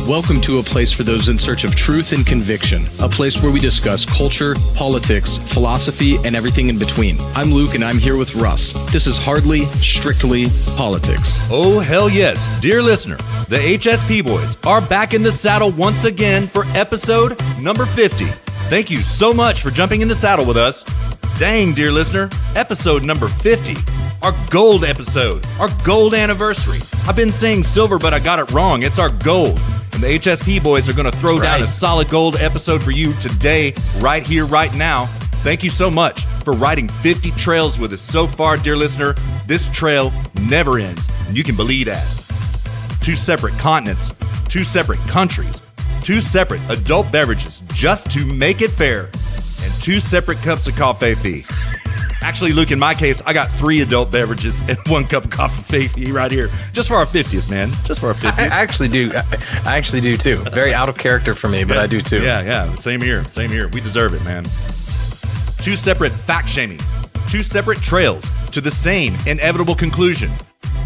Welcome to a place for those in search of truth and conviction, a place where we discuss culture, politics, philosophy, and everything in between. I'm Luke, and I'm here with Russ. This is Hardly Strictly Politics. Oh, hell yes. Dear listener, the HSP boys are back in the saddle once again for episode number 50. Thank you so much for jumping in the saddle with us. Dang, dear listener, episode number 50. Our gold episode, our gold anniversary. I've been saying silver, but I got it wrong. It's our gold. And the HSP boys are going to throw down a solid gold episode for you today, right here, right now. Thank you so much for riding 50 trails with us so far, dear listener. This trail never ends, and you can believe that. 2 separate continents, 2 separate countries, 2 separate adult beverages just to make it fair, and 2 separate cups of coffee. Actually, Luke, in my case, I got 3 adult beverages and 1 cup of coffee right here. Just for our 50th, man. Just for our 50th. I actually do too. Very out of character for me, but I do too. Yeah. Same here. We deserve it, man. 2 separate fact shamings. 2 separate trails to the same inevitable conclusion.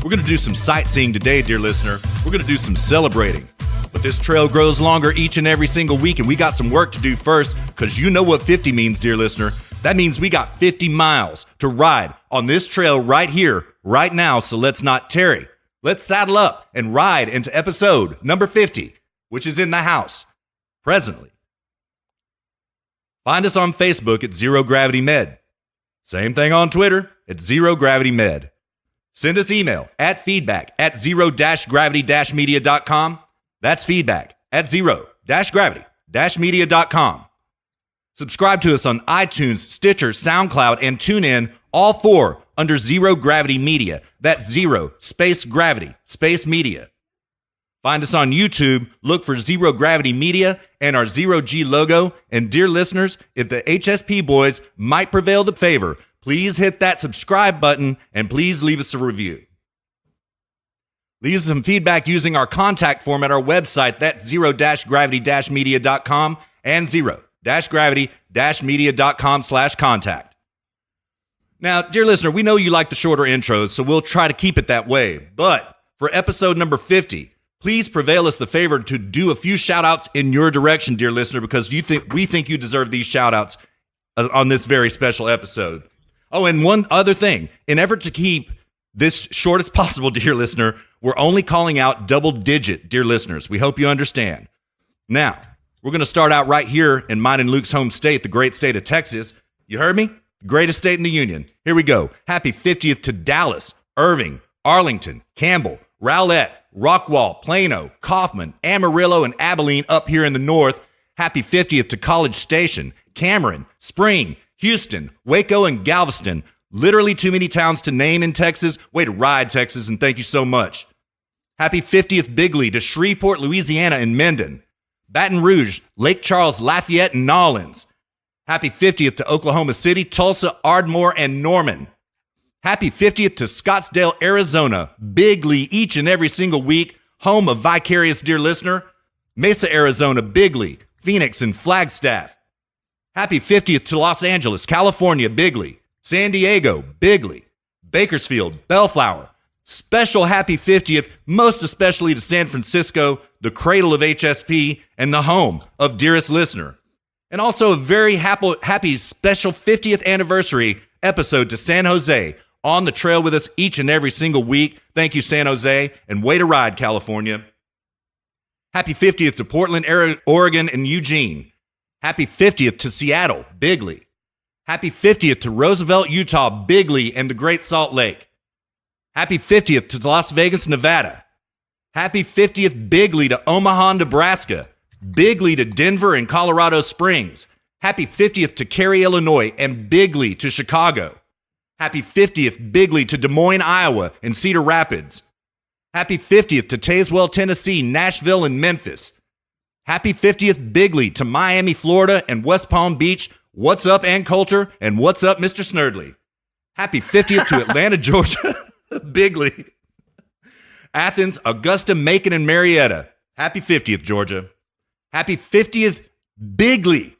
We're going to do some sightseeing today, dear listener. We're going to do some celebrating. But this trail grows longer each and every single week, and we got some work to do first, because you know what 50 means, dear listener. That means we got 50 miles to ride on this trail right here, right now, so let's not tarry. Let's saddle up and ride into episode number 50, which is in the house, presently. Find us on Facebook at Zero Gravity Med. Same thing on Twitter at Zero Gravity Med. Send us email at feedback@zero-gravity-media.com. That's feedback at zero-gravity-media.com. Subscribe to us on iTunes, Stitcher, SoundCloud, and TuneIn, all 4 under Zero Gravity Media. That's Zero, Space Gravity, Space Media. Find us on YouTube, look for Zero Gravity Media and our Zero G logo. And dear listeners, if the HSP boys might prevail to favor, please hit that subscribe button and please leave us a review. Leave us some feedback using our contact form at our website. That's zero-gravity-media.com and zero-gravity-media.com/contact. Now, dear listener, we know you like the shorter intros, so we'll try to keep it that way. But for episode number 50, please prevail us the favor to do a few shout-outs in your direction, dear listener, because we think you deserve these shout-outs on this very special episode. Oh, and one other thing. In effort to keep this short as possible, dear listener, we're only calling out double-digit, dear listeners. We hope you understand. Now, we're going to start out right here in mine and Luke's home state, the great state of Texas. You heard me? Greatest state in the union. Here we go. Happy 50th to Dallas, Irving, Arlington, Campbell, Rowlett, Rockwall, Plano, Kaufman, Amarillo, and Abilene up here in the north. Happy 50th to College Station, Cameron, Spring, Houston, Waco, and Galveston. Literally too many towns to name in Texas. Way to ride, Texas, and thank you so much. Happy 50th Bigley to Shreveport, Louisiana, and Mendon. Baton Rouge, Lake Charles, Lafayette, and Nolens. Happy 50th to Oklahoma City, Tulsa, Ardmore, and Norman. Happy 50th to Scottsdale, Arizona. Bigley each and every single week. Home of Vicarious, dear listener. Mesa, Arizona, Bigley, Phoenix, and Flagstaff. Happy 50th to Los Angeles, California, Bigley. San Diego, Bigley, Bakersfield, Bellflower. Special happy 50th, most especially to San Francisco, the cradle of HSP and the home of dearest listener. And also a very happy special 50th anniversary episode to San Jose, on the trail with us each and every single week. Thank you, San Jose, and way to ride, California. Happy 50th to Portland, Oregon, and Eugene. Happy 50th to Seattle, Bigley. Happy 50th to Roosevelt, Utah, Bigley, and the Great Salt Lake. Happy 50th to Las Vegas, Nevada. Happy 50th Bigley to Omaha, Nebraska. Bigley to Denver and Colorado Springs. Happy 50th to Cary, Illinois, and Bigley to Chicago. Happy 50th Bigley to Des Moines, Iowa, and Cedar Rapids. Happy 50th to Tazewell, Tennessee, Nashville, and Memphis. Happy 50th Bigley to Miami, Florida, and West Palm Beach. What's up, Ann Coulter? And what's up, Mr. Snerdley? Happy 50th to Atlanta, Georgia. Bigley. Athens, Augusta, Macon, and Marietta. Happy 50th, Georgia. Happy 50th, Bigley.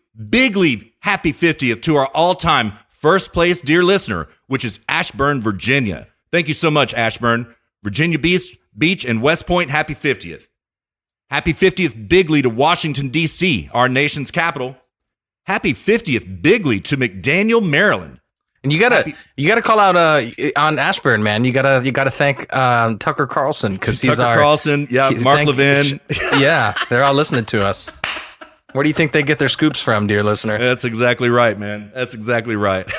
Happy 50th to our all-time first place dear listener, which is Ashburn, Virginia. Thank you so much, Ashburn. Virginia Beach and West Point, happy 50th. Happy 50th Bigley to Washington, D.C., our nation's capital. Happy 50th Bigley to McDaniel, Maryland. And you gotta call out on Ashburn, man. You gotta thank Tucker Carlson because he's Tucker Carlson, Mark Levin. Yeah, they're all listening to us. Where do you think they get their scoops from, dear listener? That's exactly right, man. That's exactly right.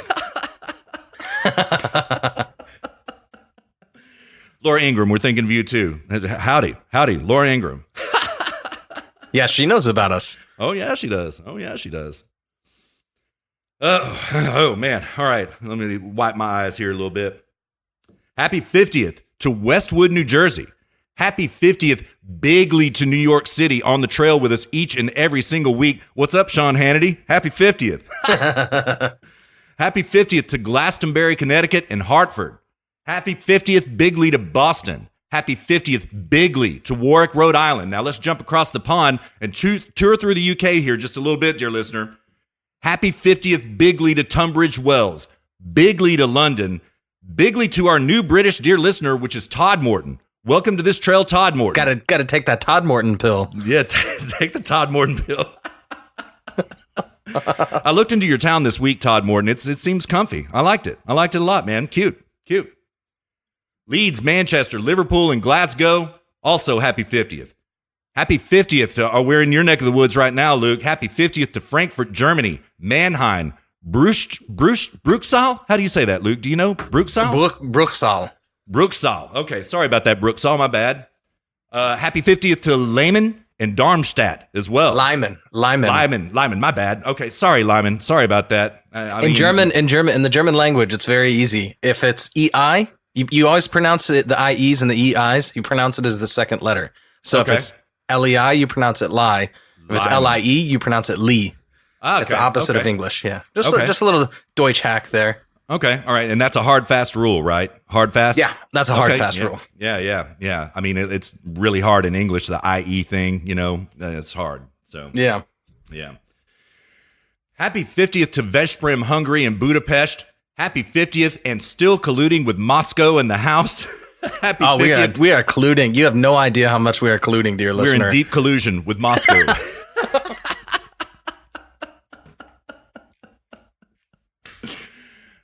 Laura Ingram, we're thinking of you too. Howdy, Laura Ingram. Yeah, she knows about us. Oh yeah, she does. Oh man. All right, let me wipe my eyes here a little bit. Happy 50th to Westwood, New Jersey. Happy 50th Bigley to New York City, on the trail with us each and every single week. What's up, Sean Hannity? Happy 50th. Happy 50th to Glastonbury, Connecticut and Hartford. Happy 50th Bigley to Boston. Happy 50th Bigley to Warwick, Rhode Island. Now let's jump across the pond and tour through the UK here just a little bit, dear listener. Happy 50th Bigley to Tunbridge Wells. Bigley to London. Bigley to our new British dear listener, which is Todd Morton. Welcome to this trail, Todd Morton. Gotta take that Todd Morton pill. Yeah, take the Todd Morton pill. I looked into your town this week, Todd Morton. It seems comfy. I liked it a lot, man. Cute. Leeds, Manchester, Liverpool, and Glasgow. Also, happy 50th. Happy 50th to, we're in your neck of the woods right now, Luke. Happy 50th to Frankfurt, Germany, Mannheim, Bruxal? How do you say that, Luke? Do you know? Bruxal? Bruxal. Okay, sorry about that, Bruxal. My bad. Happy 50th to Lehman and Darmstadt as well. Lyman. My bad. Okay, sorry, Lyman. Sorry about that. In the German language, it's very easy. If it's EI, you always pronounce it, the IEs and the EIs, you pronounce it as the second letter. So okay. If it's LEI, you pronounce it lie. If it's LIE, you pronounce it Lee. Okay. It's the opposite of English, yeah. Just a little Deutsch hack there. Okay, all right, and that's a hard, fast rule, right? Hard, fast? Yeah, that's a hard, fast rule. Yeah. I mean, it's really hard in English, the IE thing, it's hard. So yeah. Happy 50th to Veszprém, Hungary and Budapest. Happy 50th and still colluding with Moscow in the house. Happy 50th. We are colluding. You have no idea how much we are colluding, dear listener. We're in deep collusion with Moscow.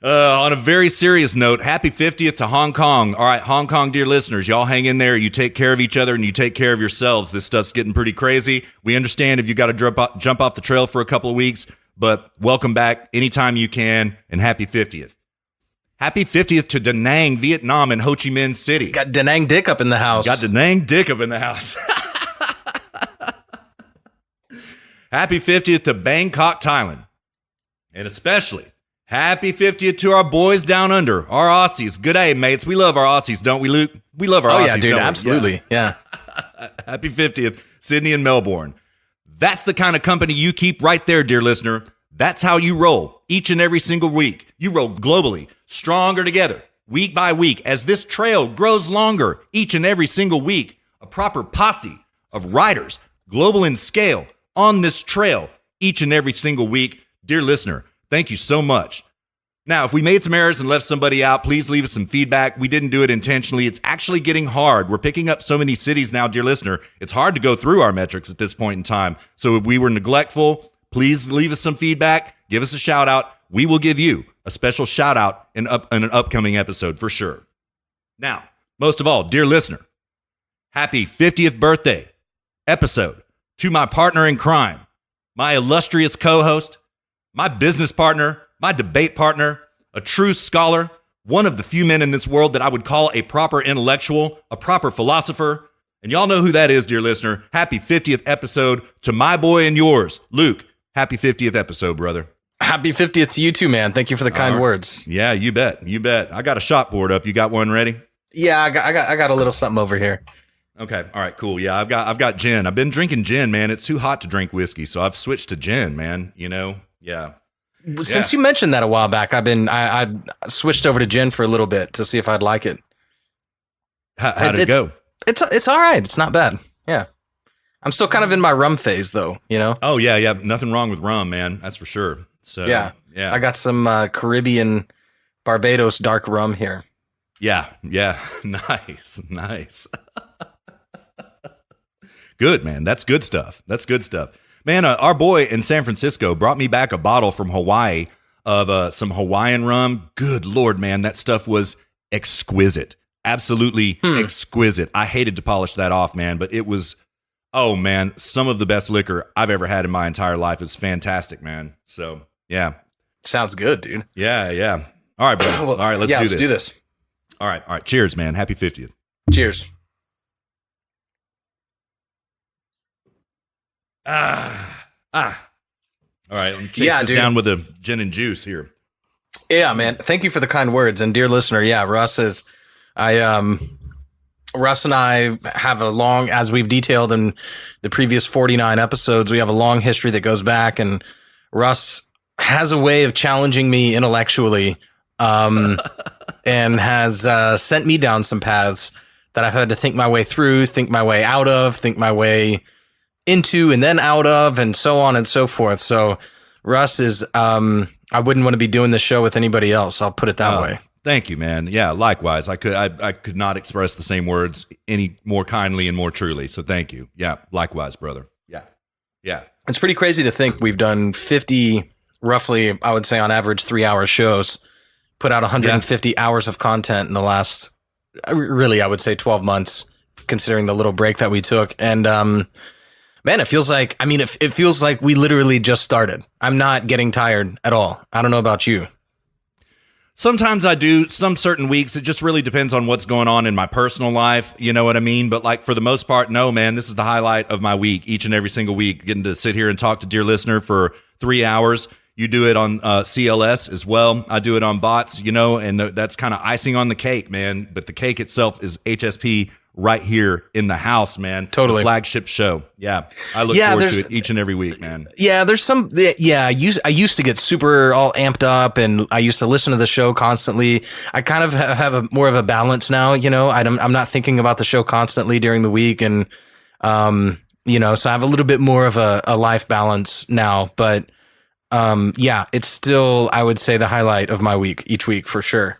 On a very serious note, happy 50th to Hong Kong. All right, Hong Kong, dear listeners, y'all hang in there. You take care of each other and you take care of yourselves. This stuff's getting pretty crazy. We understand if you got to jump off the trail for a couple of weeks, but welcome back anytime you can, and happy 50th. Happy 50th to Da Nang, Vietnam, and Ho Chi Minh City. Got Da Nang Dick up in the house. Happy 50th to Bangkok, Thailand. And especially happy 50th to our boys down under, our Aussies. Good day, mates. We love our Aussies, don't we, Luke? We love our Aussies, yeah, dude, don't we? absolutely. Yeah. Happy 50th, Sydney and Melbourne. That's the kind of company you keep right there, dear listener. That's how you roll each and every single week. You roll globally, stronger together, week by week, as this trail grows longer each and every single week. A proper posse of riders, global in scale, on this trail each and every single week. Dear listener, thank you so much. Now, if we made some errors and left somebody out, please leave us some feedback. We didn't do it intentionally. It's actually getting hard. We're picking up so many cities now, dear listener. It's hard to go through our metrics at this point in time. So if we were neglectful, please leave us some feedback. Give us a shout out. We will give you a special shout out in an upcoming episode for sure. Now, most of all, dear listener, happy 50th birthday episode to my partner in crime, my illustrious co-host, my business partner, my debate partner, a true scholar, one of the few men in this world that I would call a proper intellectual, a proper philosopher. And y'all know who that is, dear listener. Happy 50th episode to my boy and yours, Luke. Happy 50th episode, brother. Happy 50th to you too, man. Thank you for the kind words. Yeah, you bet. I got a shot board up. You got one ready? Yeah, I got a little something over here. Okay. All right, cool. Yeah, I've got gin. I've been drinking gin, man. It's too hot to drink whiskey, so I've switched to gin, man. Yeah. Since you mentioned that a while back, I switched over to gin for a little bit to see if I'd like it. How did it go? It's all right. It's not bad. Yeah. I'm still kind of in my rum phase though, Oh yeah. Nothing wrong with rum, man. That's for sure. So yeah. I got some Caribbean Barbados dark rum here. Yeah. Nice. Good, man. That's good stuff. That's good stuff. Man, our boy in San Francisco brought me back a bottle from Hawaii of some Hawaiian rum. Good Lord, man. That stuff was exquisite. Absolutely exquisite. I hated to polish that off, man, but it was, oh, man, some of the best liquor I've ever had in my entire life. It's fantastic, man. So, yeah. Sounds good, dude. Yeah. All right, bro. All right, let's do this. All right. Cheers, man. Happy 50th. Cheers. All right, let me chase this down with a gin and juice here. Yeah, man. Thank you for the kind words. And dear listener, Russ and I have a long, as we've detailed in the previous 49 episodes, we have a long history that goes back, and Russ has a way of challenging me intellectually, and has sent me down some paths that I've had to think my way through, think my way out of, think my way into, and then out of, and so on and so forth. So Russ is, I wouldn't want to be doing this show with anybody else. I'll put it that way. Thank you, man. Yeah, likewise. I could not express the same words any more kindly and more truly. So thank you. Yeah, likewise, brother. Yeah. It's pretty crazy to think we've done 50, roughly, I would say on average, 3-hour shows, put out 150 hours of content in the last, really, I would say 12 months, considering the little break that we took. And, man, it feels like, it feels like we literally just started. I'm not getting tired at all. I don't know about you. Sometimes I do. Some certain weeks, it just really depends on what's going on in my personal life. You know what I mean? But like for the most part, no, man, this is the highlight of my week, each and every single week, getting to sit here and talk to dear listener for 3 hours. You do it on CLS as well. I do it on bots, and that's kind of icing on the cake, man. But the cake itself is HSP right here in the house, man. Totally. The flagship show. Yeah. I look forward to it each and every week, man. Yeah, there's some, I used to get super all amped up, and I used to listen to the show constantly. I kind of have more of a balance now, I'm not thinking about the show constantly during the week, and, so I have a little bit more of a life balance now, but, it's still, I would say, the highlight of my week each week for sure.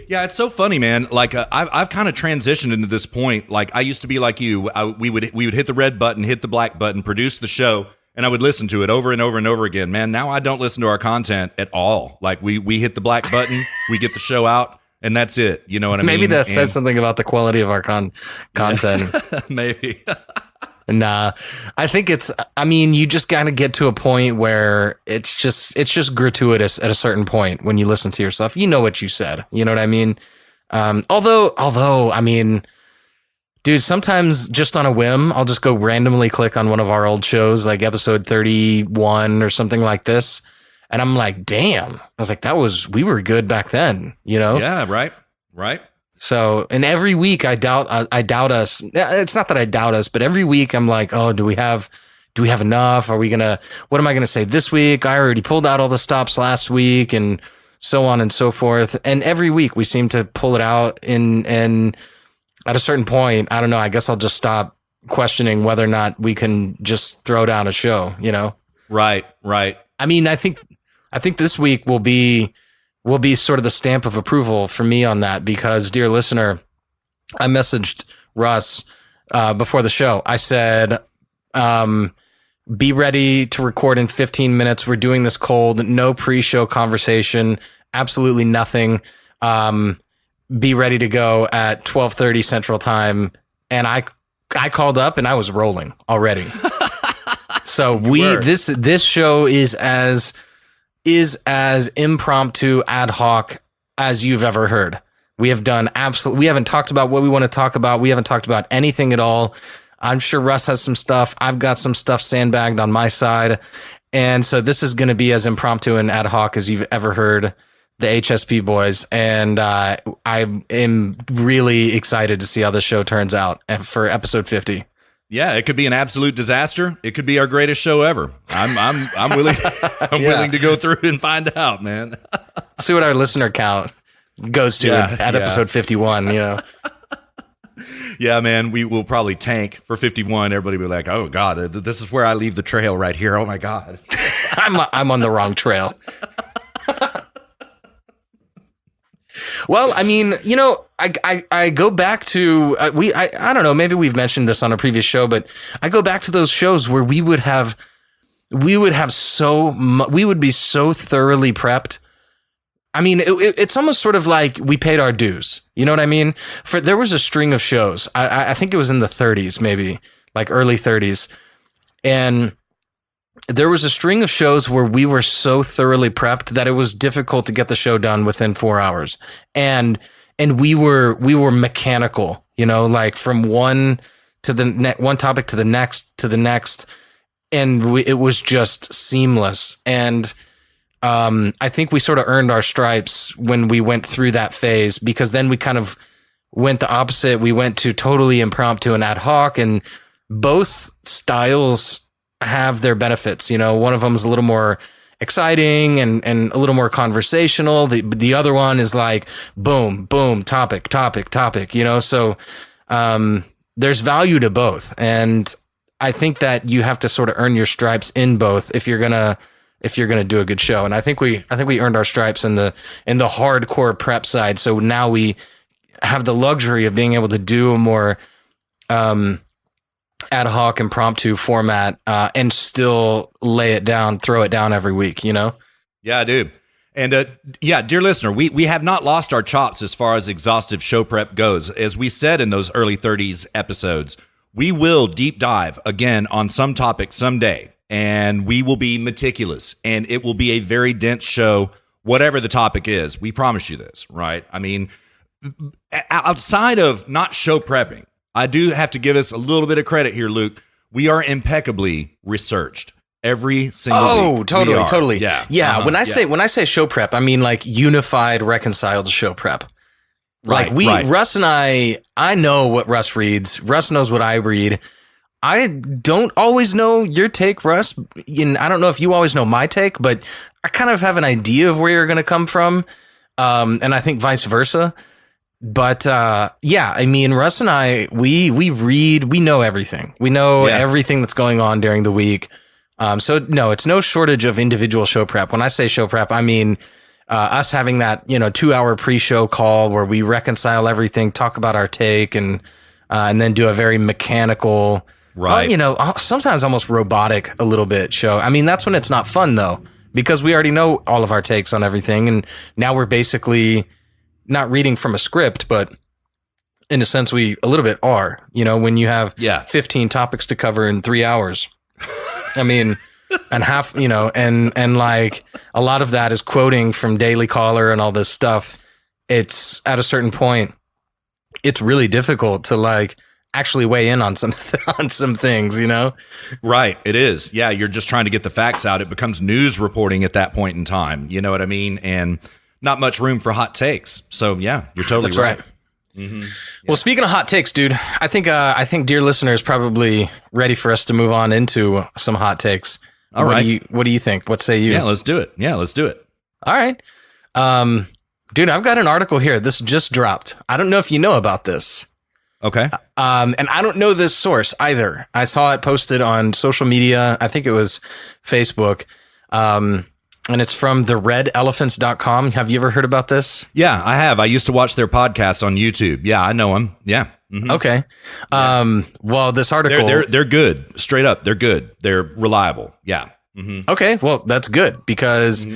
Yeah, it's so funny, man. Like I've kind of transitioned into this point. Like I used to be like you. We would hit the red button, hit the black button, produce the show, and I would listen to it over and over and over again. Man, now I don't listen to our content at all. Like we hit the black button, we get the show out, and that's it. You know what I mean? Maybe that says something about the quality of our content. Maybe. Nah, I think you just gotta get to a point where it's just gratuitous at a certain point when you listen to yourself. You know what you said. You know what I mean? Although, dude, sometimes just on a whim, I'll just go randomly click on one of our old shows, like episode 31 or something like this. And I'm like, damn, I was like, we were good back then, Yeah, right. So, and every week I doubt us. It's not that I doubt us, but every week I'm like, oh, do we have enough? What am I going to say this week? I already pulled out all the stops last week, and so on and so forth. And every week we seem to pull it out, and at a certain point, I don't know, I guess I'll just stop questioning whether or not we can just throw down a show, Right. I think this week will be sort of the stamp of approval for me on that, because, dear listener, I messaged Russ before the show. I said, be ready to record in 15 minutes. We're doing this cold, no pre-show conversation, absolutely nothing. Be ready to go at 12:30 Central Time. And I called up and I was rolling already. So this show is as impromptu, ad hoc as you've ever heard. We have done we haven't talked about what we want to talk about. We haven't talked about anything at all. I'm sure Russ has some stuff. I've got some stuff sandbagged on my side. And so this is going to be as impromptu and ad hoc as you've ever heard the HSP boys. And I am really excited to see how this show turns out for episode 50. Yeah, it could be an absolute disaster. It could be our greatest show ever. I'm willing. Willing to go through and find out, man. See what our listener count goes to at episode 51. Yeah, man, we will probably tank for 51. Everybody will be like, "Oh God, this is where I leave the trail right here." Oh my God, I'm on the wrong trail. Well, I mean, I go back to I don't know, maybe we've mentioned this on a previous show, but I go back to those shows where we would be so thoroughly prepped. I mean, it's almost sort of like we paid our dues. You know what I mean? There was a string of shows. I think it was in the 30s, maybe like early 30s, and there was a string of shows where we were so thoroughly prepped that it was difficult to get the show done within 4 hours. And we were mechanical, like from one topic to the next. And it was just seamless. And I think we sort of earned our stripes when we went through that phase, because then we kind of went the opposite. We went to totally impromptu and ad hoc, and both styles have their benefits. One of them is a little more exciting and a little more conversational. The other one is like boom, boom, topic. So there's value to both, and I think that you have to sort of earn your stripes in both if you're gonna do a good show. And I think we earned our stripes in the hardcore prep side. So now we have the luxury of being able to do a more ad hoc impromptu format and still throw it down every week, Yeah, dude. And dear listener, we have not lost our chops as far as exhaustive show prep goes. As we said in those early 30s episodes, we will deep dive again on some topic someday, and we will be meticulous, and it will be a very dense show, whatever the topic is. We promise you this, right? I mean, outside of not show prepping, I do have to give us a little bit of credit here, Luke. We are impeccably researched every single week. Totally. Yeah. Uh-huh. When I say show prep, I mean like unified, reconciled show prep. Like Russ and I know what Russ reads. Russ knows what I read. I don't always know your take, Russ. And I don't know if you always know my take, but I kind of have an idea of where you're going to come from. And I think vice versa. But I mean, Russ and I, we read, we know everything. We know everything that's going on during the week. So no, it's no shortage of individual show prep. When I say show prep, I mean us having that 2-hour pre-show call where we reconcile everything, talk about our take, and then do a very mechanical, sometimes almost robotic a little bit show. I mean, that's when it's not fun though, because we already know all of our takes on everything, and now we're basically not reading from a script, but in a sense we a little bit are, when you have 15 topics to cover in 3 hours. I mean, and half, and like a lot of that is quoting from Daily Caller and all this stuff. It's at a certain point, it's really difficult to like actually weigh in on some things, Right. It is. Yeah. You're just trying to get the facts out. It becomes news reporting at that point in time. You know what I mean? And not much room for hot takes. So yeah, you're totally right. Mm-hmm. Yeah. Well, speaking of hot takes, dude, I think dear listeners probably ready for us to move on into some hot takes. All right. What do you think? What say you? Yeah, let's do it. All right. Dude, I've got an article here. This just dropped. I don't know if you know about this. Okay. And I don't know this source either. I saw it posted on social media. I think it was Facebook. And it's from theredelephants.com. Have you ever heard about this? Yeah, I have. I used to watch their podcast on YouTube. Yeah, I know them. Yeah. Mm-hmm. Okay. Well, this article... They're good. Straight up, they're good. They're reliable. Yeah. Mm-hmm. Okay, well, that's good because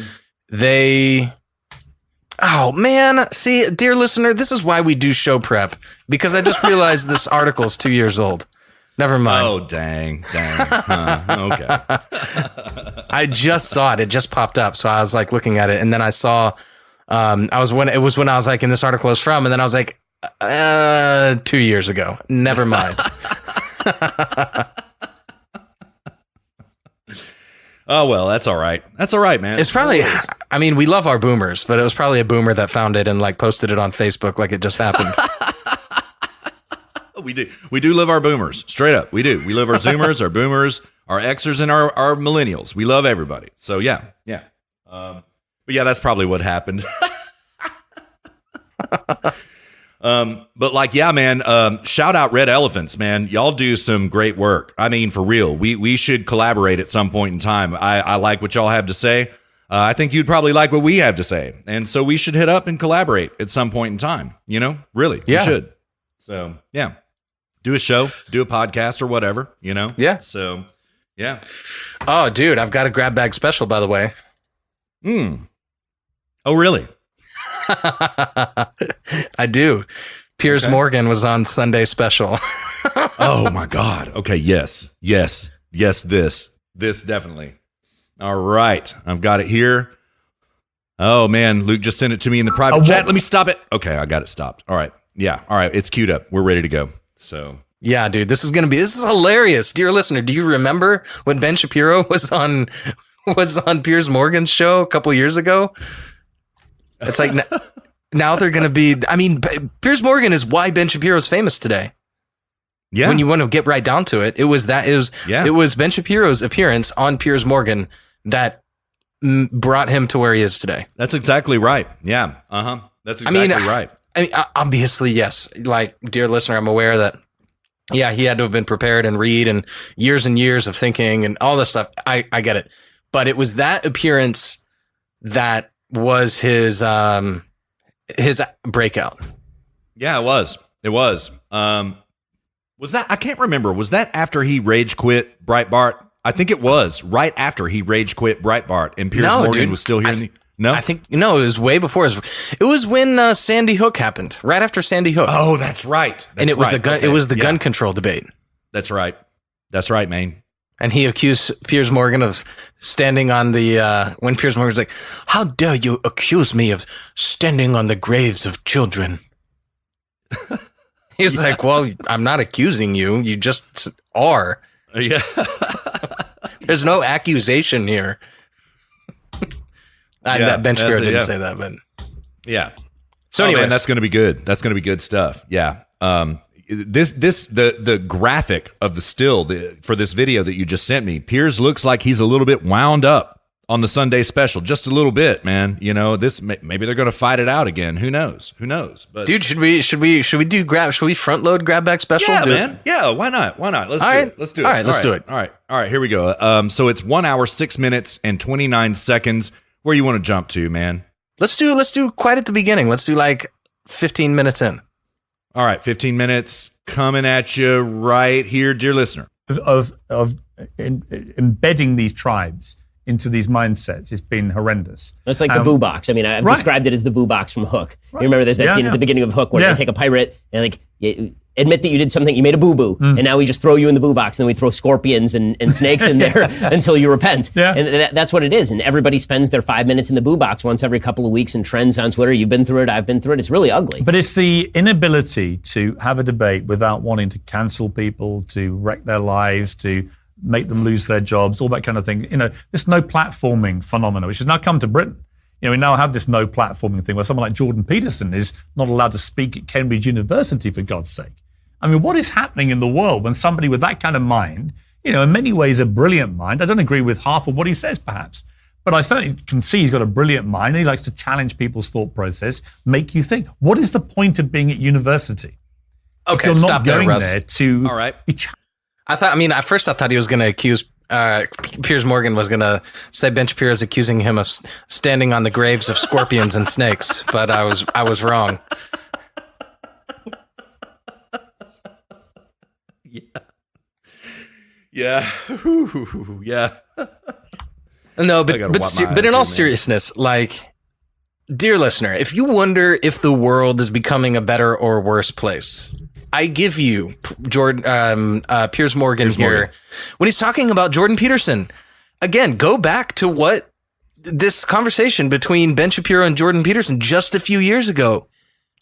they... Oh, man. See, dear listener, this is why we do show prep, because I just realized this article is 2 years old. Never mind. Oh, dang. Huh. Okay. I just saw it. It just popped up. So I was like looking at it, and then I saw, when I was like, in this article is from, and then I was like, 2 years ago. Never mind. Oh, well, that's all right. That's all right, man. It's probably, I mean, we love our boomers, but it was probably a boomer that found it and like posted it on Facebook like it just happened. We do love our boomers. Straight up. We do. We love our Zoomers, our boomers, our Xers, and our millennials. We love everybody. So, yeah. But yeah, that's probably what happened. But like, yeah, man, shout out Red Elephants, man. Y'all do some great work. I mean, for real, we should collaborate at some point in time. I like what y'all have to say. I think you'd probably like what we have to say. And so we should hit up and collaborate at some point in time. Really, we should. So, yeah. Do a show, do a podcast or whatever, Yeah. So, yeah. Oh, dude, I've got a grab bag special, by the way. Oh, really? I do. Piers Morgan was on Sunday special. Oh my God. Okay. Yes. This definitely. All right. I've got it here. Oh man. Luke just sent it to me in the private chat. Let me stop it. Okay. I got it stopped. All right. Yeah. All right. It's queued up. We're ready to go. So yeah, dude, this is hilarious. Dear listener, do you remember when Ben Shapiro was on Piers Morgan's show a couple years ago? It's like now they're going to be, Piers Morgan is why Ben Shapiro is famous today. Yeah. When you want to get right down to it, it was Ben Shapiro's appearance on Piers Morgan that brought him to where he is today. That's exactly right. Yeah. That's exactly right. Obviously, yes. Like, dear listener, I'm aware that, yeah, he had to have been prepared and read and years of thinking and all this stuff. I get it. But it was that appearance that was his breakout. Yeah, it was. Was that, I can't remember. Was that after he rage quit Breitbart? I think it was right after he rage quit Breitbart and Piers Morgan was still here. No, I think, no, it was way before. It was when Sandy Hook happened, right after Sandy Hook. Oh, that's right. And it was the gun. Okay. It was the gun control debate. That's right. That's right, man. And he accused Piers Morgan of standing on the, when Piers Morgan's like, how dare you accuse me of standing on the graves of children? He's like, well, I'm not accusing you. You just are. Yeah. There's no accusation here. Ben Shapiro didn't say that, but yeah. So anyway, that's going to be good. That's going to be good stuff. Yeah. The graphic of the still for this video that you just sent me, Piers looks like he's a little bit wound up on the Sunday special, just a little bit, man. This maybe they're going to fight it out again. Who knows? But dude, should we front load grab bag special? Yeah, man. Yeah, why not? Let's do it. All right, let's do it. All right, here we go. So it's 1 hour, 6 minutes and 29 seconds. Where you want to jump to, man? Let's do quite at the beginning. Let's do like 15 minutes in. All right, 15 minutes coming at you right here, dear listener. Of embedding these tribes into these mindsets, it's been horrendous. It's like the boo box. I've described it as the boo box from Hook. Right. You remember there's that scene at the beginning of Hook where they take a pirate and admit that you did something, you made a boo-boo, and now we just throw you in the boo box, and then we throw scorpions and snakes in there until you repent. Yeah. And that's what it is. And everybody spends their 5 minutes in the boo box once every couple of weeks and trends on Twitter. You've been through it, I've been through it. It's really ugly. But it's the inability to have a debate without wanting to cancel people, to wreck their lives, to make them lose their jobs, all that kind of thing. This no platforming phenomenon, which has now come to Britain. We now have this no platforming thing where someone like Jordan Peterson is not allowed to speak at Cambridge University, for God's sake. What is happening in the world when somebody with that kind of mind, in many ways a brilliant mind, I don't agree with half of what he says perhaps, but I certainly can see he's got a brilliant mind. He likes to challenge people's thought process, make you think. What is the point of being at university? Okay, if you're not stop going there, there to all right. be challenged. At first I thought he was going to accuse Piers Morgan was going to say Ben Shapiro is accusing him of standing on the graves of scorpions and snakes, but I was wrong. Yeah. Yeah. No, but in all seriousness, dear listener, if you wonder if the world is becoming a better or worse place, I give you Piers Morgan here when he's talking about Jordan Peterson. Again, go back to what this conversation between Ben Shapiro and Jordan Peterson just a few years ago.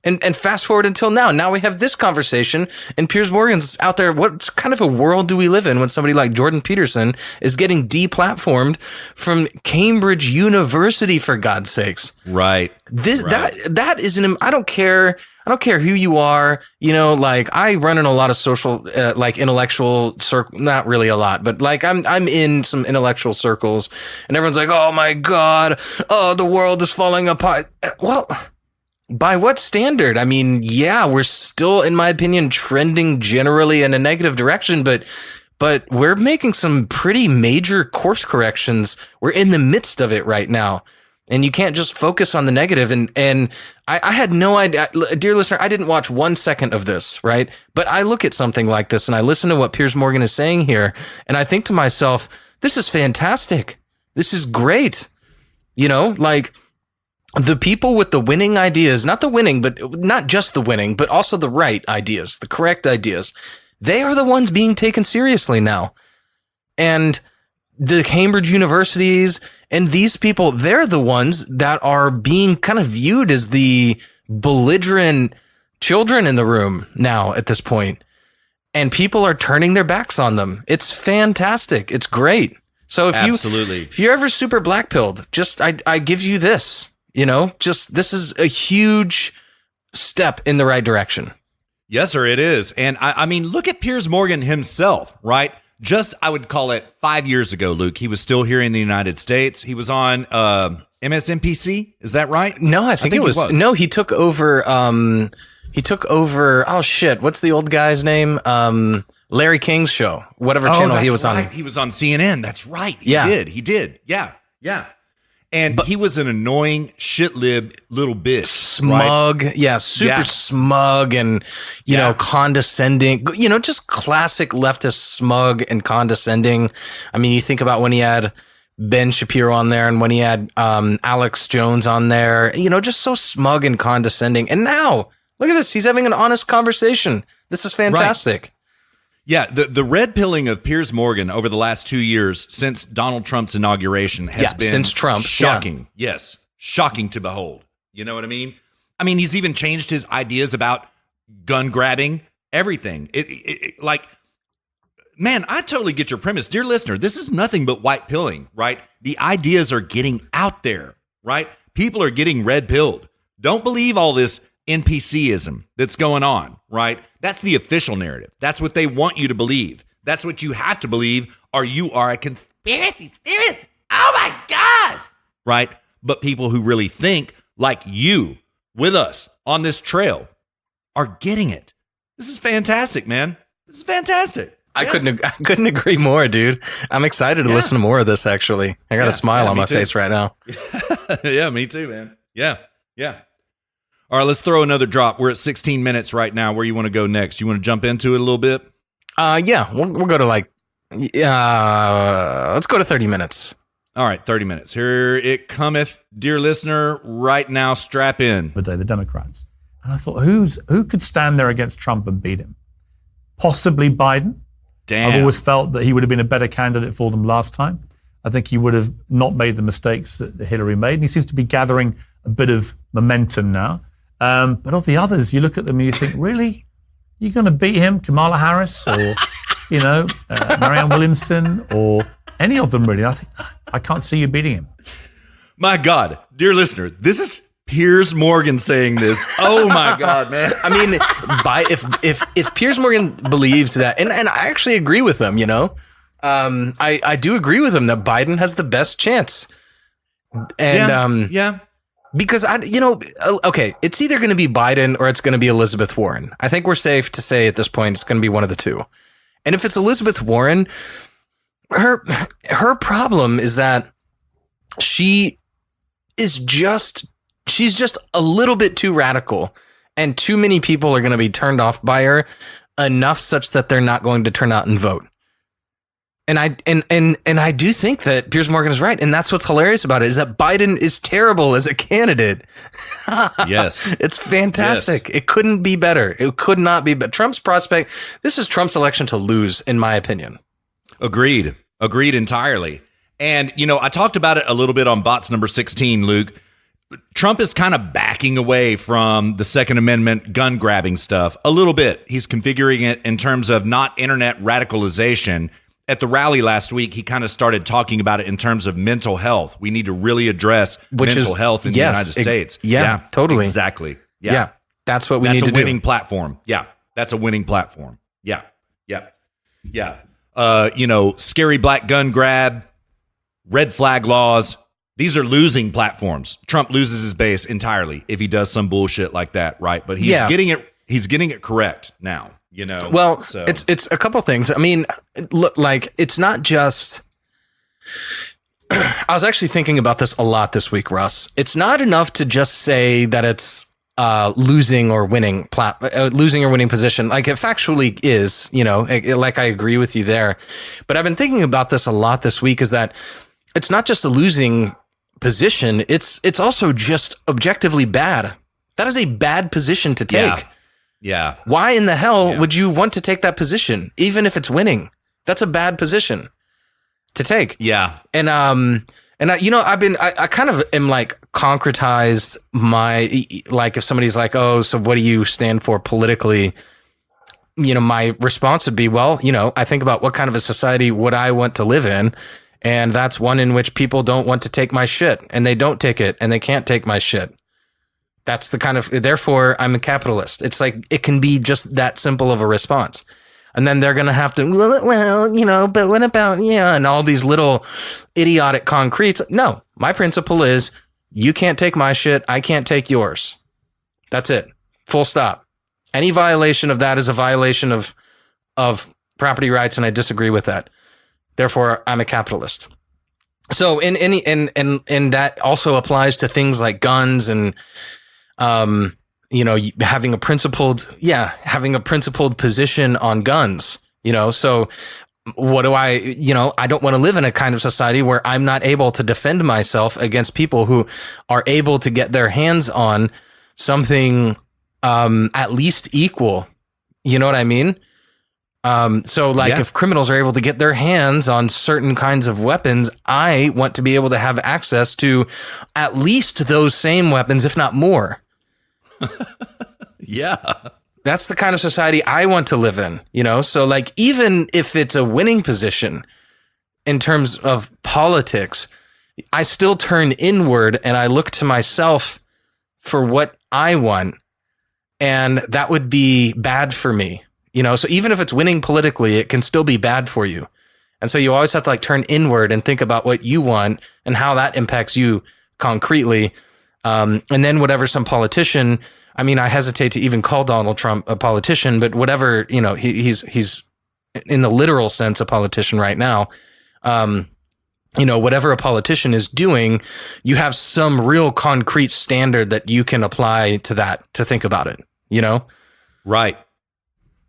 And fast forward until now. Now we have this conversation, and Piers Morgan's out there. What kind of a world do we live in when somebody like Jordan Peterson is getting deplatformed from Cambridge University, for God's sakes? Right. That is I don't care who you are. I run in a lot of social, intellectual circle. Not really a lot, but I'm in some intellectual circles, and everyone's like, "Oh my God, the world is falling apart." Well, by what standard? We're still, in my opinion, trending generally in a negative direction, but but we're making some pretty major course corrections. We're in the midst of it right now. And you can't just focus on the negative. And I had no idea, dear listener, I didn't watch 1 second of this, right? But I look at something like this and I listen to what Piers Morgan is saying here. And I think to myself, this is fantastic. This is great. You know, like the people with the winning ideas, not just the winning, but also the right ideas, the correct ideas. They are the ones being taken seriously now. And the Cambridge universities and these people, they're the ones that are being kind of viewed as the belligerent children in the room now at this point. And people are turning their backs on them. It's fantastic. It's great. So if you're ever super black-pilled, just I give you this, you know, just this is a huge step in the right direction. Yes, sir, it is. And I mean, look at Piers Morgan himself, right? Just, I would call it 5 years ago, Luke. He was still here in the United States. He was on MSNBC. Is that right? No, I think it was. No, he took over. Oh shit! What's the old guy's name? Larry King's show, whatever channel he was on. He was on CNN. That's right. He did. Yeah. And he was an annoying, shit-libbed little bitch. Smug. Right? Yeah, super smug and, you know, condescending. You know, just classic leftist smug and condescending. I mean, you think about when he had Ben Shapiro on there and when he had Alex Jones on there, you know, just so smug and condescending. And now, look at this. He's having an honest conversation. This is fantastic. Right. Yeah, the red pilling of Piers Morgan over the last 2 years since Donald Trump's inauguration has been since Trump. Shocking. Yeah. Yes, shocking to behold. You know what I mean? I mean, he's even changed his ideas about gun grabbing, everything. Like, man, I totally get your premise. Dear listener, this is nothing but white pilling, right? The ideas are getting out there, right? People are getting red pilled. Don't believe all this NPCism that's going on, right? That's the official narrative. That's what they want you to believe. That's what you have to believe, or you are a conspiracy theorist. Oh my God. Right? But people who really think like you with us on this trail are getting it. This is fantastic, man. This is fantastic. I couldn't agree more, dude. I'm excited to listen to more of this, actually. I got a smile on my face right now. Yeah, me too, man. Yeah. All right, let's throw another drop. We're at 16 minutes right now. Where you want to go next? You want to jump into it a little bit? Yeah, we'll go to let's go to 30 minutes. All right, 30 minutes. Here it cometh, dear listener. Right now, strap in. The Democrats. And I thought, who could stand there against Trump and beat him? Possibly Biden. Damn. I've always felt that he would have been a better candidate for them last time. I think he would have not made the mistakes that Hillary made. And he seems to be gathering a bit of momentum now. But of the others, you look at them and you think, really? You're going to beat him? Kamala Harris or, Marianne Williamson or any of them, really? I think, I can't see you beating him. My God, dear listener, this is Piers Morgan saying this. Oh, my God, man. I mean, if Piers Morgan believes that, and I actually agree with him, I do agree with him that Biden has the best chance. And because okay, it's either going to be Biden or it's going to be Elizabeth Warren. I think we're safe to say at this point it's going to be one of the two. And if it's Elizabeth Warren, her problem is that she's just a little bit too radical, and too many people are going to be turned off by her enough such that they're not going to turn out and vote. And I do think that Piers Morgan is right. And that's what's hilarious about it, is that Biden is terrible as a candidate. Yes. It's fantastic. Yes. It couldn't be better. It could not be better. Trump's prospect, this is Trump's election to lose, in my opinion. Agreed entirely. And, I talked about it a little bit on bots number 16, Luke. Trump is kind of backing away from the Second Amendment gun grabbing stuff a little bit. He's configuring it in terms of not internet radicalization. At the rally last week, he kind of started talking about it in terms of mental health. We need to really address mental health in the United States. Yeah, totally. Exactly. Yeah. That's what we need to do. That's a winning platform. Yeah. That's a winning platform. Yeah. Scary black gun grab, red flag laws. These are losing platforms. Trump loses his base entirely if he does some bullshit like that, right? But he's getting it correct now. Well, so. it's a couple things. I mean, look, like it's not just. I was actually thinking about this a lot this week, Russ. It's not enough to just say that it's losing or winning position. Like it factually is, like I agree with you there. But I've been thinking about this a lot this week. Is that it's not just a losing position. It's also just objectively bad. That is a bad position to take. Yeah. Why in the hell would you want to take that position, even if it's winning? That's a bad position to take. Yeah. And I kind of am like concretized like if somebody's like, oh, so what do you stand for politically? My response would be, well, I think about what kind of a society would I want to live in? And that's one in which people don't want to take my shit, and they don't take it, and they can't take my shit. That's the kind of, therefore I'm a capitalist. It's like, it can be just that simple of a response. And then they're going to have to, but what about, and all these little idiotic concretes. No, my principle is you can't take my shit. I can't take yours. That's it. Full stop. Any violation of that is a violation of property rights. And I disagree with that. Therefore, I'm a capitalist. So and that also applies to things like guns and, having a principled position on guns, so what do I don't want to live in a kind of society where I'm not able to defend myself against people who are able to get their hands on something, at least equal. You know what I mean? If criminals are able to get their hands on certain kinds of weapons, I want to be able to have access to at least those same weapons, if not more. Yeah. That's the kind of society I want to live in, So like, even if it's a winning position in terms of politics, I still turn inward and I look to myself for what I want. And that would be bad for me. So even if it's winning politically, it can still be bad for you. And so you always have to like turn inward and think about what you want and how that impacts you concretely. And then whatever some politician, I hesitate to even call Donald Trump a politician, but whatever, he's in the literal sense a politician right now. Whatever a politician is doing, you have some real concrete standard that you can apply to that to think about it, Right.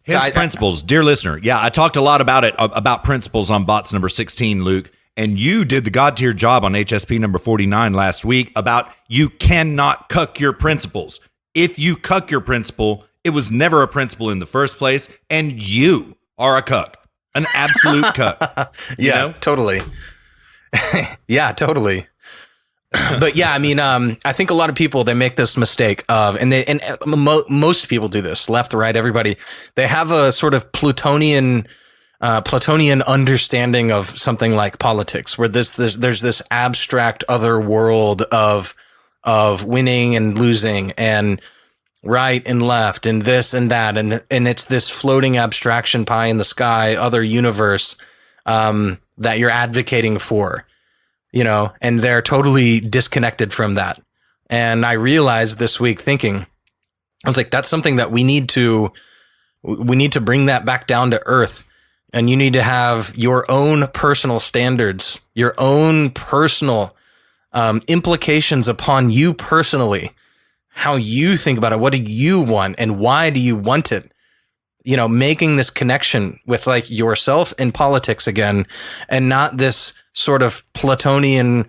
Hence principles, dear listener. Yeah, I talked a lot about principles on bots number 16, Luke, and you did the God tier job on HSP number 49 last week about you cannot cuck your principles. If you cuck your principle, it was never a principle in the first place, and you are a cuck, an absolute cuck. Totally. Yeah, totally. But yeah, I think a lot of people, they make this mistake of, most people do this, left to right, everybody. They have a sort of Platonian understanding of something like politics, where there's this abstract other world of winning and losing and right and left and this and that, and it's this floating abstraction pie in the sky, other universe that you're advocating for. And they're totally disconnected from that. And I realized this week thinking, I was like, that's something that we need to bring that back down to earth. And you need to have your own personal standards, your own personal implications upon you personally, how you think about it. What do you want and why do you want it? Making this connection with like yourself and politics again, and not this sort of Platonian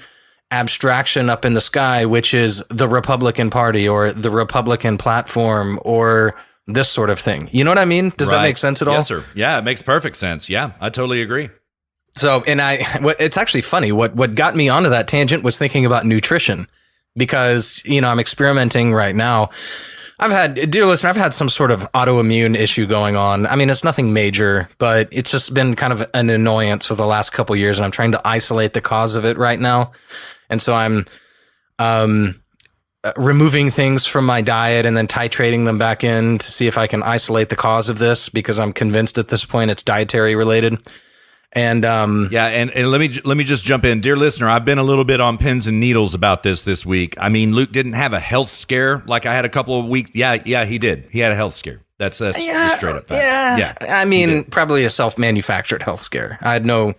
abstraction up in the sky, which is the Republican Party or the Republican platform or this sort of thing. You know what I mean? Does that make sense at all? Yes, sir. Yeah, it makes perfect sense. Yeah, I totally agree. So, it's actually funny. What got me onto that tangent was thinking about nutrition, because, I'm experimenting right now. Dear listener, I've had some sort of autoimmune issue going on. It's nothing major, but it's just been kind of an annoyance for the last couple of years, and I'm trying to isolate the cause of it right now. And so I'm removing things from my diet and then titrating them back in to see if I can isolate the cause of this, because I'm convinced at this point it's dietary related. And and let me just jump in, dear listener. I've been a little bit on pins and needles about this week. Luke didn't have a health scare like I had a couple of weeks. Yeah, he did. He had a health scare. That's the straight up fact. Yeah. I mean, probably a self-manufactured health scare. I had no...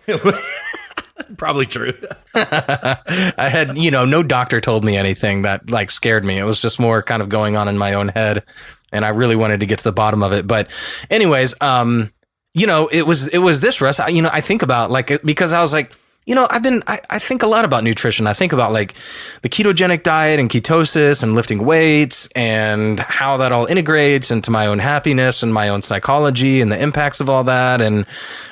Probably true. I had, no doctor told me anything that like scared me. It was just more kind of going on in my own head. And I really wanted to get to the bottom of it. But anyways, it was this, Russ. I think about like, because I was like, I think a lot about nutrition. I think about like the ketogenic diet and ketosis and lifting weights and how that all integrates into my own happiness and my own psychology and the impacts of all that. And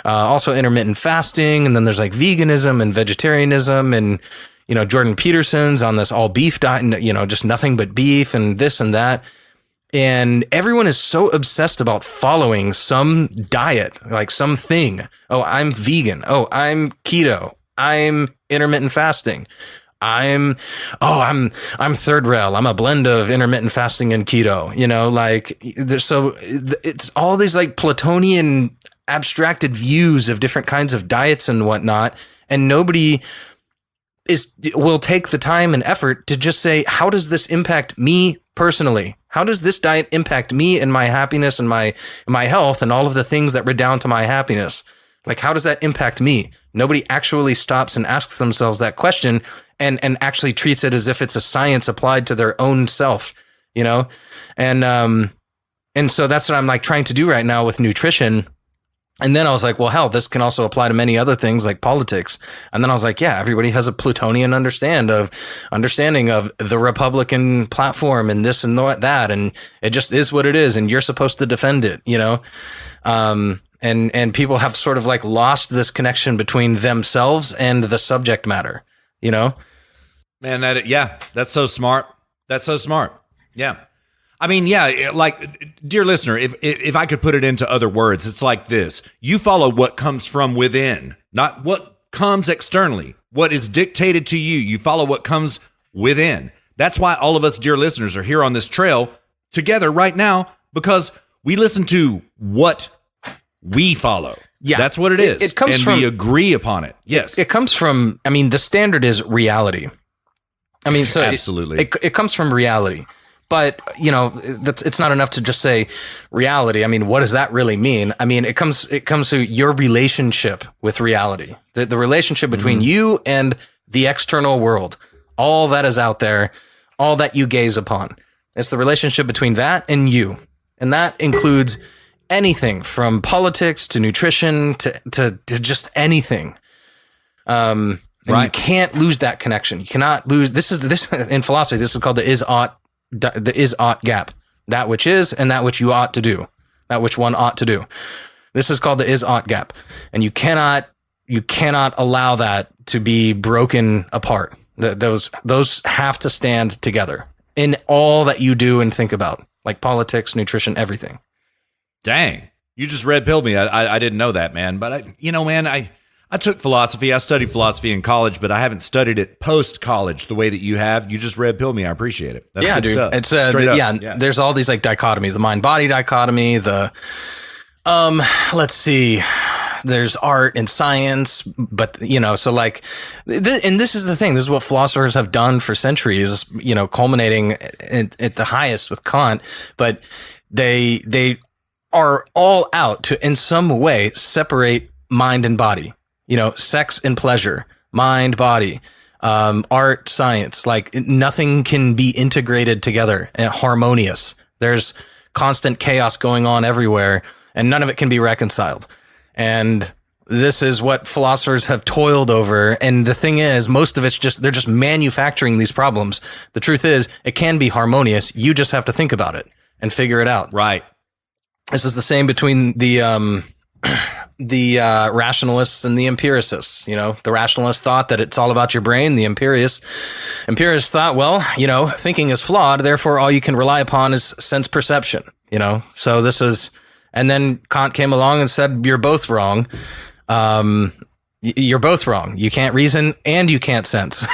also intermittent fasting. And then there's like veganism and vegetarianism and, Jordan Peterson's on this all beef diet and, just nothing but beef and this and that. And everyone is so obsessed about following some diet, like something. Oh, I'm vegan. Oh, I'm keto. I'm intermittent fasting. I'm third rail. I'm a blend of intermittent fasting and keto, so it's all these like Platonian abstracted views of different kinds of diets and whatnot. And nobody will take the time and effort to just say, how does this impact me personally? How does this diet impact me and my happiness and my health and all of the things that redound to my happiness? Like, how does that impact me? Nobody actually stops and asks themselves that question and actually treats it as if it's a science applied to their own self, And so that's what I'm like trying to do right now with nutrition. And then I was like, well, hell, this can also apply to many other things like politics. And then I was like, yeah, everybody has a Plutonian understanding of the Republican platform and this and that. And it just is what it is. And you're supposed to defend it, And people have sort of like lost this connection between themselves and the subject matter, Man, that's so smart. That's so smart. Yeah. I mean, yeah, like, dear listener, if I could put it into other words, it's like this. You follow what comes from within, not what comes externally. What is dictated to you, you follow what comes within. That's why all of us, dear listeners, are here on this trail together right now, because we listen to what we follow. Yeah. That's what it is. It comes from, we agree upon it. Yes. It comes from, the standard is reality. So absolutely. It comes from reality. But, it's not enough to just say reality. What does that really mean? It comes to your relationship with reality, the relationship between you and the external world, all that is out there, all that you gaze upon. It's the relationship between that and you. And that includes anything from politics to nutrition to just anything. And right. You can't lose that connection. You cannot lose. This in philosophy, this is called the is-ought gap. That which is and that which you ought to do. That which one ought to do. This is called the is-ought gap. And you cannot allow that to be broken apart. Those have to stand together in all that you do and think about, like politics, nutrition, everything. Dang, you just red pilled me. I didn't know that, man. But I took philosophy. I studied philosophy in college, but I haven't studied it post college the way that you have. You just red pilled me. I appreciate it. That's good stuff. It's There's all these like dichotomies: the mind body dichotomy. The let's see. There's art and science, but so like, and this is the thing. This is what philosophers have done for centuries. Culminating at the highest with Kant, but they are all out to in some way separate mind and body. Sex and pleasure, mind, body, art, science, like nothing can be integrated together and harmonious. There's constant chaos going on everywhere and none of it can be reconciled. And this is what philosophers have toiled over. And the thing is, most of it's they're just manufacturing these problems. The truth is, it can be harmonious. You just have to think about it and figure it out. Right. This is the same between the rationalists and the empiricists. The rationalists thought that it's all about your brain. The empiricists thought, well, thinking is flawed. Therefore, all you can rely upon is sense perception. So this is, and then Kant came along and said, you're both wrong. You're both wrong. You can't reason and you can't sense.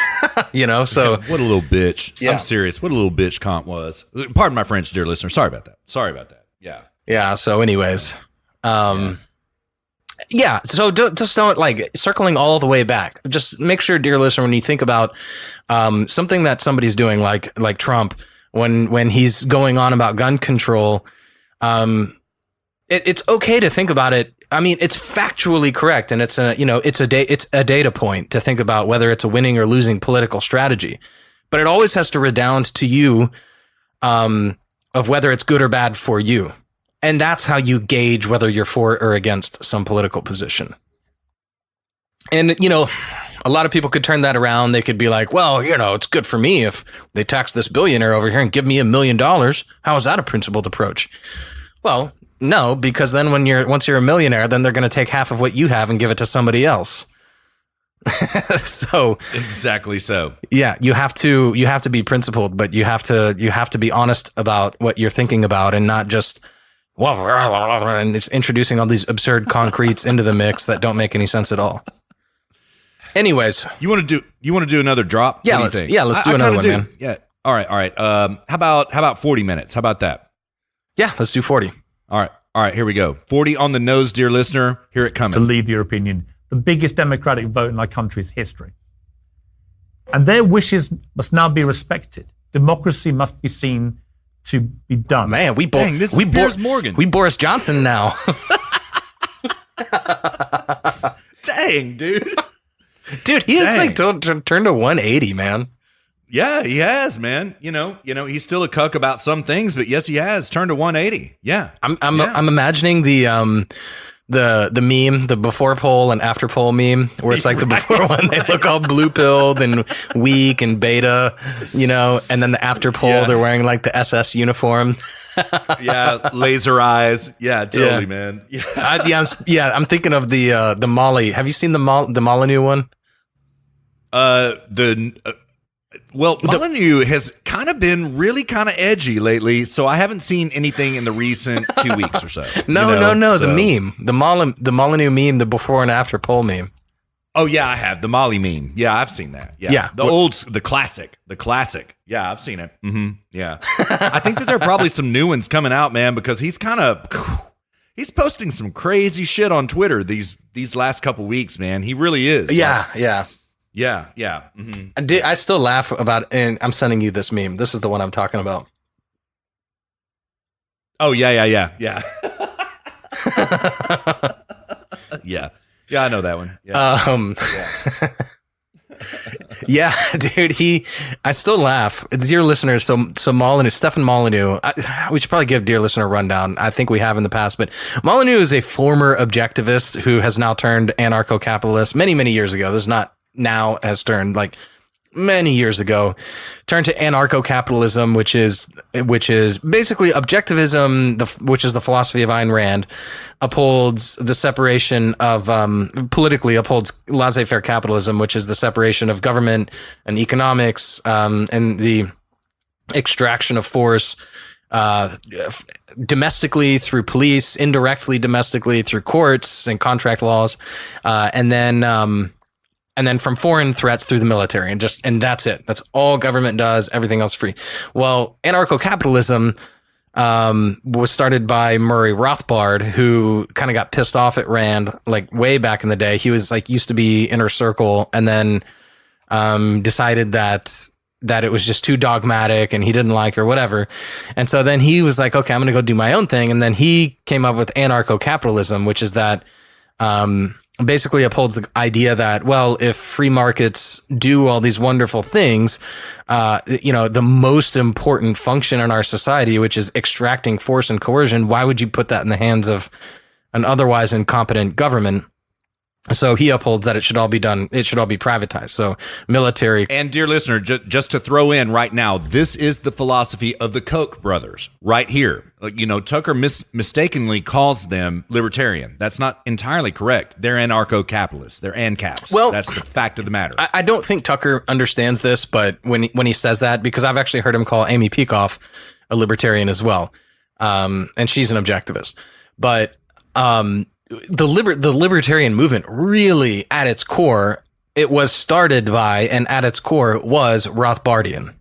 So what a little bitch. Yeah. I'm serious. What a little bitch Kant was. Pardon my French, dear listener. Sorry about that. Yeah. Yeah. So anyways, yeah. So just don't like circling all the way back. Just make sure, dear listener, when you think about something that somebody's doing, like Trump, when he's going on about gun control, It's okay to think about it. I mean, it's factually correct, and it's a data point to think about whether it's a winning or losing political strategy. But it always has to redound to you of whether it's good or bad for you. And that's how you gauge whether you're for or against some political position. And, a lot of people could turn that around. They could be like, well, it's good for me if they tax this billionaire over here and give me $1 million. How is that a principled approach? Well, no, because then once you're a millionaire, then they're going to take half of what you have and give it to somebody else. So exactly so. Yeah, you have to be principled, but you have to be honest about what you're thinking about and not just and it's introducing all these absurd concretes into the mix that don't make any sense at all. Anyways, you want to do another drop? Yeah, let's do another one, man. Yeah. All right. How about 40 minutes? How about that? Yeah, let's do 40. All right. Here we go. 40 on the nose, dear listener. Here it comes. To lead your opinion, the biggest democratic vote in our country's history, and their wishes must now be respected. Democracy must be seen to be done. Man, this is Piers Morgan. We Boris Johnson now. Dang, dude. Dude, he has turned to 180, man. Yeah, he has, man. He's still a cuck about some things, but yes, he has turned to 180. Yeah. I'm imagining the meme, the before poll and after poll meme, where it's like the before one, they look all blue pilled and weak and beta, and then the after poll, they're wearing like the SS uniform. Yeah, laser eyes. Yeah, totally, man. Yeah. I'm thinking of the Molly. Have you seen the Molyneux one? Molyneux has kind of been really kind of edgy lately, so I haven't seen anything in the recent 2 weeks or so. No, the meme, the Molyneux meme, the before and after poll meme. Oh yeah, I have the Molly meme. Yeah, I've seen that. Yeah, the classic. Yeah, I've seen it. Mm-hmm. Yeah, I think that there are probably some new ones coming out, man, because he's posting some crazy shit on Twitter these last couple weeks, man. He really is. Yeah. Yeah. Mm-hmm. I still laugh about, and I'm sending you this meme. This is the one I'm talking about. Oh, yeah. Yeah, I know that one. Yeah. Yeah, dude, I still laugh. Dear listeners, so Stefan Molyneux, we should probably give dear listener a rundown. I think we have in the past, but Molyneux is a former objectivist who has now turned anarcho-capitalist many, many years ago. This is not now, has turned like many years ago, turned to anarcho-capitalism, which is basically objectivism, which is the philosophy of Ayn Rand, upholds the separation of politically upholds laissez-faire capitalism, which is the separation of government and economics, and the extraction of force domestically through police, indirectly domestically through courts and contract laws, and then from foreign threats through the military, and that's it. That's all government does. Everything else free. Well, anarcho-capitalism was started by Murray Rothbard, who kind of got pissed off at Rand like way back in the day. He was like used to be inner circle, and then decided that it was just too dogmatic and he didn't like her, whatever. And so then he was like, okay, I'm going to go do my own thing. And then he came up with anarcho-capitalism, which is that basically upholds the idea that, well, if free markets do all these wonderful things, the most important function in our society, which is extracting force and coercion, why would you put that in the hands of an otherwise incompetent government? So he upholds that it should all be done. It should all be privatized. So military. And dear listener, just to throw in right now, this is the philosophy of the Koch brothers right here. Tucker mistakenly calls them libertarian. That's not entirely correct. They're anarcho-capitalists. They're ANCAPs. Well, that's the fact of the matter. I don't think Tucker understands this, but when he says that, because I've actually heard him call Amy Peikoff a libertarian as well, and she's an objectivist. But the libertarian movement really, at its core, it was started by, and at its core was Rothbardian.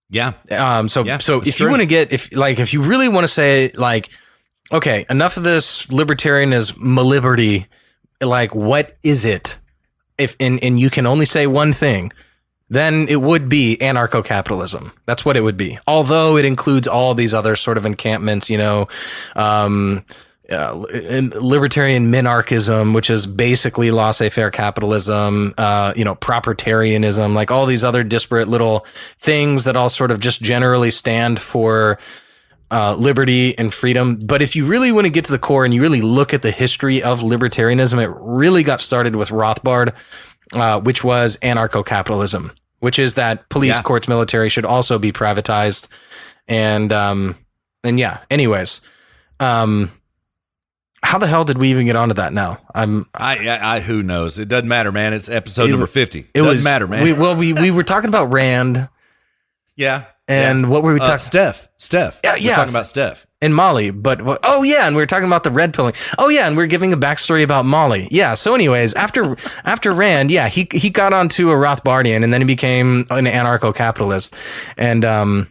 Yeah. So if you want to get, if you really want to say like, okay, enough of this libertarianism, liberty, like what is it? And you can only say one thing, then it would be anarcho-capitalism. That's what it would be. Although it includes all these other sort of encampments, libertarian minarchism, which is basically laissez-faire capitalism, propertarianism, like all these other disparate little things that all sort of just generally stand for liberty and freedom. But if you really want to get to the core and you really look at the history of libertarianism, it really got started with Rothbard, which was anarcho-capitalism, which is that police, courts, military should also be privatized. Anyways, how the hell did we even get onto that now? Who knows? It doesn't matter, man. It's episode number 50. It doesn't matter, man. We were talking about Rand. Yeah. And what were we talking? Steph. Yeah. We're talking about Steph. And Molly. And we were talking about the red pilling. Oh yeah, and we are giving a backstory about Molly. Yeah. So anyways, after Rand, he got onto a Rothbardian and then he became an anarcho-capitalist. And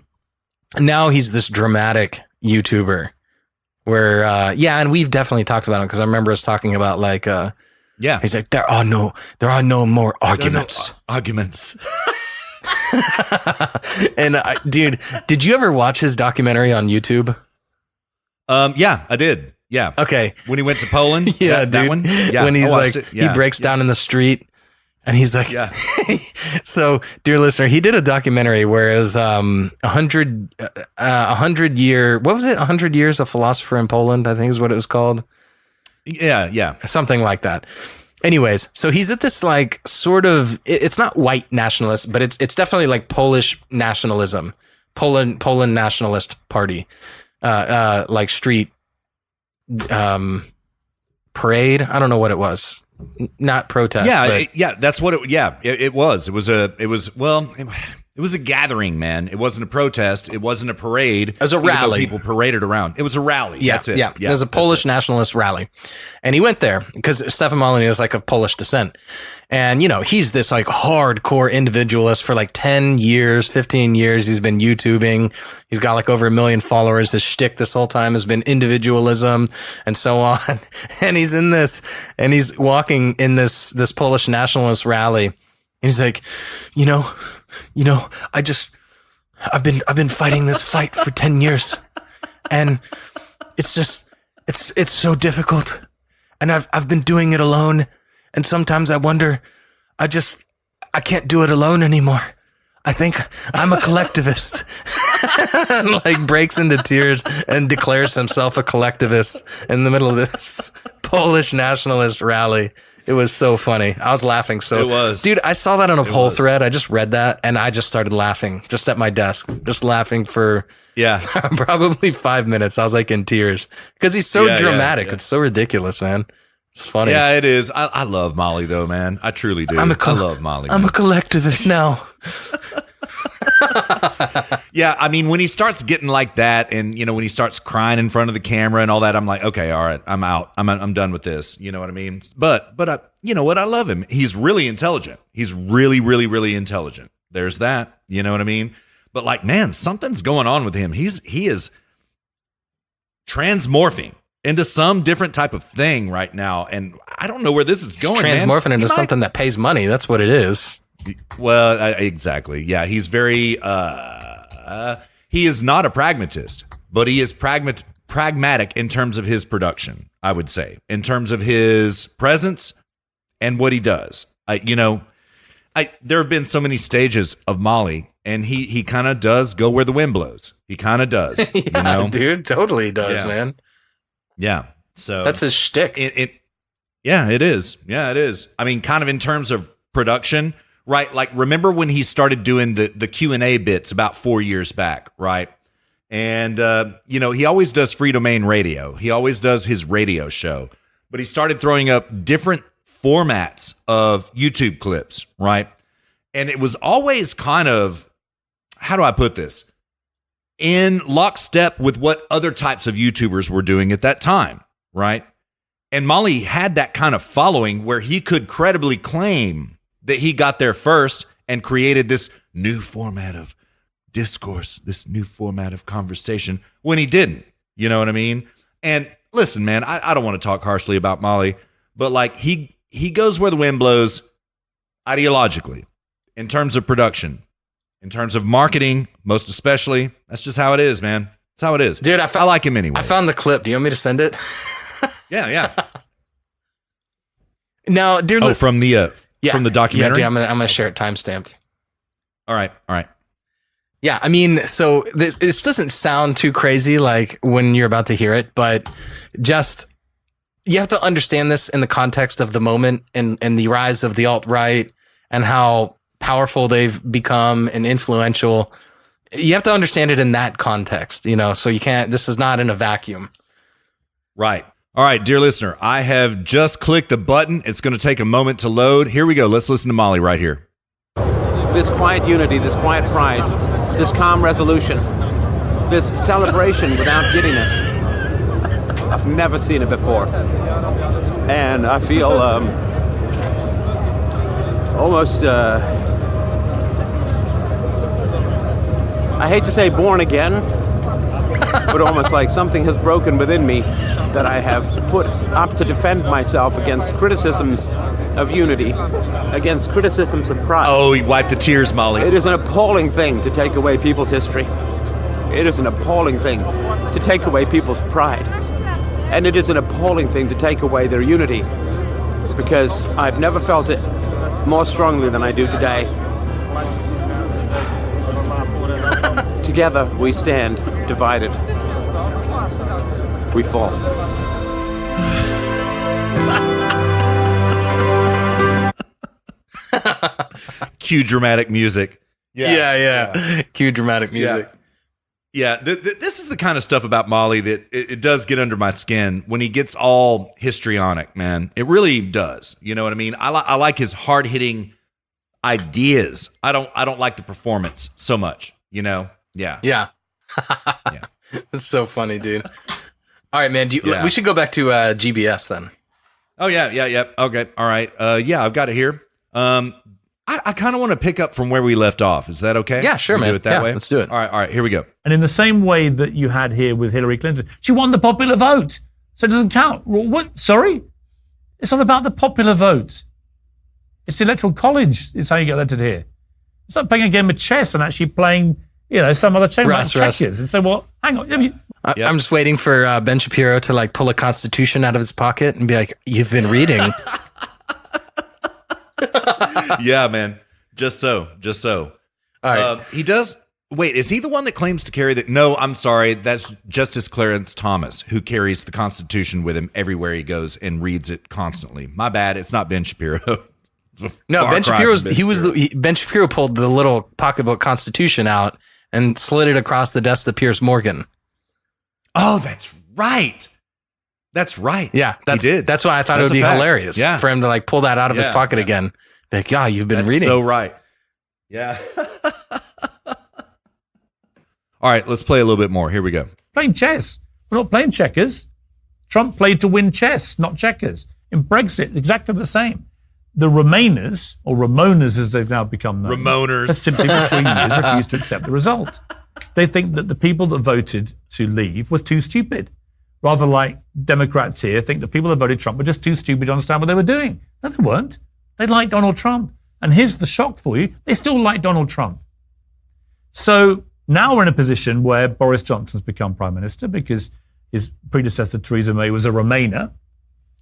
now he's this dramatic YouTuber where and we've definitely talked about him because I remember us talking about he's like, there are no more arguments. Arguments. And dude, did you ever watch his documentary on YouTube? Yeah, I did. Yeah. Okay. When he went to Poland. that one. Yeah. When he's he breaks down in the street and he's like, So, dear listener, he did a documentary where it was 100 years a philosopher in Poland, I think is what it was called. Yeah. Something like that. Anyways, so he's at this like sort of, it's not white nationalist, but it's definitely like Polish nationalism, Poland nationalist party, like street parade. I don't know what it was. Not protest. That's what it was. It was a gathering, man. It wasn't a protest. It wasn't a parade. It was a rally. People paraded around. It was a rally. That's it. Yeah. It was a Polish nationalist rally. And he went there because Stefan Molyneux is like of Polish descent. And, he's this like hardcore individualist for like 10 years, 15 years. He's been YouTubing. He's got like over 1 million followers. His shtick this whole time has been individualism and so on. And he's in this, and he's walking in this Polish nationalist rally. And he's like, I've been fighting this fight for 10 years and it's so difficult. And I've been doing it alone. And sometimes I wonder, I can't do it alone anymore. I think I'm a collectivist. And like breaks into tears and declares himself a collectivist in the middle of this Polish nationalist rally. It was so funny. I was laughing. It was. Dude, I saw that on a poll thread. I just read that and I just started laughing just at my desk, just laughing for probably 5 minutes. I was like in tears because he's so dramatic. Yeah. It's so ridiculous, man. It's funny. Yeah, it is. I love Molly though, man. I truly do. I love Molly. I'm a collectivist now. Yeah, I mean, when he starts getting like that and, when he starts crying in front of the camera and all that, I'm like, okay, all right, I'm out. I'm done with this. You know what I mean? But I, you know what? I love him. He's really intelligent. He's really, really, really intelligent. There's that. You know what I mean? But like, man, something's going on with him. He is transmorphing into some different type of thing right now. And I don't know where this is going, transmorphing into something that pays money. That's what it is. Well, exactly. Yeah, he's very. He is not a pragmatist, but he is pragmatic in terms of his production. I would say, in terms of his presence and what he does. There have been so many stages of Molly, and he kind of does go where the wind blows. He kind of does. Dude, totally does, man. Yeah. So that's his shtick. Yeah, it is. Yeah, it is. I mean, kind of in terms of production. Right, like remember when he started doing the Q&A bits about 4 years back, right? And, he always does free domain radio. He always does his radio show. But he started throwing up different formats of YouTube clips, right? And it was always kind of, how do I put this? In lockstep with what other types of YouTubers were doing at that time, right? And Molly had that kind of following where he could credibly claim that he got there first and created this new format of discourse, this new format of conversation when he didn't. You know what I mean? And listen, man, I don't want to talk harshly about Molly, but like he goes where the wind blows ideologically. in terms of production, in terms of marketing, most especially. That's just how it is, man. That's how it is. Dude, I like him anyway. I found the clip. Do you want me to send it? Yeah. Now, dear from the documentary? Yeah, dude, I'm gonna share it timestamped. All right. Yeah, I mean, so this doesn't sound too crazy like when you're about to hear it, but just you have to understand this in the context of the moment and the rise of the alt-right and how powerful they've become and influential. You have to understand it in that context, so you can't, this is not in a vacuum. Right. All right, dear listener, I have just clicked the button. It's going to take a moment to load. Here we go. Let's listen to Molly right here. This quiet unity, this quiet pride, this calm resolution, this celebration without giddiness. I've never seen it before. And I feel almost, I hate to say born again, but almost like something has broken within me that I have put up to defend myself against criticisms of unity, against criticisms of pride. Oh, he wiped the tears, Molly. It is an appalling thing to take away people's history. It is an appalling thing to take away people's pride. And it is an appalling thing to take away their unity, because I've never felt it more strongly than I do today. Together we stand, divided we fall. Cue dramatic music. Yeah. Cue dramatic music. Yeah, this is the kind of stuff about Molly that it does get under my skin when he gets all histrionic, man. It really does. You know what I mean? I like his hard-hitting ideas. I don't like the performance so much, Yeah. Yeah. That's so funny, dude. All right, man. We should go back to GBS then. Oh, yeah. Okay. All right. I've got it here. I kind of want to pick up from where we left off. Is that okay? Yeah, sure, man. Do it that way? Let's do it. All right. Here we go. And in the same way that you had here with Hillary Clinton, she won the popular vote, so it doesn't count. What? Sorry? It's not about the popular vote. It's the electoral college is how you get elected here. It's like playing a game of chess and actually playing, some other chain like checkers. And say, well, hang on. I'm just waiting for Ben Shapiro to pull a constitution out of his pocket and be like, "You've been reading." Yeah, man. Just so. All right. He does. Wait, is he the one that claims to carry the? No, I'm sorry. That's Justice Clarence Thomas, who carries the Constitution with him everywhere he goes and reads it constantly. My bad. It's not Ben Shapiro. No, Ben Shapiro pulled the little pocketbook Constitution out and slid it across the desk to Piers Morgan. Oh, that's right. That's right. Yeah, he did. That's why I thought it would be hilarious for him to pull that out of his pocket again. Like, you've been reading. So right. Yeah. All right, let's play a little bit more. Here we go. Playing chess. We're not playing checkers. Trump played to win chess, not checkers. In Brexit, exactly the same. The Remainers, or Ramonas as they've now become known, Ramoners, have simply for 3 years refused to accept the result. They think that the people that voted to leave were too stupid. Rather like Democrats here think the people that voted Trump were just too stupid to understand what they were doing. No, they weren't. They liked Donald Trump. And here's the shock for you. They still like Donald Trump. So now we're in a position where Boris Johnson's become prime minister because his predecessor, Theresa May, was a Remainer.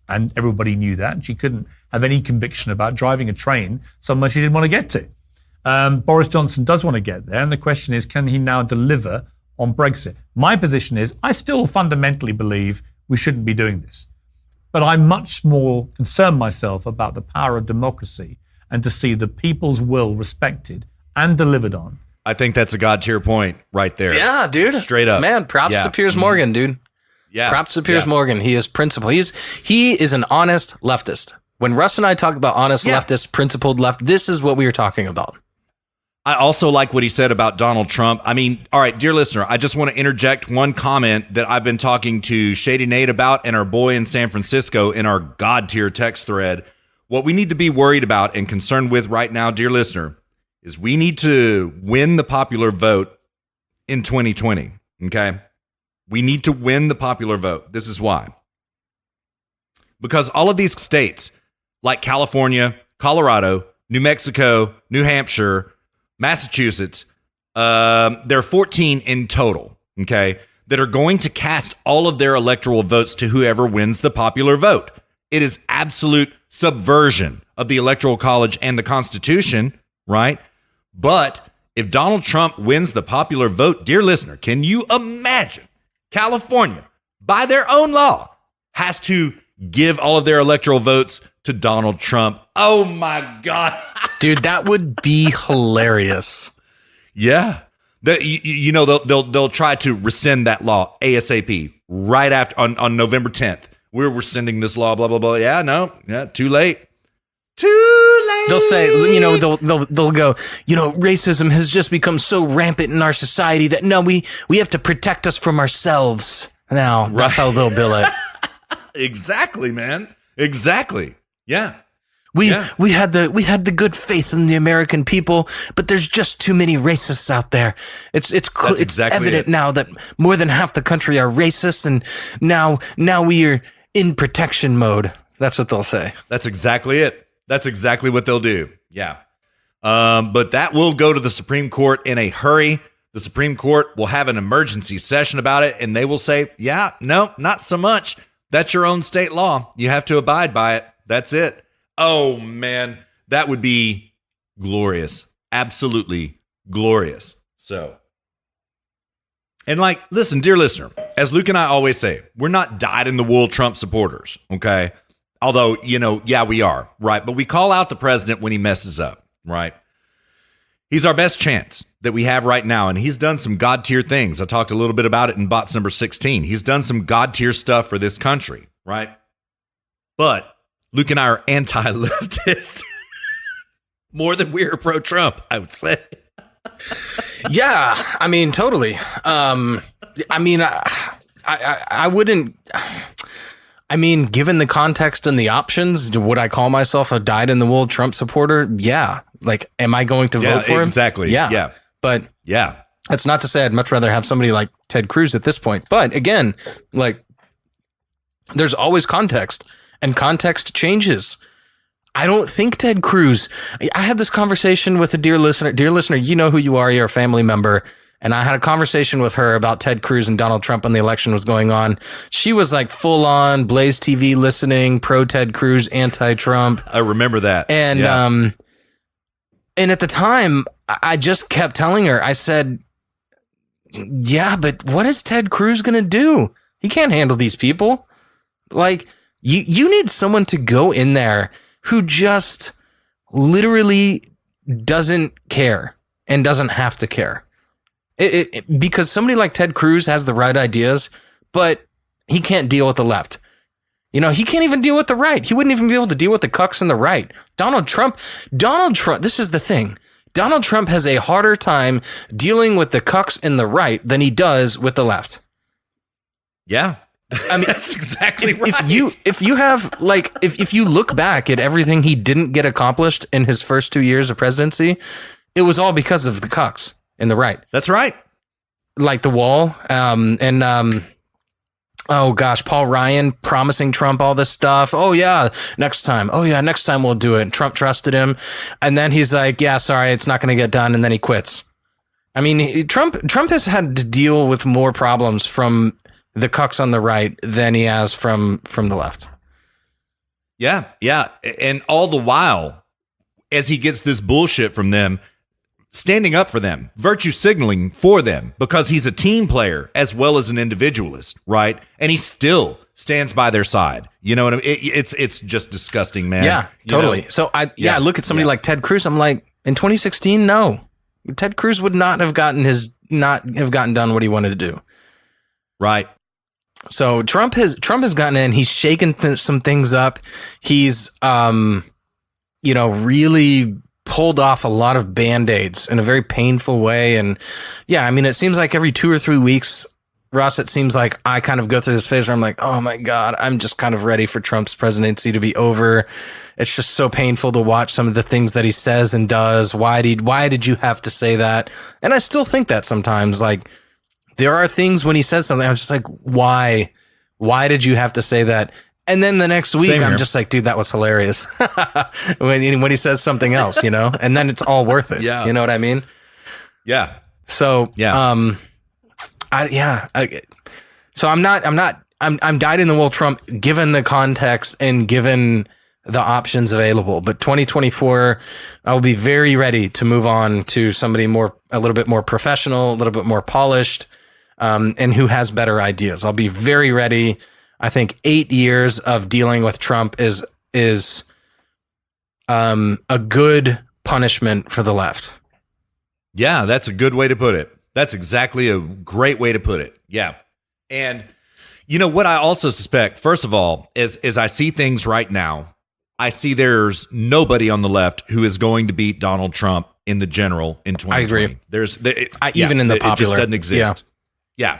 And everybody knew that. And she couldn't have any conviction about driving a train somewhere she didn't want to get to. Boris Johnson does want to get there. And the question is, can he now deliver on Brexit? My position is, I still fundamentally believe we shouldn't be doing this. But I much more concern myself about the power of democracy and to see the people's will respected and delivered on. I think that's a God tier point right there. Yeah, dude. Straight up. Man, props to Piers Morgan, dude. Yeah. Props to Piers Morgan. He is principled. He is an honest leftist. When Russ and I talk about honest leftist, principled left, this is what we are talking about. I also like what he said about Donald Trump. I mean, all right, dear listener, I just want to interject one comment that I've been talking to Shady Nate about and our boy in San Francisco in our God tier text thread. What we need to be worried about and concerned with right now, dear listener, is we need to win the popular vote in 2020, okay? We need to win the popular vote. This is why. Because all of these states, like California, Colorado, New Mexico, New Hampshire, Massachusetts. There are 14 in total, okay, that are going to cast all of their electoral votes to whoever wins the popular vote. It is absolute subversion of the Electoral College and the Constitution, right? But if Donald Trump wins the popular vote, dear listener, can you imagine California, by their own law, has to give all of their electoral votes to Donald Trump? Oh my God. Dude, that would be hilarious. Yeah. They'll try to rescind that law ASAP right after on November 10th. We're rescinding this law, blah, blah, blah. Yeah, no, yeah, too late. Too late. They'll say, they'll go, racism has just become so rampant in our society that no, we have to protect us from ourselves. Now, that's how they'll bill it. Exactly, man. Exactly. Yeah. We had the good faith in the American people, but there's just too many racists out there. It's exactly evident now that more than half the country are racist, and now we are in protection mode. That's what they'll say. That's exactly it. That's exactly what they'll do. Yeah. But that will go to the Supreme Court in a hurry. The Supreme Court will have an emergency session about it, and they will say, yeah, no, not so much. That's your own state law. You have to abide by it. That's it. Oh, man, that would be glorious. Absolutely glorious. So, and listen, dear listener, as Luke and I always say, we're not dyed-in-the-wool Trump supporters, okay? Although, yeah, we are, right? But we call out the president when he messes up, right? He's our best chance that we have right now, and he's done some God-tier things. I talked a little bit about it in bots number 16. He's done some God-tier stuff for this country, right? But Luke and I are anti-leftist more than we're pro-Trump, I would say. Yeah, I mean, totally. I wouldn't. I mean, given the context and the options, would I call myself a dyed-in-the-wool Trump supporter? Yeah. Am I going to vote for him? Exactly. Yeah. But yeah, that's not to say I'd much rather have somebody like Ted Cruz at this point. But again, there's always context, and context changes. I don't think Ted Cruz. I had this conversation with a dear listener. Dear listener, you know who you are. You're a family member. And I had a conversation with her about Ted Cruz and Donald Trump when the election was going on. She was full on Blaze TV listening, pro Ted Cruz, anti-Trump. I remember that. And and at the time, I just kept telling her, I said, yeah, but what is Ted Cruz going to do? He can't handle these people. You need someone to go in there who just literally doesn't care and doesn't have to care. Because somebody like Ted Cruz has the right ideas, but he can't deal with the left. He can't even deal with the right. He wouldn't even be able to deal with the cucks and the right. Donald Trump, this is the thing. Donald Trump has a harder time dealing with the cucks and the right than he does with the left. Yeah. I mean, that's exactly right. If you look back at everything he didn't get accomplished in his first 2 years of presidency, it was all because of the cucks and the right. That's right. Like the wall, oh gosh, Paul Ryan promising Trump all this stuff. Oh yeah, next time. Oh yeah, next time we'll do it. And Trump trusted him, and then he's like, "Yeah, sorry, it's not going to get done," and then he quits. I mean, Trump has had to deal with more problems from the cucks on the right than he has from the left. Yeah, and all the while, as he gets this bullshit from them, standing up for them, virtue signaling for them, because he's a team player as well as an individualist, right? And he still stands by their side. You know what I mean? It's just disgusting, man. Yeah, totally. So I look at somebody like Ted Cruz. I'm like, in 2016, no, Ted Cruz would not have gotten done what he wanted to do. Right. So Trump has gotten in. He's shaken some things up. He's really pulled off a lot of Band-Aids in a very painful way. And yeah, I mean, it seems like every 2 or 3 weeks, Russ, it seems like I kind of go through this phase where I'm like, oh my God, I'm just kind of ready for Trump's presidency to be over. It's just so painful to watch some of the things that he says and does. Why did you have to say that? And I still think that sometimes, there are things when he says something, I'm just like, why did you have to say that? And then the next week, Same I'm here. just like, dude, that was hilarious. when he says something else, and then it's all worth it. Yeah. You know what I mean? Yeah. So, Yeah. So I'm dyed in the wool Trump, given the context and given the options available. But 2024, I will be very ready to move on to somebody a little bit more professional, a little bit more polished, and who has better ideas. I'll be very ready. I think 8 years of dealing with Trump is a good punishment for the left. Yeah, that's a good way to put it. That's exactly a great way to put it. Yeah. And you know what I also suspect, first of all, is I see things right now, I see there's nobody on the left who is going to beat Donald Trump in the general in 2020. I agree. Even in the popular. It just doesn't exist. Yeah.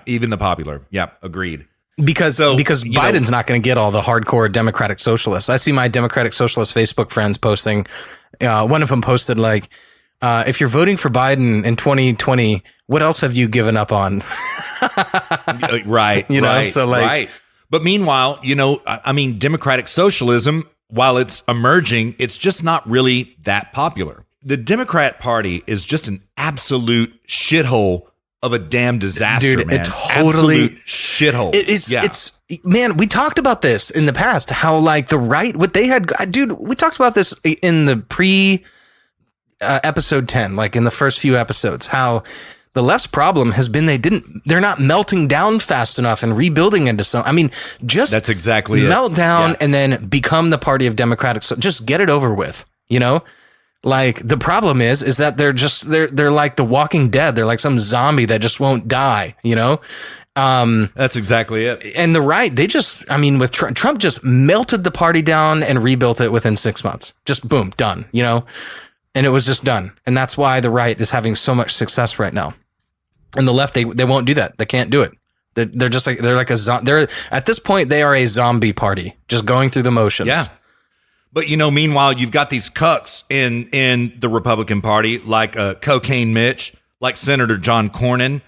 Even the popular. Yeah, agreed. Because Biden's not going to get all the hardcore Democratic socialists. I see my Democratic socialist Facebook friends posting. One of them posted like, if you're voting for Biden in 2020, what else have you given up on? Right. So like, right. But meanwhile, I mean, Democratic socialism, while it's emerging, it's just not really that popular. The Democrat Party is just an absolute shithole of a damn disaster, dude, man. It totally absolute shithole. It's man, we talked about this in the past, how like the right, what they had, dude, we talked about this in the episode 10, like in the first few episodes, how the left's problem has been they're not melting down fast enough and rebuilding into some. I mean, just that's exactly melt it. down Yeah. and then become the party of Democratic. So just get it over with, Like the problem is that they're like the Walking Dead. They're like some zombie that just won't die, That's exactly it. And the right, with Trump just melted the party down and rebuilt it within 6 months. Just boom, done, and it was just done. And that's why the right is having so much success right now. And the left, they won't do that. They can't do it. They're just like, they're at this point, they are a zombie party, just going through the motions. Yeah. But, meanwhile, you've got these cucks in the Republican Party, like Cocaine Mitch, like Senator John Cornyn,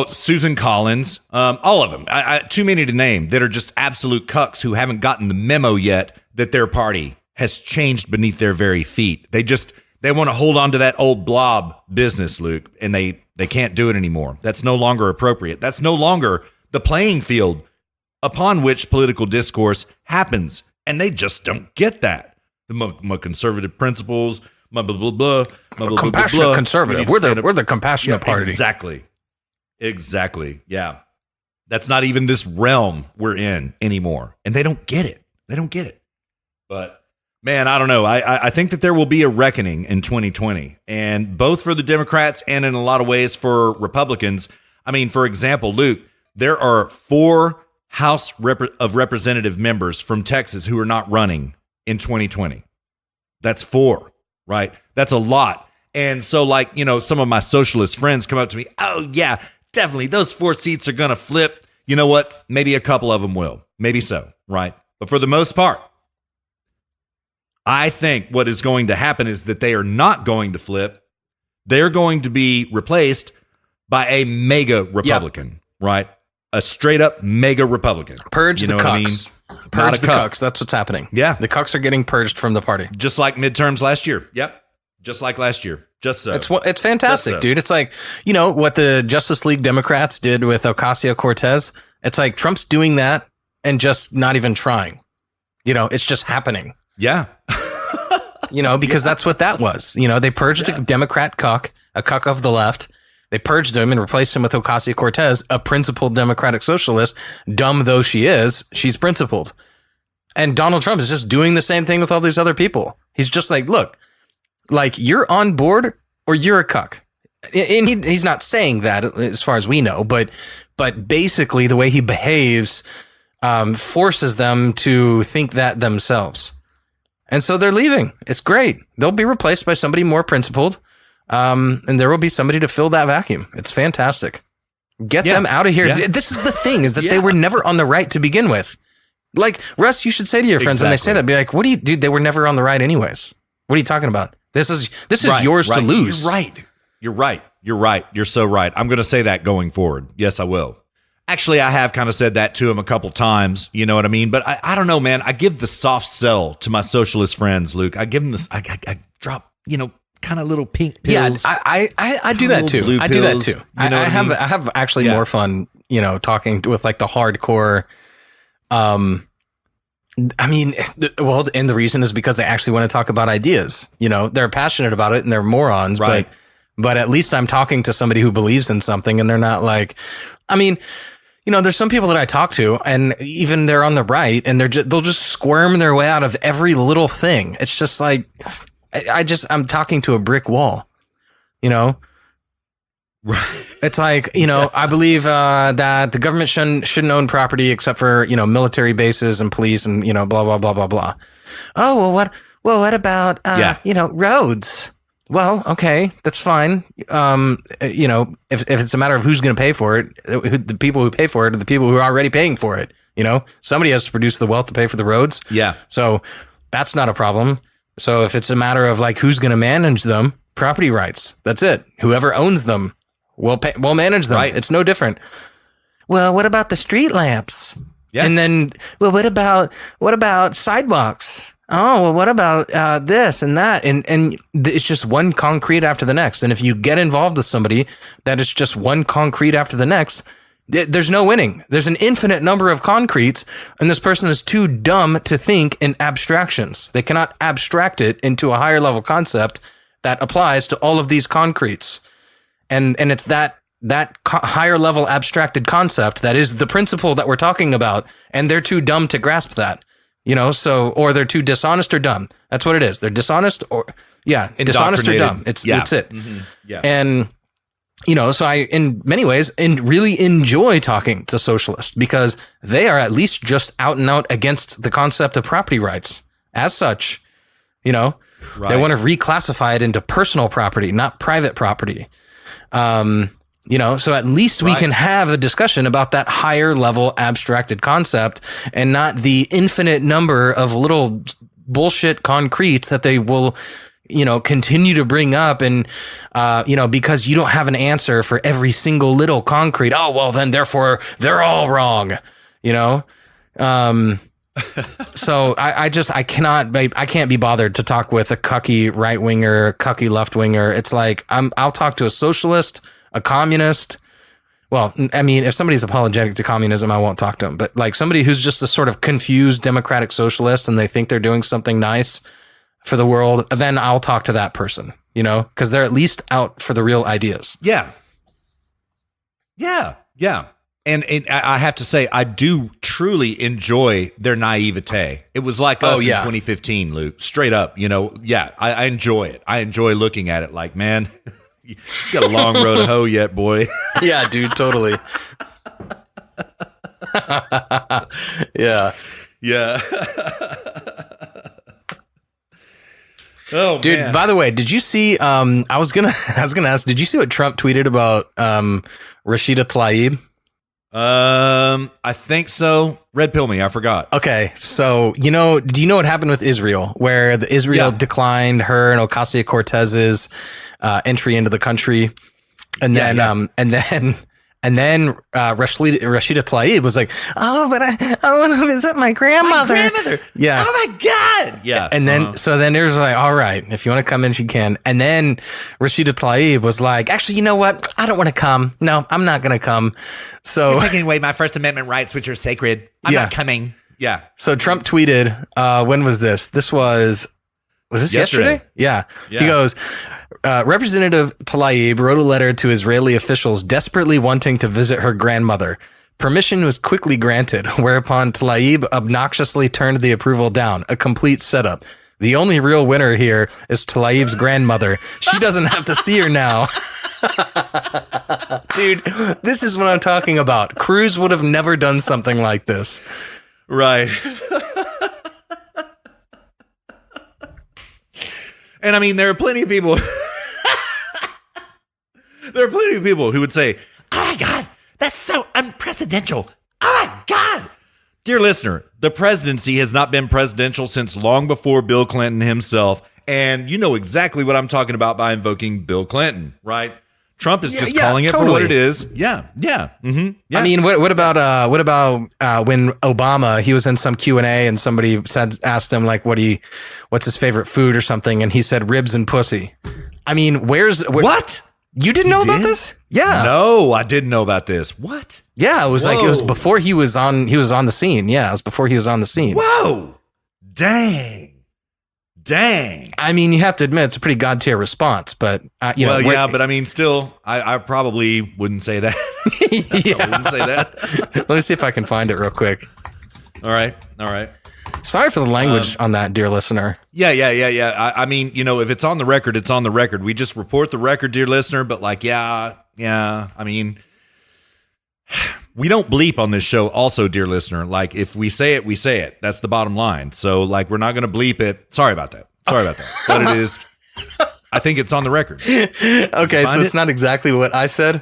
Susan Collins, all of them, too many to name, that are just absolute cucks who haven't gotten the memo yet that their party has changed beneath their very feet. They want to hold on to that old blob business, Luke, and they can't do it anymore. That's no longer appropriate. That's no longer the playing field upon which political discourse happens. And they just don't get that. My conservative principles, my blah, blah, blah, my blah, compassionate blah, blah. conservative. We're the compassionate party. Exactly. Yeah. That's not even this realm we're in anymore. And they don't get it. But man, I don't know. I think that there will be a reckoning in 2020, and both for the Democrats and in a lot of ways for Republicans. I mean, for example, Luke, there are 4 House of Representative members from Texas who are not running in 2020. That's 4, right? That's a lot. And so some of my socialist friends come up to me, oh yeah, definitely those 4 seats are going to flip. You know what? Maybe a couple of them will. Maybe so, right? But for the most part, I think what is going to happen is that they are not going to flip. They're going to be replaced by a mega Republican, right? A straight up mega Republican. Purge the cucks. Purge the cucks. That's what's happening. Yeah. The cucks are getting purged from the party. Just like midterms last year. Yep. Just like last year. Just so. It's fantastic, dude. It's like, what the Justice League Democrats did with Ocasio-Cortez. It's like Trump's doing that and just not even trying. It's just happening. Yeah. Because that's what that was. They purged a Democrat cuck, a cuck of the left. They purged him and replaced him with Ocasio-Cortez, a principled Democratic socialist. Dumb though she is, she's principled. And Donald Trump is just doing the same thing with all these other people. He's just like, look, like you're on board or you're a cuck. And he's not saying that as far as we know, but basically the way he behaves forces them to think that themselves. And so they're leaving. It's great. They'll be replaced by somebody more principled. And there will be somebody to fill that vacuum. It's fantastic. Get them out of here. Yeah. This is the thing, is that they were never on the right to begin with. Like, Russ, you should say to your friends when they say that, be like, what do you do? They were never on the right anyways. What are you talking about? This is yours to lose. You're right. You're so right. I'm going to say that going forward. Yes, I will. Actually, I have kind of said that to him a couple times. You know what I mean? But I don't know, man. I give the soft sell to my socialist friends, Luke. I give them this. I drop, kind of little pink pills. Yeah, I do that too. I do that too. I have actually more fun, talking with like the hardcore. And the reason is because they actually want to talk about ideas. They're passionate about it and they're morons, right? But at least I'm talking to somebody who believes in something, and they're not like, there's some people that I talk to, and even they're on the right, and they'll just squirm their way out of every little thing. It's just like, I'm talking to a brick wall, Right. It's like, I believe that the government shouldn't own property except for, military bases and police and, blah, blah, blah, blah, blah. Oh, what about, roads? Well, okay, that's fine. If it's a matter of who's going to pay for it, the people who pay for it are the people who are already paying for it. Somebody has to produce the wealth to pay for the roads. Yeah. So that's not a problem. So if it's a matter of like who's going to manage them, property rights. That's it. Whoever owns them will manage them. Right. It's no different. Well, what about the street lamps? Yeah. And then, well, what about sidewalks? Oh, well, what about this and that? And it's just one concrete after the next. And if you get involved with somebody that is just one concrete after the next, there's no winning. There's an infinite number of concretes, and this person is too dumb to think in abstractions. They cannot abstract it into a higher level concept that applies to all of these concretes. And it's that higher level abstracted concept that is the principle that we're talking about, and they're too dumb to grasp that. Or they're too dishonest or dumb. That's what it is. They're dishonest dishonest or dumb. It's it. Mm-hmm. Yeah. And, so I, in many ways, really enjoy talking to socialists because they are at least just out and out against the concept of property rights. As such, they want to reclassify it into personal property, not private property. So at least we can have a discussion about that higher level abstracted concept and not the infinite number of little bullshit concretes that they will, continue to bring up. And, because you don't have an answer for every single little concrete. Oh, well, then therefore they're all wrong, So I can't be bothered to talk with a cucky right winger, cucky left winger. It's like, I'll talk to a socialist, a communist. Well, I mean, if somebody's apologetic to communism, I won't talk to them. But like somebody who's just a sort of confused democratic socialist and they think they're doing something nice for the world, then I'll talk to that person, because they're at least out for the real ideas. Yeah. Yeah. Yeah. And I have to say, I do truly enjoy their naivete. It was like us in 2015, Luke. Straight up, I enjoy it. I enjoy looking at it like, man, you got a long road to hoe yet, boy. Yeah, dude, totally. Yeah. Yeah. Oh, dude, man. By the way, did you see, I was gonna ask, did you see what Trump tweeted about Rashida Tlaib? I think so. Red pill me. I forgot. Okay. So, do you know what happened with Israel, where Israel declined her and Ocasio-Cortez's entry into the country? And then Rashida Tlaib was like, oh, but I want to visit my grandmother. My grandmother. Yeah. Oh my God. Yeah. And then, so then there's like, all right, if you want to come in, she can. And then Rashida Tlaib was like, actually, you know what? I don't want to come. No, I'm not going to come. So you're taking away my First Amendment rights, which are sacred. I'm not coming. Yeah. So Trump tweeted, when was this? Was this yesterday? Yeah. He goes, Representative Tlaib wrote a letter to Israeli officials desperately wanting to visit her grandmother. Permission was quickly granted, whereupon Tlaib obnoxiously turned the approval down. A complete setup. The only real winner here is Tlaib's grandmother. She doesn't have to see her now. Dude, this is what I'm talking about. Cruz would have never done something like this. Right. And I mean, there are plenty of people. There are plenty of people who would say, oh my God, that's so unprecedented. Oh my God. Dear listener, the presidency has not been presidential since long before Bill Clinton himself. And you know exactly what I'm talking about by invoking Bill Clinton, right? Trump is just calling it for what it is. Yeah. Mm-hmm. Yeah. I mean, what about when Obama, he was in some Q&A and somebody asked him like, what's his favorite food or something, and he said ribs and pussy. I mean, what? You didn't know about this? Yeah. No, I didn't know about this. What? Yeah, it was like, it was before he was on the scene. Yeah, it was before he was on the scene. Whoa. Dang. I mean, you have to admit it's a pretty god tier response, but but I mean, still, I probably wouldn't say that. I wouldn't say that. Let me see if I can find it real quick. All right. Sorry for the language on that, dear listener. Yeah. I mean, if it's on the record, it's on the record. We just report the record, dear listener. But like, I mean, we don't bleep on this show also, dear listener. Like, if we say it, we say it. That's the bottom line. So, like, we're not going to bleep it. Sorry about that. But it is, I think it's on the record. Okay, so it's not exactly what I said,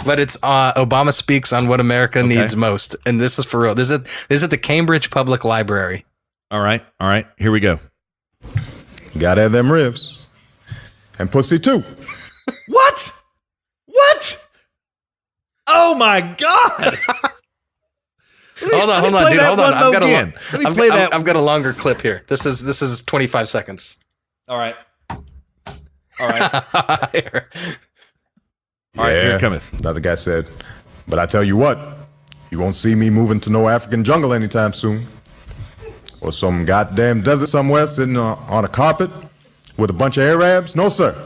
but it's Obama speaks on what America needs most. And this is for real. This is at the Cambridge Public Library. All right. Here we go. Gotta have them ribs. And pussy, too. What? Oh my God! Hold on, dude. Hold on. I've got a longer clip here. This is 25 seconds. All right. Here. All right, here it coming. The other guy said, but I tell you what, you won't see me moving to no African jungle anytime soon. Or some goddamn desert somewhere sitting on a carpet with a bunch of Arabs. No, sir.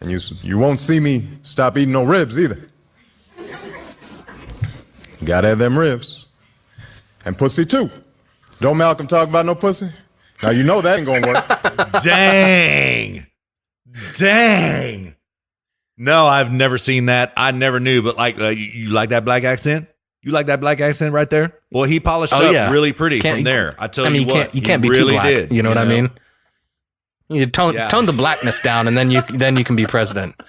And you won't see me stop eating no ribs either. Gotta have them ribs. And pussy, too. Don't Malcolm talk about no pussy? Now you know that ain't gonna work. Dang. No, I've never seen that. I never knew, but like, you like that black accent? You like that black accent right there? Well, he polished up really pretty from there. I tell you what, you can't be really too black. Did, you know what I mean? You tone the blackness down, and then you can be president.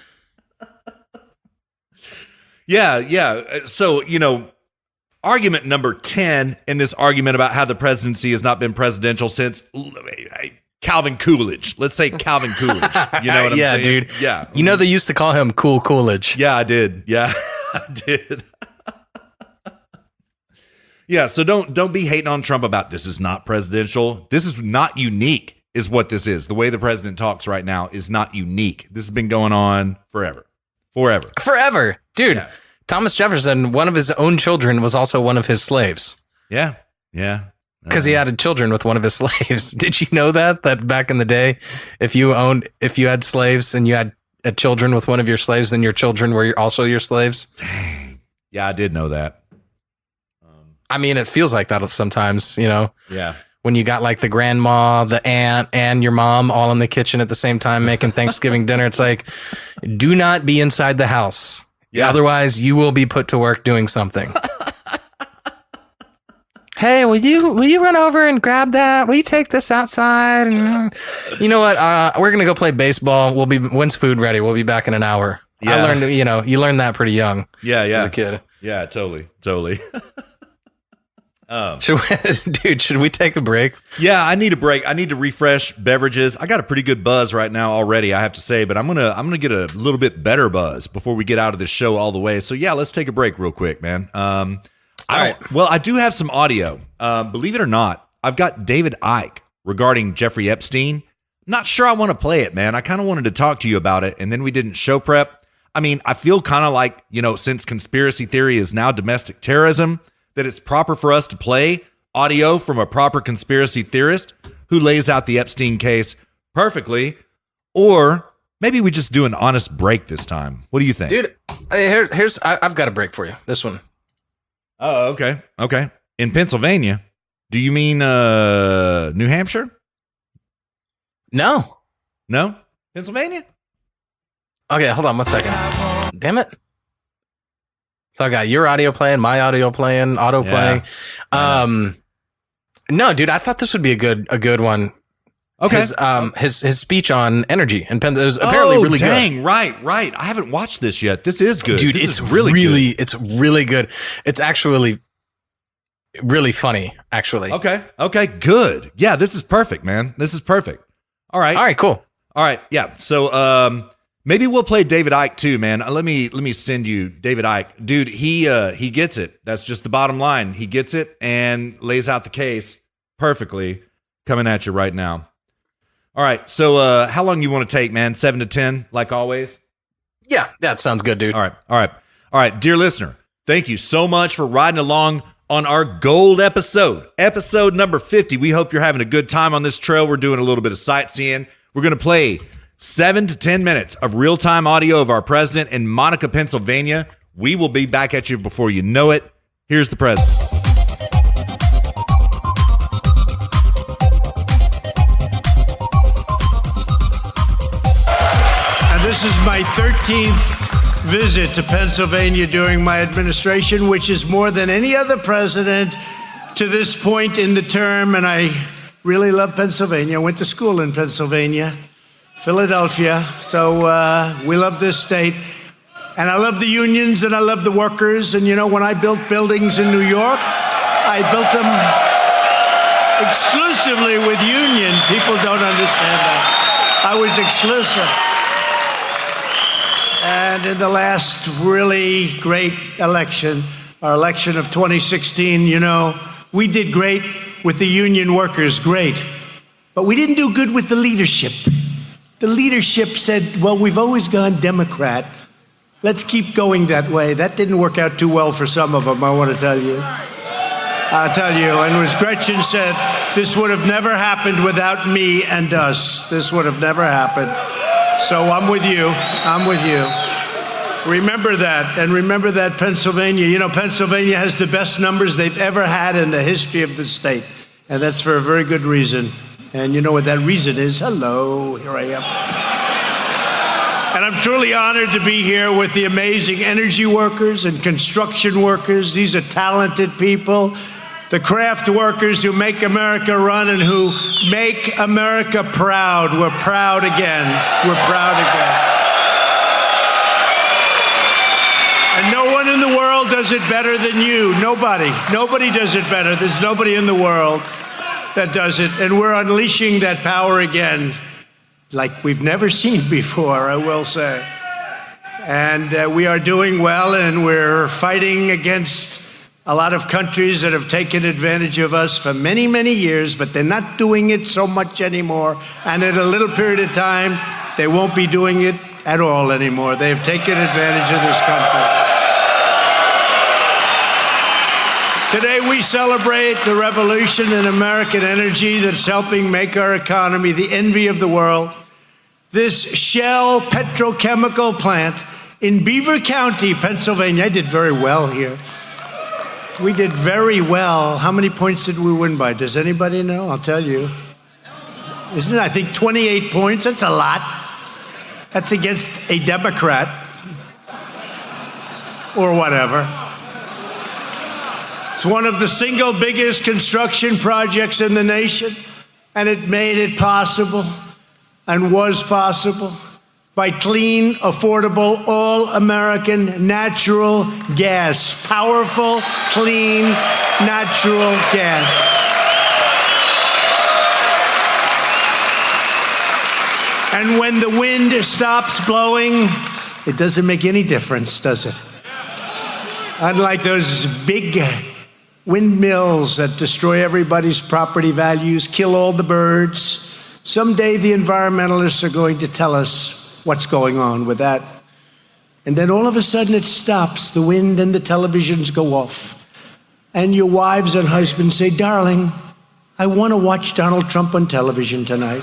Yeah. So, argument number 10 in this argument about how the presidency has not been presidential since Calvin Coolidge. Let's say Calvin Coolidge. You know what I'm saying? Dude. Yeah. They used to call him Cool Coolidge. Yeah, I did. Yeah, I did. Yeah, so don't be hating on Trump about this is not presidential. This is not unique, is what this is. The way the president talks right now is not unique. This has been going on forever. Dude. Yeah. Thomas Jefferson, one of his own children, was also one of his slaves. Yeah. Because he had children with one of his slaves. Did you know that back in the day, if you had slaves and you had children with one of your slaves, then your children were also your slaves? Dang. Yeah, I did know that. I mean, it feels like that sometimes, Yeah. When you got like the grandma, the aunt, and your mom all in the kitchen at the same time making Thanksgiving dinner. It's like, do not be inside the house. Yeah. Otherwise, you will be put to work doing something. Hey, will you run over and grab that? Will you take this outside? And you know what? We're gonna go play baseball. When's food ready? We'll be back in an hour. Yeah. I learned, you learned that pretty young. Yeah. As a kid. Yeah, totally. Should we take a break? Yeah, I need a break. I need to refresh beverages. I got a pretty good buzz right now already, I have to say, but I'm gonna get a little bit better buzz before we get out of this show all the way. So yeah, let's take a break real quick, man. I do have some audio. Believe it or not, I've got David Icke regarding Jeffrey Epstein. Not sure I want to play it, man. I kind of wanted to talk to you about it, and then we didn't show prep. I mean, I feel kind of like, since conspiracy theory is now domestic terrorism, that it's proper for us to play audio from a proper conspiracy theorist who lays out the Epstein case perfectly, or maybe we just do an honest break this time. What do you think? Dude, I've got a break for you. This one. Oh, okay. In Pennsylvania, do you mean New Hampshire? No? Pennsylvania? Okay, hold on 1 second. Damn it. So I got your audio playing, my audio playing, auto playing. No, dude, I thought this would be a good one. Okay. His speech on energy and Penn was apparently really good. Dang, right. I haven't watched this yet. This is good. Dude, it's really good. It's really good. It's actually really funny, actually. Okay, good. Yeah, this is perfect, man. This is perfect. All right, cool. All right, yeah. So Maybe we'll play David Icke too, man. Let me send you David Icke. Dude, he gets it. That's just the bottom line. He gets it and lays out the case perfectly. Coming at you right now. All right, so how long you want to take, man? 7 to 10, like always? Yeah, that sounds good, dude. All right. Dear listener, thank you so much for riding along on our gold episode number 50. We hope you're having a good time on this trail. We're doing a little bit of sightseeing. We're going to play 7 to 10 minutes of real-time audio of our president in Monica, Pennsylvania. We will be back at you before you know it. Here's the president. This is my 13th visit to Pennsylvania during my administration, which is more than any other president to this point in the term. And I really love Pennsylvania. I went to school in Pennsylvania, Philadelphia. So we love this state. And I love the unions and I love the workers. And you know, when I built buildings in New York, I built them exclusively with union. People don't understand that. I was exclusive. And in the last really great election, our election of 2016, you know, we did great with the union workers, great. But we didn't do good with the leadership. The leadership said, well, we've always gone Democrat. Let's keep going that way. That didn't work out too well for some of them, I want to tell you. I'll tell you, and as Gretchen said, this would have never happened without me and us. This would have never happened. So I'm with you. I'm with you. Remember that, and remember that Pennsylvania. You know, Pennsylvania has the best numbers they've ever had in the history of the state, and that's for a very good reason. And you know what that reason is? Hello, here I am. And I'm truly honored to be here with the amazing energy workers and construction workers. These are talented people. The craft workers who make America run and who make America proud. We're proud again. We're proud again. And no one in the world does it better than you. Nobody. Nobody does it better. There's nobody in the world that does it. And we're unleashing that power again like we've never seen before, I will say. And we are doing well, and we're fighting against a lot of countries that have taken advantage of us for many, many years, but they're not doing it so much anymore. And in a little period of time, they won't be doing it at all anymore. They've taken advantage of this country. Today, we celebrate the revolution in American energy that's helping make our economy the envy of the world. This Shell petrochemical plant in Beaver County, Pennsylvania. I did very well here. We did very well. How many points did we win by? Does anybody know? I'll tell you. Isn't it, I think, 28 points? That's a lot. That's against a Democrat. Or whatever. It's one of the single biggest construction projects in the nation. And it made it possible and was possible by clean, affordable, all-American natural gas. Powerful, clean, natural gas. And when the wind stops blowing, it doesn't make any difference, does it? Unlike those big windmills that destroy everybody's property values, kill all the birds, someday the environmentalists are going to tell us what's going on with that. And then all of a sudden it stops. The wind and the televisions go off. And your wives and husbands say, darling, I want to watch Donald Trump on television tonight.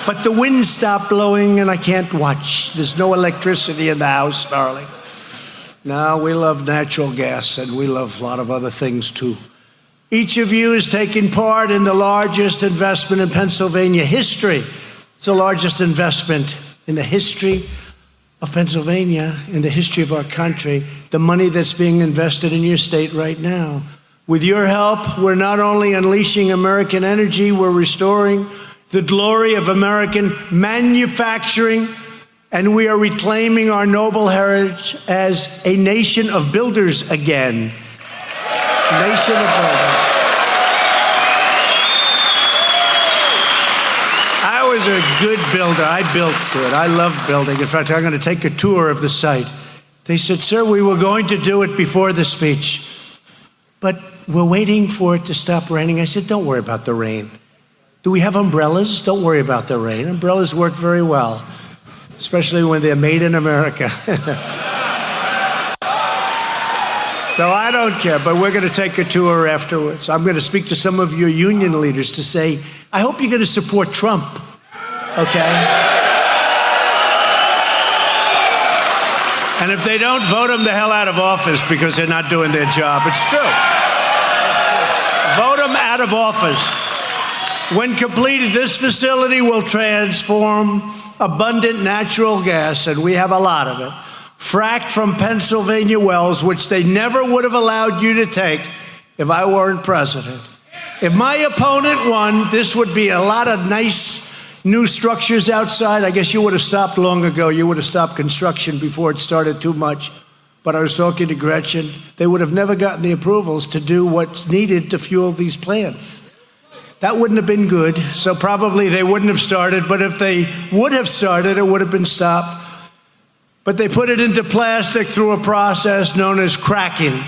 But the wind stopped blowing and I can't watch. There's no electricity in the house, darling. No, we love natural gas and we love a lot of other things too. Each of you is taking part in the largest investment in Pennsylvania history. It's the largest investment in the history of Pennsylvania, in the history of our country, the money that's being invested in your state right now. With your help, we're not only unleashing American energy, we're restoring the glory of American manufacturing, and we are reclaiming our noble heritage as a nation of builders again. Nation of builders. I was a good builder. I built good. I love building. In fact, I'm going to take a tour of the site. They said, sir, we were going to do it before the speech, but we're waiting for it to stop raining. I said, don't worry about the rain. Do we have umbrellas? Don't worry about the rain. Umbrellas work very well, especially when they're made in America. So I don't care, but we're going to take a tour afterwards. I'm going to speak to some of your union leaders to say, I hope you're going to support Trump, okay? And if they don't, vote them the hell out of office because they're not doing their job. It's true. Vote them out of office. When completed, this facility will transform abundant natural gas, and we have a lot of it, fracked from Pennsylvania wells, which they never would have allowed you to take if I weren't president. If my opponent won, this would be a lot of nice new structures outside. I guess you would have stopped long ago. You would have stopped construction before it started too much. But I was talking to Gretchen. They would have never gotten the approvals to do what's needed to fuel these plants. That wouldn't have been good, so probably they wouldn't have started. But if they would have started, it would have been stopped. But they put it into plastic through a process known as cracking.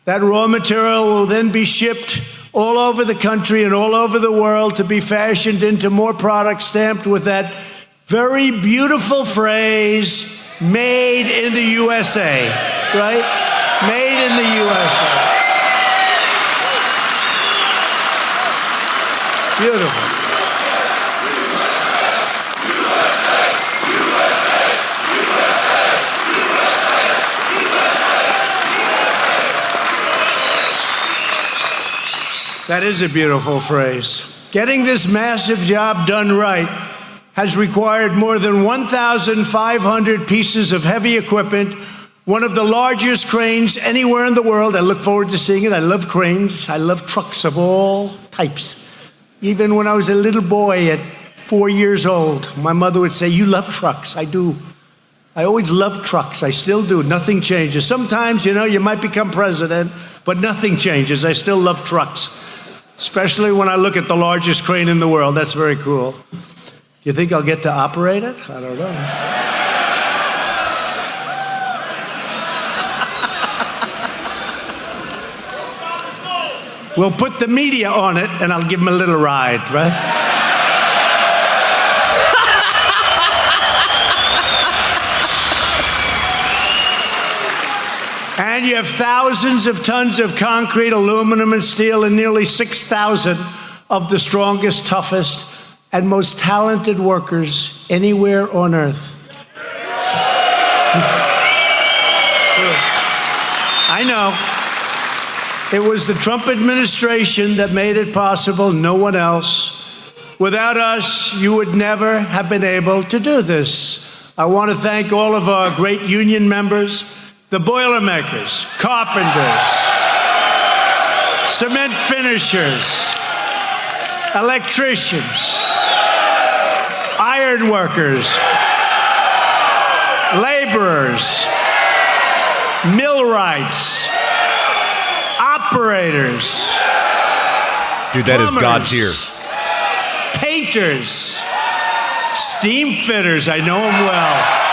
That raw material will then be shipped all over the country and all over the world to be fashioned into more products stamped with that very beautiful phrase, made in the USA, right? Made in the USA. Beautiful. That is a beautiful phrase. Getting this massive job done right has required more than 1,500 pieces of heavy equipment, one of the largest cranes anywhere in the world. I look forward to seeing it. I love cranes. I love trucks of all types. Even when I was a little boy at 4 years old, my mother would say, you love trucks. I do. I always loved trucks. I still do. Nothing changes. Sometimes, you might become president, but nothing changes. I still love trucks. Especially when I look at the largest crane in the world. That's very cool. Do you think I'll get to operate it? I don't know. We'll put the media on it, and I'll give them a little ride, right? And you have thousands of tons of concrete, aluminum, and steel, and nearly 6,000 of the strongest, toughest, and most talented workers anywhere on earth. I know. It was the Trump administration that made it possible, no one else. Without us, you would never have been able to do this. I want to thank all of our great union members, the Boilermakers, carpenters, cement finishers, electricians, iron workers, laborers, millwrights, operators. Dude, that is God tier. Painters, steam fitters, I know them well.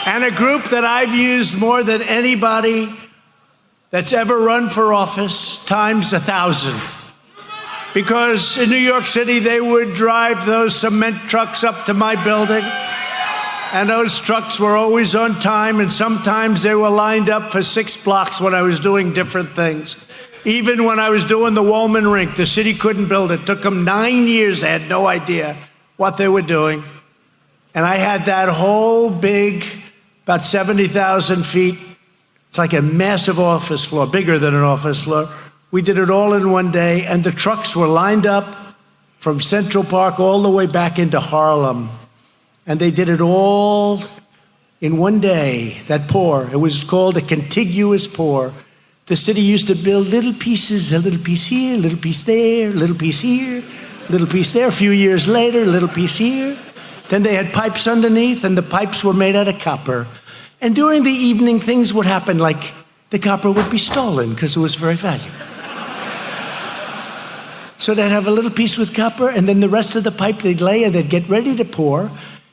And a group that I've used more than anybody that's ever run for office, times 1,000. Because in New York City, they would drive those cement trucks up to my building, and those trucks were always on time, and sometimes they were lined up for 6 blocks when I was doing different things. Even when I was doing the Wollman Rink, the city couldn't build it. It took them 9 years. They had no idea what they were doing. And I had that whole big, about 70,000 feet. It's like a massive office floor, bigger than an office floor. We did it all in one day, and the trucks were lined up from Central Park all the way back into Harlem. And they did it all in one day, that pour. It was called a contiguous pour. The city used to build little pieces, a little piece here, a little piece there, a little piece here, a little piece there. A few years later, a little piece here. Then they had pipes underneath, and the pipes were made out of copper. And during the evening, things would happen, like the copper would be stolen because it was very valuable. So they'd have a little piece with copper, and then the rest of the pipe they'd lay, and they'd get ready to pour,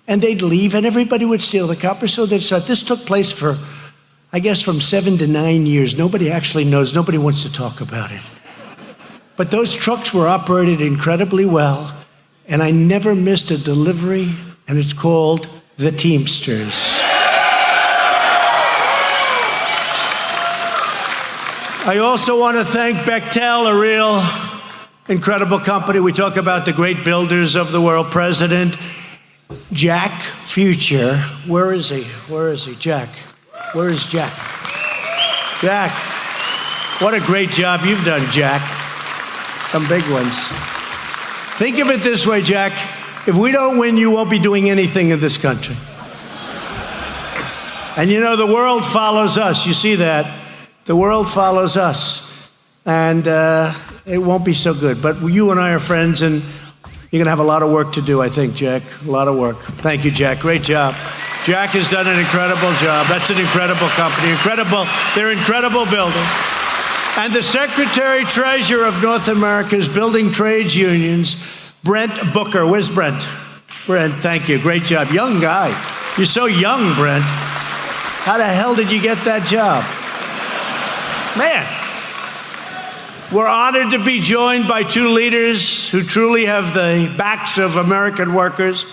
and they'd leave, and everybody would steal the copper. So they'd start. This took place for, I guess, from 7 to 9 years. Nobody actually knows. Nobody wants to talk about it. But those trucks were operated incredibly well, and I never missed a delivery, and it's called the Teamsters. I also want to thank Bechtel, a real incredible company. We talk about the great builders of the world. President Jack Future. Where is he? Where is he? Jack. Where is Jack? Jack. What a great job you've done, Jack. Some big ones. Think of it this way, Jack. If we don't win, you won't be doing anything in this country. And you know, the world follows us. You see that? The world follows us. And it won't be so good. But you and I are friends, and you're going to have a lot of work to do, I think, Jack. A lot of work. Thank you, Jack. Great job. Jack has done an incredible job. That's an incredible company. Incredible. They're incredible builders. And the Secretary-Treasurer of North America's Building Trades Unions, Brent Booker. Where's Brent? Brent, thank you. Great job. Young guy. You're so young, Brent. How the hell did you get that job? Man. We're honored to be joined by two leaders who truly have the backs of American workers.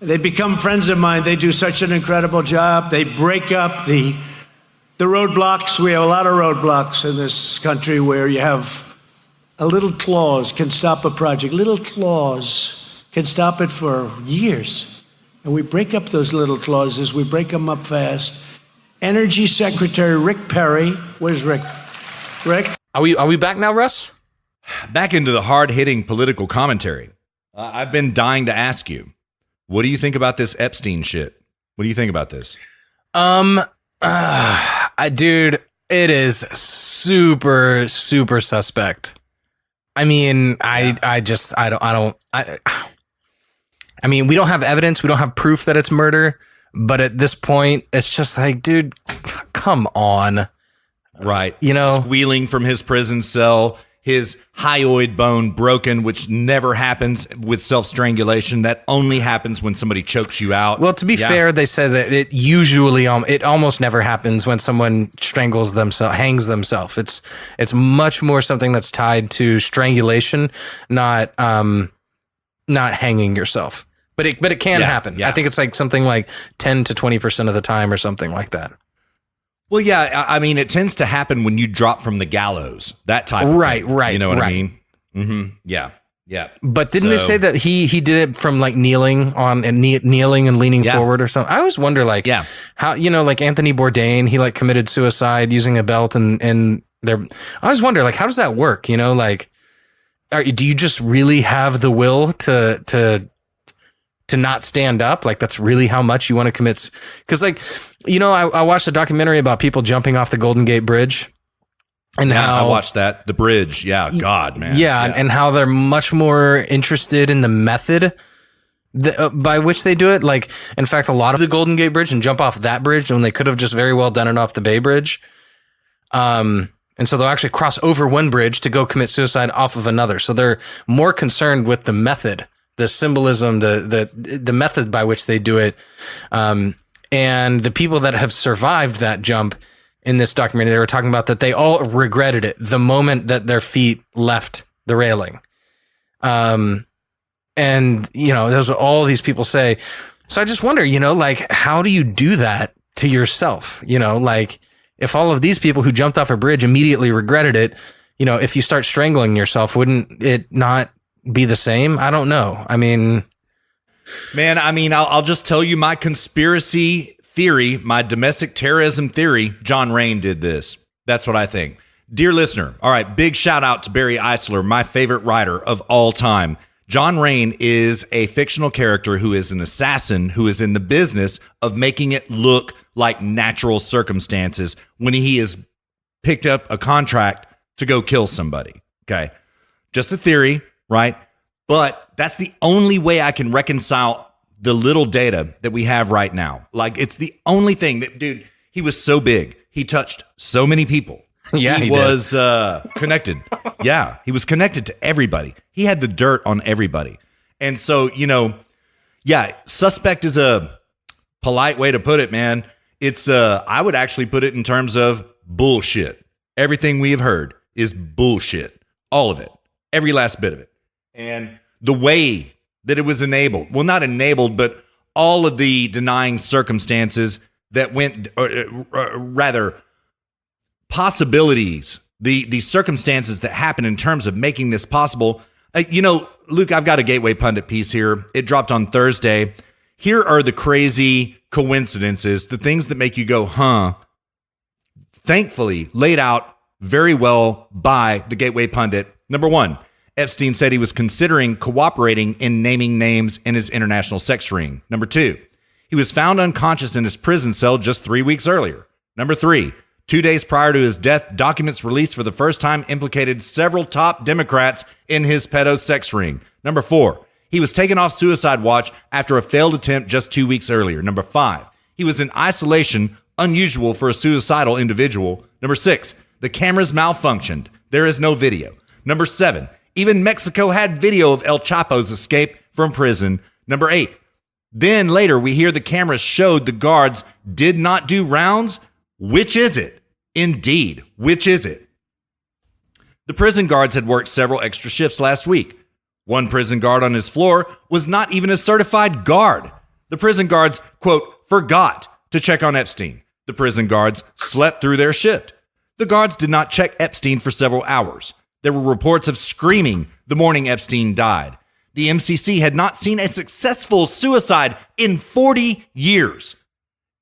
They become friends of mine. They do such an incredible job. They break up the roadblocks. We have a lot of roadblocks in this country where you have a little clause can stop a project. Little clause can stop it for years. And we break up those little clauses. We break them up fast. Energy Secretary Rick Perry. Where's Rick? Rick? Are we back now, Russ? Back into the hard-hitting political commentary. I've been dying to ask you, what do you think about this Epstein shit? What do you think about this? Dude, it is super, super suspect. I mean, I mean, we don't have evidence. We don't have proof that it's murder. But at this point, it's just like, dude, come on. Right. You know, squealing from his prison cell, his hyoid bone broken, which never happens with self-strangulation. That only happens when somebody chokes you out. Well, to be fair, they said that it usually, it almost never happens when someone strangles themselves, hangs themselves. It's much more something that's tied to strangulation, not hanging yourself. But it can happen. Yeah. I think it's like something like 10 to 20% of the time or something like that. Well, yeah, I mean, it tends to happen when you drop from the gallows, that type of thing. Right. You know what I mean? Mm-hmm. Yeah. But didn't they say that he did it from like kneeling and leaning forward or something? I always wonder, like, how, you know, like Anthony Bourdain, he like committed suicide using a belt and I always wonder, like, how does that work? You know, like, do you just really have the will to not stand up? Like, that's really how much you want to commit? Because, like, you know, I watched a documentary about people jumping off the Golden Gate Bridge. And how I watched that. The bridge. Yeah. God, man. Yeah. And how they're much more interested in the method by which they do it. Like, in fact, a lot of the Golden Gate Bridge and jump off that bridge when they could have just very well done it off the Bay Bridge. And so they'll actually cross over one bridge to go commit suicide off of another. So they're more concerned with the method, the symbolism, the method by which they do it. And the people that have survived that jump in this documentary, they were talking about that they all regretted it the moment that their feet left the railing. And, you know, there's all these people say. So I just wonder, you know, like, how do you do that to yourself? You know, like, if all of these people who jumped off a bridge immediately regretted it, you know, if you start strangling yourself, wouldn't it not be the same? I don't know. I mean, man, I'll just tell you my conspiracy theory, my domestic terrorism theory. John Rain did this. That's what I think. Dear listener, all right, big shout out to Barry Eisler, my favorite writer of all time. John Rain is a fictional character who is an assassin who is in the business of making it look like natural circumstances when he has picked up a contract to go kill somebody. Okay. Just a theory, right? But that's the only way I can reconcile the little data that we have right now. Like, it's the only thing that, dude, he was so big. He touched so many people. He was connected. Yeah, he was connected to everybody. He had the dirt on everybody. And so, suspect is a polite way to put it, man. It's I would actually put it in terms of bullshit. Everything we have heard is bullshit. All of it. Every last bit of it. And the way that it was enabled, well, not enabled, but all of the denying circumstances that went, or rather, possibilities, the circumstances that happened in terms of making this possible. Luke, I've got a Gateway Pundit piece here. It dropped on Thursday. Here are the crazy coincidences, the things that make you go, huh? Thankfully, laid out very well by the Gateway Pundit. Number one, Epstein said he was considering cooperating in naming names in his international sex ring. Number two, he was found unconscious in his prison cell just 3 weeks earlier. Number three, 2 days prior to his death, documents released for the first time implicated several top Democrats in his pedo sex ring. Number four, he was taken off suicide watch after a failed attempt just 2 weeks earlier. Number five, he was in isolation, unusual for a suicidal individual. Number six, the cameras malfunctioned. There is no video. Number seven, even Mexico had video of El Chapo's escape from prison. Number eight, then later we hear the cameras showed the guards did not do rounds. Which is it? Indeed, which is it? The prison guards had worked several extra shifts last week. One prison guard on his floor was not even a certified guard. The prison guards, quote, forgot to check on Epstein. The prison guards slept through their shift. The guards did not check Epstein for several hours. There were reports of screaming the morning Epstein died. The MCC had not seen a successful suicide in 40 years.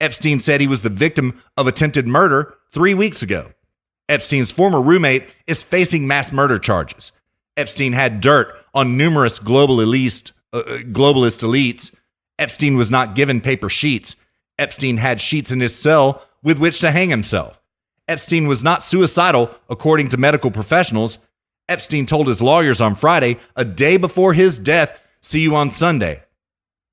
Epstein said he was the victim of attempted murder 3 weeks ago. Epstein's former roommate is facing mass murder charges. Epstein had dirt on numerous globalist elites. Epstein was not given paper sheets. Epstein had sheets in his cell with which to hang himself. Epstein was not suicidal, according to medical professionals. Epstein told his lawyers on Friday, a day before his death, "See you on Sunday."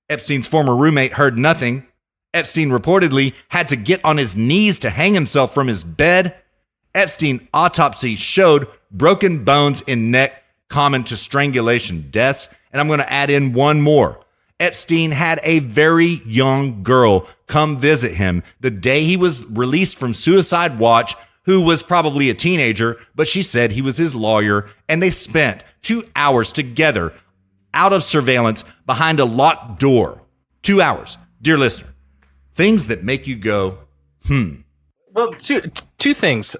Epstein's former roommate heard nothing. Epstein reportedly had to get on his knees to hang himself from his bed. Epstein autopsy showed broken bones in neck, common to strangulation deaths. And I'm going to add in one more. Epstein had a very young girl come visit him the day he was released from suicide watch, who was probably a teenager, but she said he was his lawyer, and they spent 2 hours together out of surveillance behind a locked door. 2 hours. Dear listener, things that make you go, Well, two things.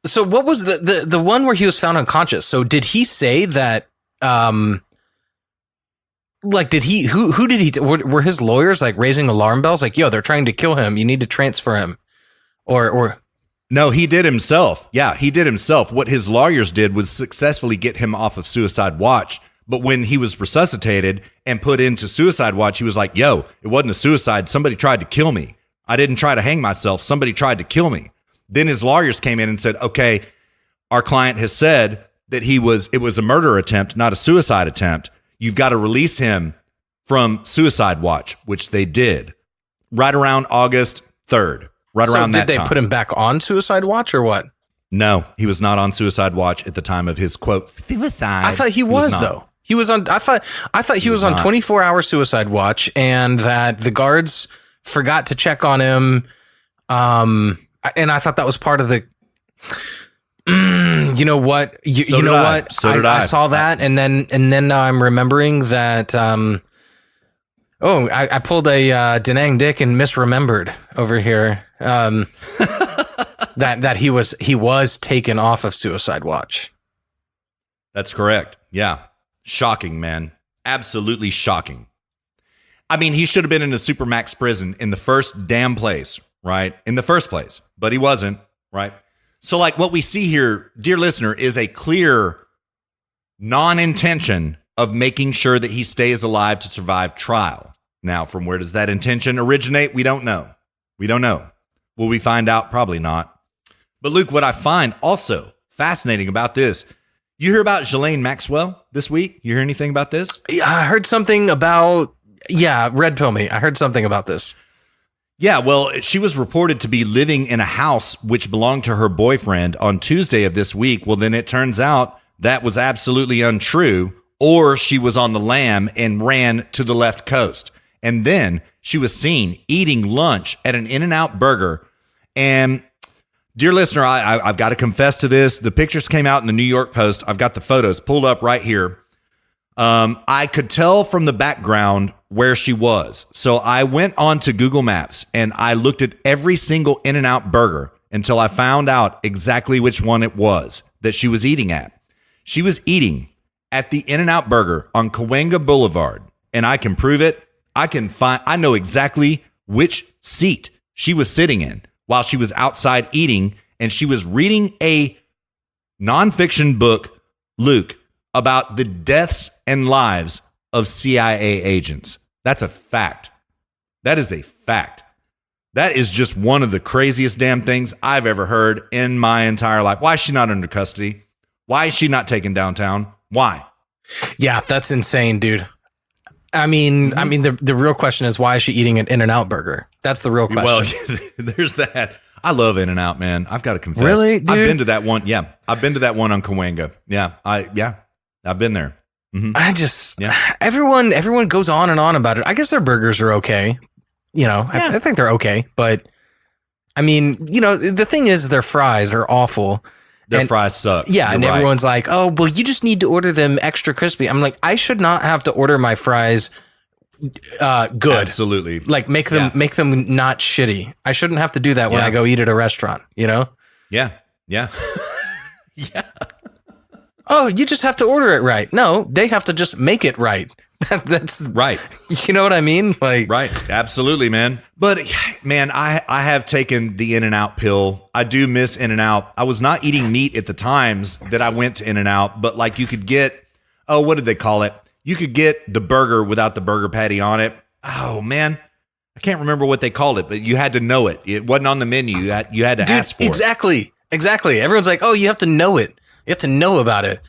So what was the one where he was found unconscious? So did he say that, did he, who did he, were his lawyers like raising alarm bells? Like, yo, they're trying to kill him. You need to transfer him. Or No, he did himself. Yeah, he did himself. What his lawyers did was successfully get him off of suicide watch. But when he was resuscitated and put into suicide watch, he was like, yo, it wasn't a suicide. Somebody tried to kill me. I didn't try to hang myself. Somebody tried to kill me. Then his lawyers came in and said, okay, our client has said that it was a murder attempt, not a suicide attempt. You've got to release him from suicide watch, which they did right around August 3rd, around that time. Did they put him back on suicide watch or what? No, he was not on suicide watch at the time of his quote suicide. I thought he was though. He was on. I thought he was on 24-hour suicide watch, and that the guards forgot to check on him. And I thought that was part of the. You know what? You know what? So did I. I saw that, and then now I'm remembering that. I pulled a Denang Dick and misremembered over here. That he was taken off of suicide watch. That's correct. Yeah. Shocking, man. Absolutely shocking. I mean, he should have been in a supermax prison in the first damn place, right? In the first place, but he wasn't, right? So like what we see here, dear listener, is a clear non-intention of making sure that he stays alive to survive trial. Now, from where does that intention originate? We don't know. We don't know. Will we find out? Probably not. But Luke, what I find also fascinating about this, you hear about Ghislaine Maxwell this week? You hear anything about this? Yeah, I heard something about, red pill me. I heard something about this. Yeah, well, she was reported to be living in a house which belonged to her boyfriend on Tuesday of this week. Well, then it turns out that was absolutely untrue, or she was on the lam and ran to the left coast. And then she was seen eating lunch at an In-N-Out Burger. And dear listener, I've got to confess to this. The pictures came out in the New York Post. I've got the photos pulled up right here. I could tell from the background where she was. So I went on to Google Maps and I looked at every single In-N-Out Burger until I found out exactly which one it was that she was eating at. She was eating at the In-N-Out Burger on Cahuenga Boulevard, and I can prove it. I know exactly which seat she was sitting in while she was outside eating, and she was reading a nonfiction book, Luke, about the deaths and lives of CIA agents. That's a fact. That is a fact. That is just one of the craziest damn things I've ever heard in my entire life. Why is she not under custody? Why is she not taken downtown? Why? Yeah, that's insane, dude. I mean, the real question is, why is she eating an In-N-Out Burger? That's the real question. Well, there's that. I love In-N-Out, man. I've got to confess. Really, dude? I've been to that one. Yeah, I've been to that one on Cahuenga. Yeah, I've been there. Mm-hmm. Everyone goes on and on about it. I guess their burgers are okay. You know, yeah. I think they're okay. But I mean, you know, the thing is their fries are awful. Their fries suck. Yeah. You're and right. Everyone's like, oh, well, you just need to order them extra crispy. I'm like, I should not have to order my fries good. Absolutely. Like make them not shitty. I shouldn't have to do that when I go eat at a restaurant, you know? Yeah. Yeah. Oh, you just have to order it right. No, they have to just make it right. That's right. You know what I mean? Like, right. Absolutely, man. But man, I have taken the In-N-Out pill. I do miss In-N-Out. I was not eating meat at the times that I went to In-N-Out, but like you could get, what did they call it? You could get the burger without the burger patty on it. Oh man, I can't remember what they called it, but you had to know it. It wasn't on the menu. You had to ask for it. Exactly. Everyone's like, oh, you have to know it. You have to know about it.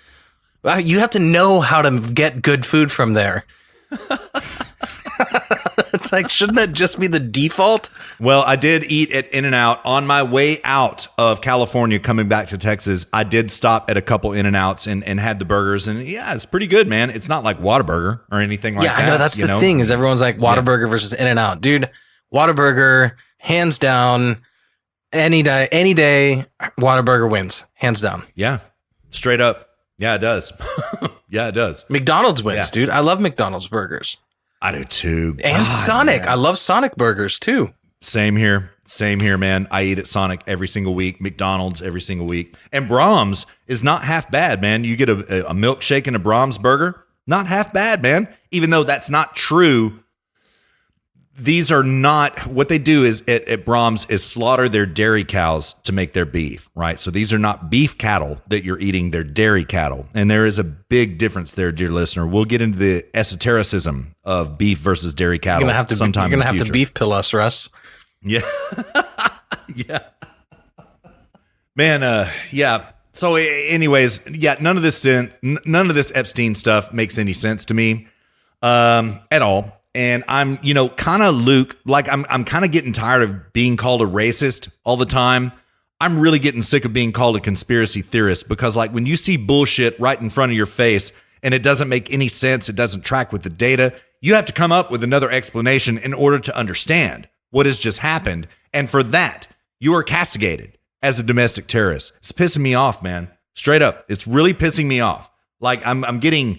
You have to know how to get good food from there. It's like, shouldn't that just be the default? Well, I did eat at In-N-Out on my way out of California coming back to Texas. I did stop at a couple In-N-Outs and had the burgers. And yeah, it's pretty good, man. It's not like Whataburger or anything like that. Yeah, I know. That's the thing is everyone's like Whataburger versus In-N-Out. Dude, Whataburger, hands down, any day, Whataburger wins. Hands down. Yeah, straight up. Yeah, it does. Yeah, it does. McDonald's wins, dude. I love McDonald's burgers. I do too. And God, Sonic. Man. I love Sonic burgers too. Same here, man. I eat at Sonic every single week, McDonald's every single week. And Brahms is not half bad, man. You get a milkshake and a Brahms burger, not half bad, man. Even though that's not true. These are not, what they do is at Brahms is slaughter their dairy cows to make their beef, right? So these are not beef cattle that you're eating, they're dairy cattle. And there is a big difference there, dear listener. We'll get into the esotericism of beef versus dairy cattle sometime You're going to have to beef pill us, Russ. Yeah. Yeah. Man, yeah. So anyways, yeah, none of this Epstein stuff makes any sense to me at all. And I'm, kind of Luke, like I'm kind of getting tired of being called a racist all the time. I'm really getting sick of being called a conspiracy theorist because like when you see bullshit right in front of your face and it doesn't make any sense, it doesn't track with the data, you have to come up with another explanation in order to understand what has just happened. And for that, you are castigated as a domestic terrorist. It's pissing me off, man. Straight up. It's really pissing me off. Like I'm getting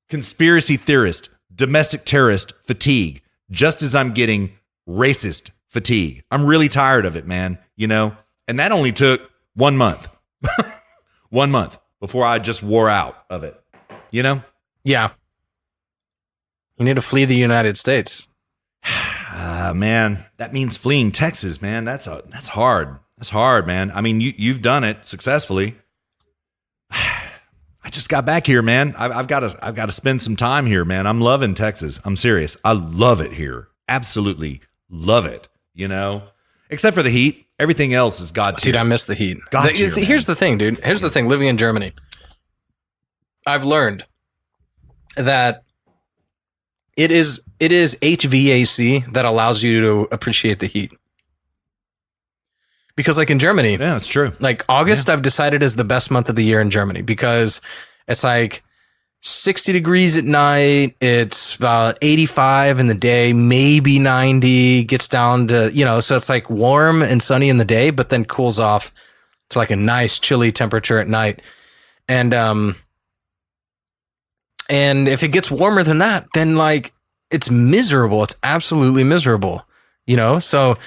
conspiracy theorist, domestic terrorist fatigue, just as I'm getting racist fatigue. I'm really tired of it, man, and that only took 1 month, 1 month before I just wore out of it, Yeah. You need to flee the United States. Man, that means fleeing Texas, man. That's hard. That's hard, man. I mean, you've done it successfully. I just got back here, man. I've got to spend some time here, man. I'm loving Texas. I'm serious. I love it here. Absolutely love it. Except for the heat. Everything else is God tier. Dude, I miss the heat. Here's Here's the thing, dude. Here's the thing. Living in Germany, I've learned that It is HVAC that allows you to appreciate the heat. Because like in Germany, Yeah, that's true. like August, I've decided is the best month of the year in Germany because it's like 60 degrees at night. It's about 85 in the day, maybe 90, gets down to, so it's like warm and sunny in the day, but then cools off to like a nice chilly temperature at night. And if it gets warmer than that, then like it's miserable. It's absolutely miserable. So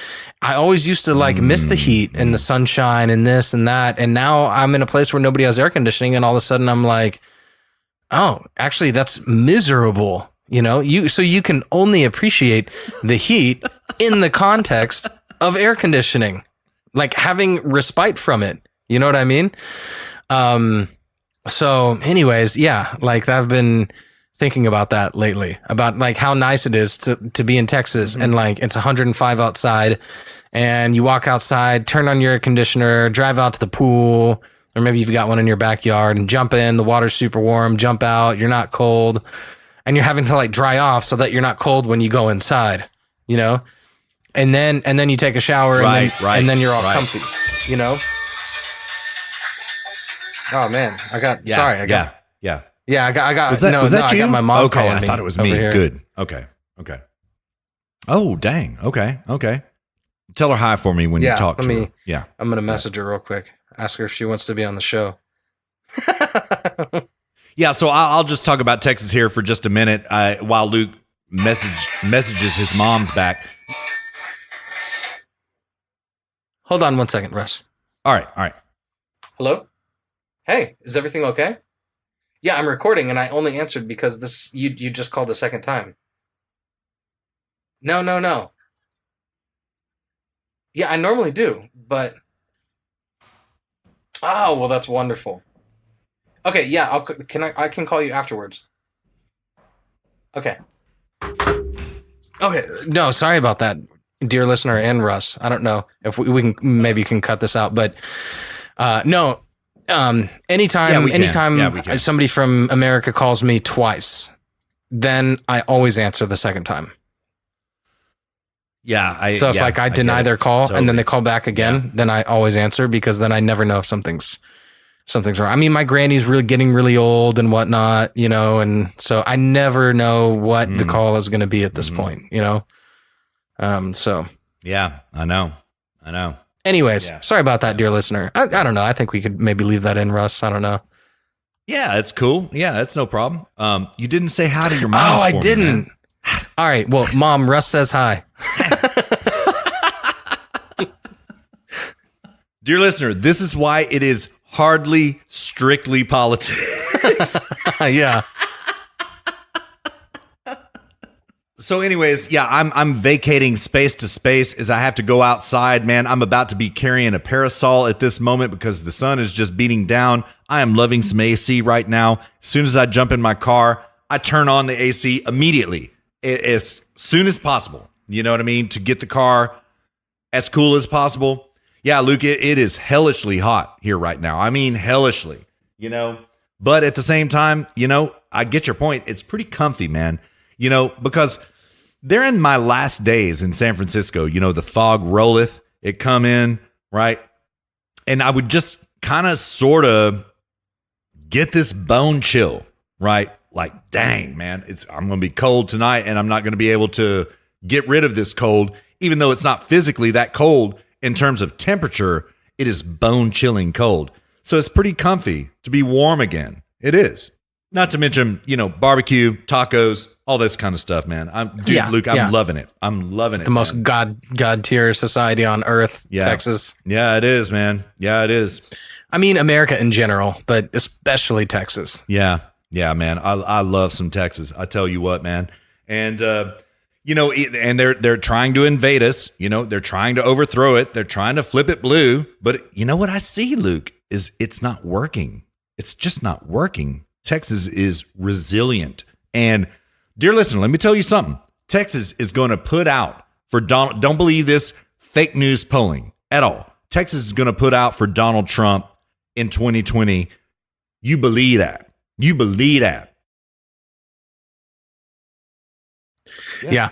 I always used to like miss the heat and the sunshine and this and that. And now I'm in a place where nobody has air conditioning. And all of a sudden I'm like, oh, actually that's miserable. So you can only appreciate the heat in the context of air conditioning, like having respite from it. You know what I mean? So anyways, yeah, like I've been thinking about that lately, about like how nice it is to be in Texas and like it's 105 outside and you walk outside, turn on your air conditioner, drive out to the pool, or maybe you've got one in your backyard and jump in, the water's super warm, jump out, you're not cold, and you're having to like dry off so that you're not cold when you go inside, and then you take a shower and then you're all comfy, Oh man, I got Was that you? I got my mom okay, calling I me. thought it was me. Here. Good. Okay. Oh, dang. Okay. Tell her hi for me when you talk to her. Yeah. I'm going to message her real quick. Ask her if she wants to be on the show. Yeah, so I'll just talk about Texas here for just a minute while Luke messages his mom's back. Hold on one second, Russ. All right. Hello? Hey, is everything okay? Yeah, I'm recording, and I only answered because you just called the second time. No. Yeah, I normally do, but... Oh, well, that's wonderful. Okay, yeah, I can call you afterwards. Okay. Okay, no, sorry about that, dear listener and Russ. I don't know if we can cut this out, but no. Anytime somebody from America calls me twice, then I always answer the second time. Yeah. So if I deny their call and then they call back again, then I always answer because then I never know if something's wrong. I mean, my granny's getting really old and whatnot, and so I never know what the call is going to be at this point, So. Yeah, I know. Anyways, sorry about that, dear listener. I don't know. I think we could maybe leave that in, Russ. I don't know. Yeah, it's cool. Yeah, that's no problem. You didn't say hi to your mom. Oh, I didn't. All right. Well, Mom, Russ says hi. Dear listener, this is why it is hardly strictly politics. Yeah. So anyways, yeah, I'm vacating space to space as I have to go outside, man. I'm about to be carrying a parasol at this moment because the sun is just beating down. I am loving some AC right now. As soon as I jump in my car, I turn on the AC immediately, as soon as possible. You know what I mean? To get the car as cool as possible. Yeah, Luke, it is hellishly hot here right now. I mean, hellishly, But at the same time, I get your point. It's pretty comfy, man. Because they're in my last days in San Francisco, the fog rolleth, it come in, right? And I would just kind of sort of get this bone chill, right? Like, dang, man, I'm going to be cold tonight and I'm not going to be able to get rid of this cold, even though it's not physically that cold in terms of temperature, it is bone chilling cold. So it's pretty comfy to be warm again. It is. Not to mention, barbecue, tacos, all this kind of stuff, man. Luke, I'm loving it. I'm loving it. The most God tier society on earth, Texas. Yeah, it is, man. Yeah, it is. I mean, America in general, but especially Texas. Yeah, man. I love some Texas. I tell you what, man. And and they're trying to invade us. They're trying to overthrow it. They're trying to flip it blue. But you know what I see, Luke, is it's not working. It's just not working. Texas is resilient. And dear listener, let me tell you something. Texas is going to put out for Donald. Don't believe this fake news polling at all. Texas is going to put out for Donald Trump in 2020. You believe that. Yeah.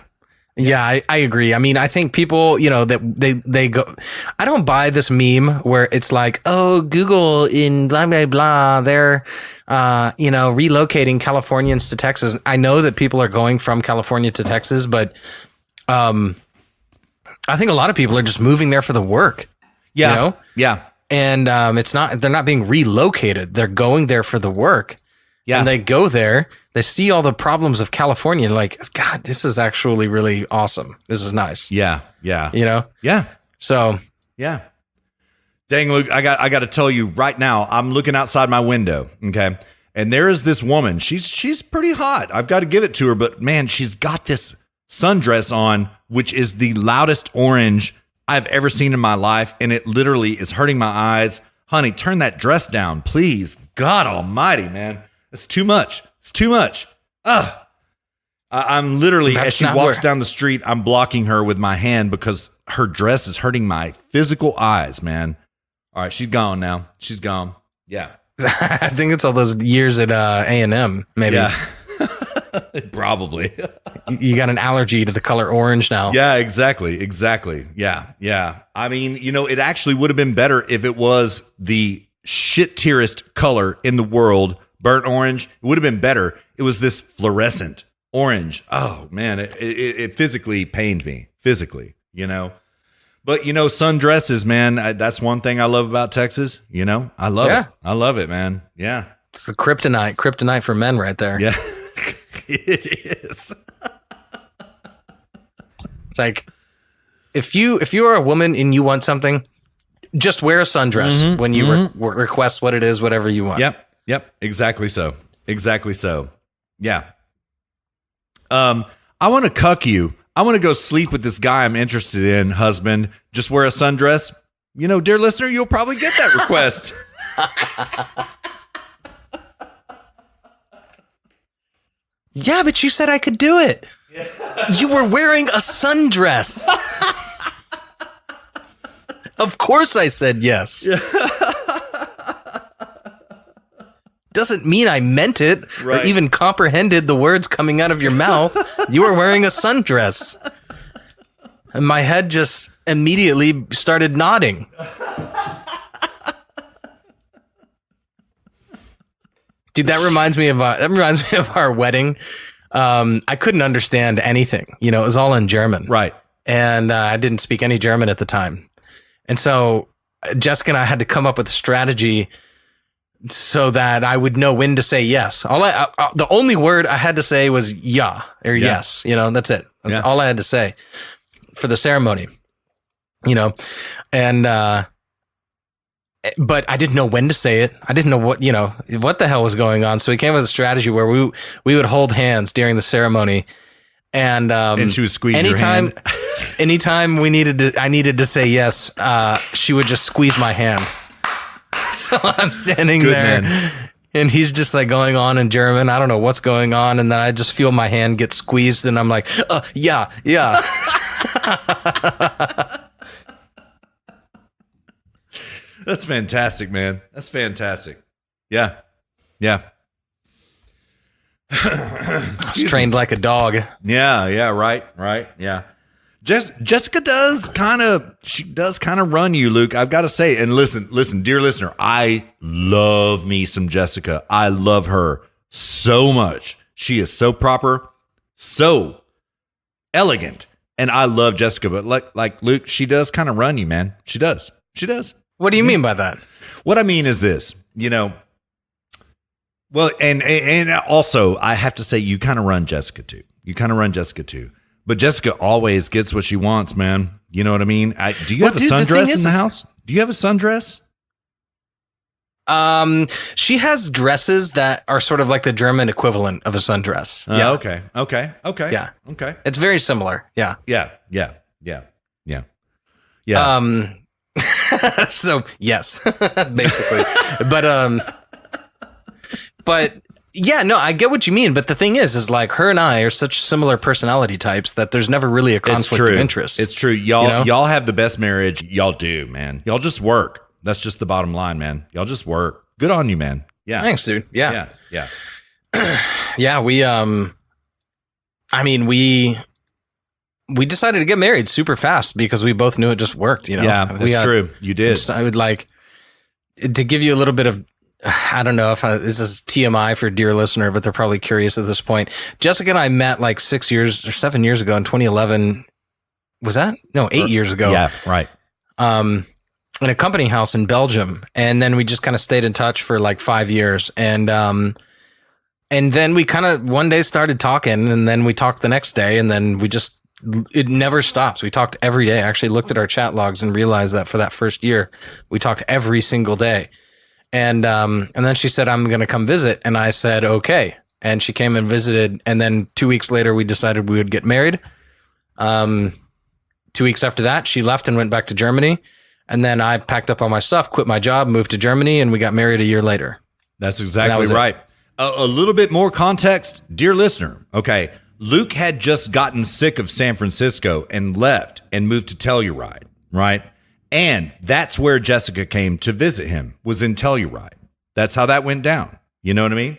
Yeah, I agree. I mean, I think people, that they go, I don't buy this meme where it's like, oh, Google in blah, blah, blah, they're, relocating Californians to Texas. I know that people are going from California to Texas, but I think a lot of people are just moving there for the work. Yeah. Yeah. And they're not being relocated. They're going there for the work. Yeah. And they go there, they see all the problems of California, like, God, this is actually really awesome. This is nice. Yeah. Yeah. Yeah. So, yeah. Dang, Luke, I got to tell you right now, I'm looking outside my window, okay? And there is this woman. She's pretty hot. I've got to give it to her, but man, she's got this sundress on, which is the loudest orange I've ever seen in my life, and it literally is hurting my eyes. Honey, turn that dress down, please. God almighty, man. It's too much. It's too much. I'm literally, as she walks down the street, I'm blocking her with my hand because her dress is hurting my physical eyes, man. All right, she's gone now. She's gone. Yeah. I think it's all those years at A&M, maybe. Yeah. Probably. You got an allergy to the color orange now. Yeah, exactly. Yeah. I mean, it actually would have been better if it was the shit-tierest color in the world, burnt orange. It would have been better. It was this fluorescent orange. Oh, man, it physically pained me. Physically, But, sundresses, man, that's one thing I love about Texas. I love it. I love it, man. Yeah. It's the kryptonite for men right there. Yeah. It is. It's like if you are a woman and you want something, just wear a sundress when you request what it is, whatever you want. Yep. Exactly so. Yeah. I want to cuck you. I want to go sleep with this guy I'm interested in, husband. Just wear a sundress. Dear listener, you'll probably get that request. Yeah, but you said I could do it. Yeah. You were wearing a sundress. Of course I said yes. Yeah. Doesn't mean I meant it or even comprehended the words coming out of your mouth. You were wearing a sundress. And my head just immediately started nodding. Dude, that reminds me of our wedding. I couldn't understand anything. It was all in German. Right. And I didn't speak any German at the time. And so Jessica and I had to come up with a strategy so that I would know when to say yes. The only word I had to say was ja or yes. That's it. That's all I had to say for the ceremony. And but I didn't know when to say it. I didn't know what the hell was going on. So we came up with a strategy where we would hold hands during the ceremony, and she would squeeze your hand. Anytime I needed to say yes, she would just squeeze my hand. So I'm standing there, man. And he's just like going on in German. I don't know what's going on, and then I just feel my hand get squeezed, and I'm like, yeah. That's fantastic, man. That's fantastic. Yeah. Trained like a dog. Yeah, right. Yeah. Jessica does kind of run you, Luke. I've got to say, and listen, dear listener, I love me some Jessica. I love her so much. She is so proper, so elegant, and I love Jessica. But like Luke, she does kind of run you, man. She does. What do you mean by that? What I mean is this, well, and also I have to say you kind of run Jessica too. But Jessica always gets what she wants, man. You know what I mean? Do you have a sundress in the house? Do you have a sundress? She has dresses that are sort of like the German equivalent of a sundress. Yeah. Okay. Yeah. Okay. It's very similar. Yeah. Yeah. So yes, basically, but yeah, no, I get what you mean. But the thing is like her and I are such similar personality types that there's never really a conflict of interest. It's true. Y'all have the best marriage. Y'all do, man. Y'all just work. That's just the bottom line, man. Y'all just work. Good on you, man. Yeah. Thanks, dude. Yeah. Yeah. Yeah. We, I mean, we decided to get married super fast because we both knew it just worked, you know? Yeah, that's true. You did. I would like to give you a little bit of, I don't know if this is TMI for dear listener, but they're probably curious at this point. Jessica and I met like 6 years or 7 years ago in 2011. Was that? No, 8 years ago. Yeah, right. In a company house in Belgium. And then we just kind of stayed in touch for like 5 years. And then we kind of one day started talking, and then we talked the next day, and then it never stops. We talked every day. I actually looked at our chat logs and realized that for that first year, we talked every single day. And then she said, I'm going to come visit. And I said, okay. And she came and visited. And then 2 weeks later, we decided we would get married. 2 weeks after that, she left and went back to Germany. And then I packed up all my stuff, quit my job, moved to Germany, and we got married a year later. That's exactly right. A little bit more context, dear listener. Okay. Luke had just gotten sick of San Francisco and left and moved to Telluride, right? And that's where Jessica came to visit him, was in Telluride. That's how that went down. You know what I mean?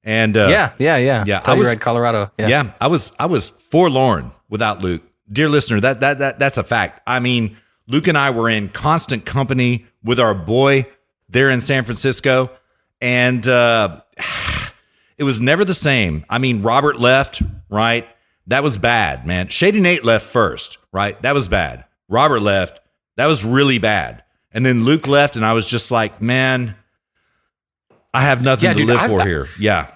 And yeah. Telluride, Colorado. Yeah, I was forlorn without Luke. Dear listener, that's a fact. I mean, Luke and I were in constant company with our boy there in San Francisco, and it was never the same. I mean, Robert left, right? That was bad, man. Shady Nate left first, right? That was bad. Robert left. That was really bad. And then Luke left, and I was just like, man, I have nothing to live for here. Yeah.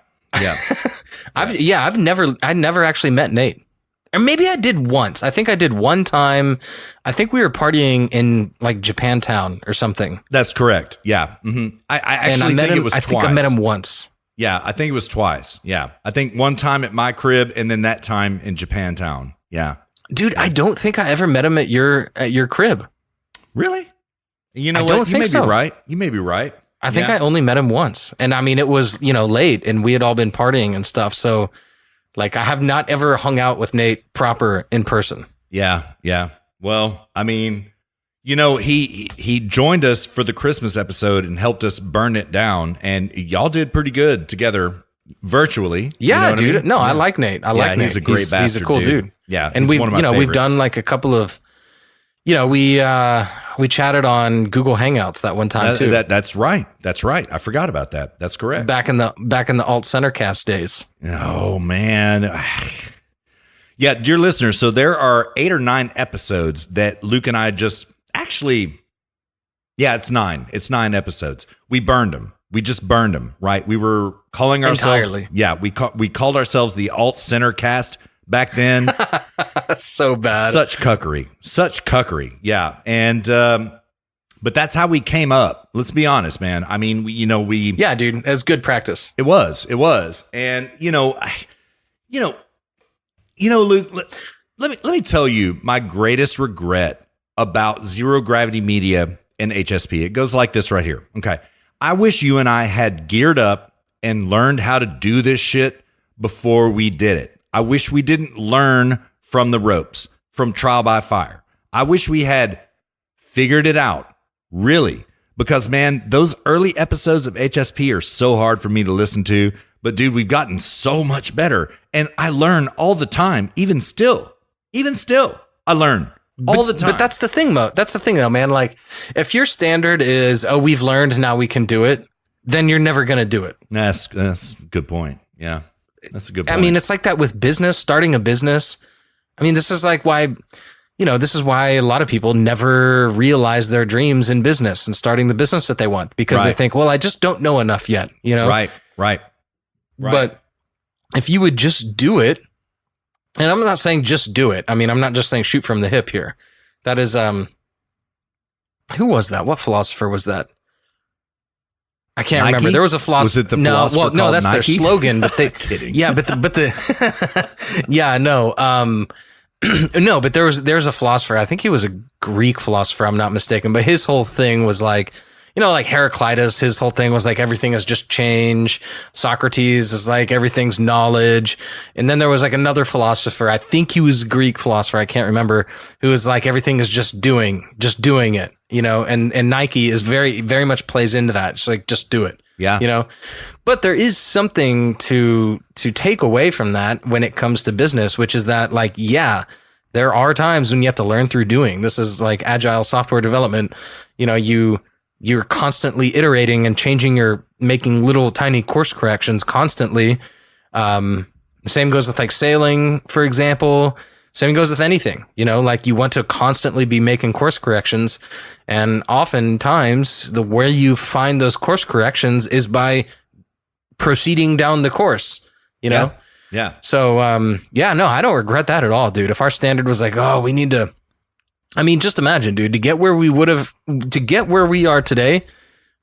I've never actually met Nate. Or maybe I did once. I think I did one time. I think we were partying in like Japantown or something. That's correct. Yeah. Mm-hmm. I actually think it was twice. I think I met him once. Yeah, I think it was twice. Yeah. I think one time at my crib and then that time in Japantown. Yeah. Dude, I don't think I ever met him at your crib. Really? You know what? You may be right. You may be right. I think I only met him once. And I mean, it was, late and we had all been partying and stuff. So like I have not ever hung out with Nate proper in person. Yeah. Well, I mean, he joined us for the Christmas episode and helped us burn it down, and y'all did pretty good together virtually. Yeah, you know dude. I mean? No, I like Nate. I like Nate. He's a great bastard. He's a cool dude. Yeah, and we've one of my favorites. We've done like a couple of, we chatted on Google Hangouts that one time too. That's right. I forgot about that. That's correct. Back in the Alt Centercast days. Oh man. Yeah, dear listeners, so there are 8 or 9 episodes that Luke and I just it's 9. It's 9 episodes. We burned them. We just burned them, right? We were calling ourselves entirely. Yeah, we called ourselves the Alt Center Cast back then. So bad. Such cuckery. Yeah. And but that's how we came up. Let's be honest, man. I mean, we yeah, dude, it was good practice. It was. And Luke, let me tell you my greatest regret about Zero Gravity Media and HSP. It goes like this right here. Okay. I wish you and I had geared up and learned how to do this shit before we did it. I wish we didn't learn from the ropes, from trial by fire. I wish we had figured it out, really. Because, man, those early episodes of HSP are so hard for me to listen to. But, dude, we've gotten so much better. And I learn all the time, even still, I learn all the time. But that's the thing, Mo. That's the thing, though, man. Like, if your standard is, we've learned, now we can do it, then you're never going to do it. That's a good point. Yeah, that's a good point. I mean, it's like that with business, starting a business. I mean, this is like why, this is why a lot of people never realize their dreams in business and starting the business that they want because they think, well, I just don't know enough yet, Right. But if you would just do it, and I'm not saying just do it. I mean, I'm not just saying shoot from the hip here. That is, who was that? What philosopher was that? I can't remember. There was a philosopher. Was it the philosopher called that's Nike? Their slogan. But they, kidding. Yeah, but no, but there's a philosopher. I think he was a Greek philosopher. I'm not mistaken. But his whole thing was like, like Heraclitus, his whole thing was like everything is just change. Socrates is like everything's knowledge. And then there was like another philosopher, I think he was a Greek philosopher, I can't remember, who was like everything is just doing it, and Nike is very, very much plays into that. It's like just do it. Yeah. You know, but there is something to take away from that when it comes to business, which is that like, yeah, there are times when you have to learn through doing. This is like agile software development. You know, you're constantly iterating and changing, making little tiny course corrections constantly. Same goes with like sailing, for example. Same goes with anything, you know, like you want to constantly be making course corrections. And oftentimes where you find those course corrections is by proceeding down the course, you know? Yeah. So, no, I don't regret that at all, dude. If our standard was like, oh, we need to, I mean, just imagine, dude, to get where we are today,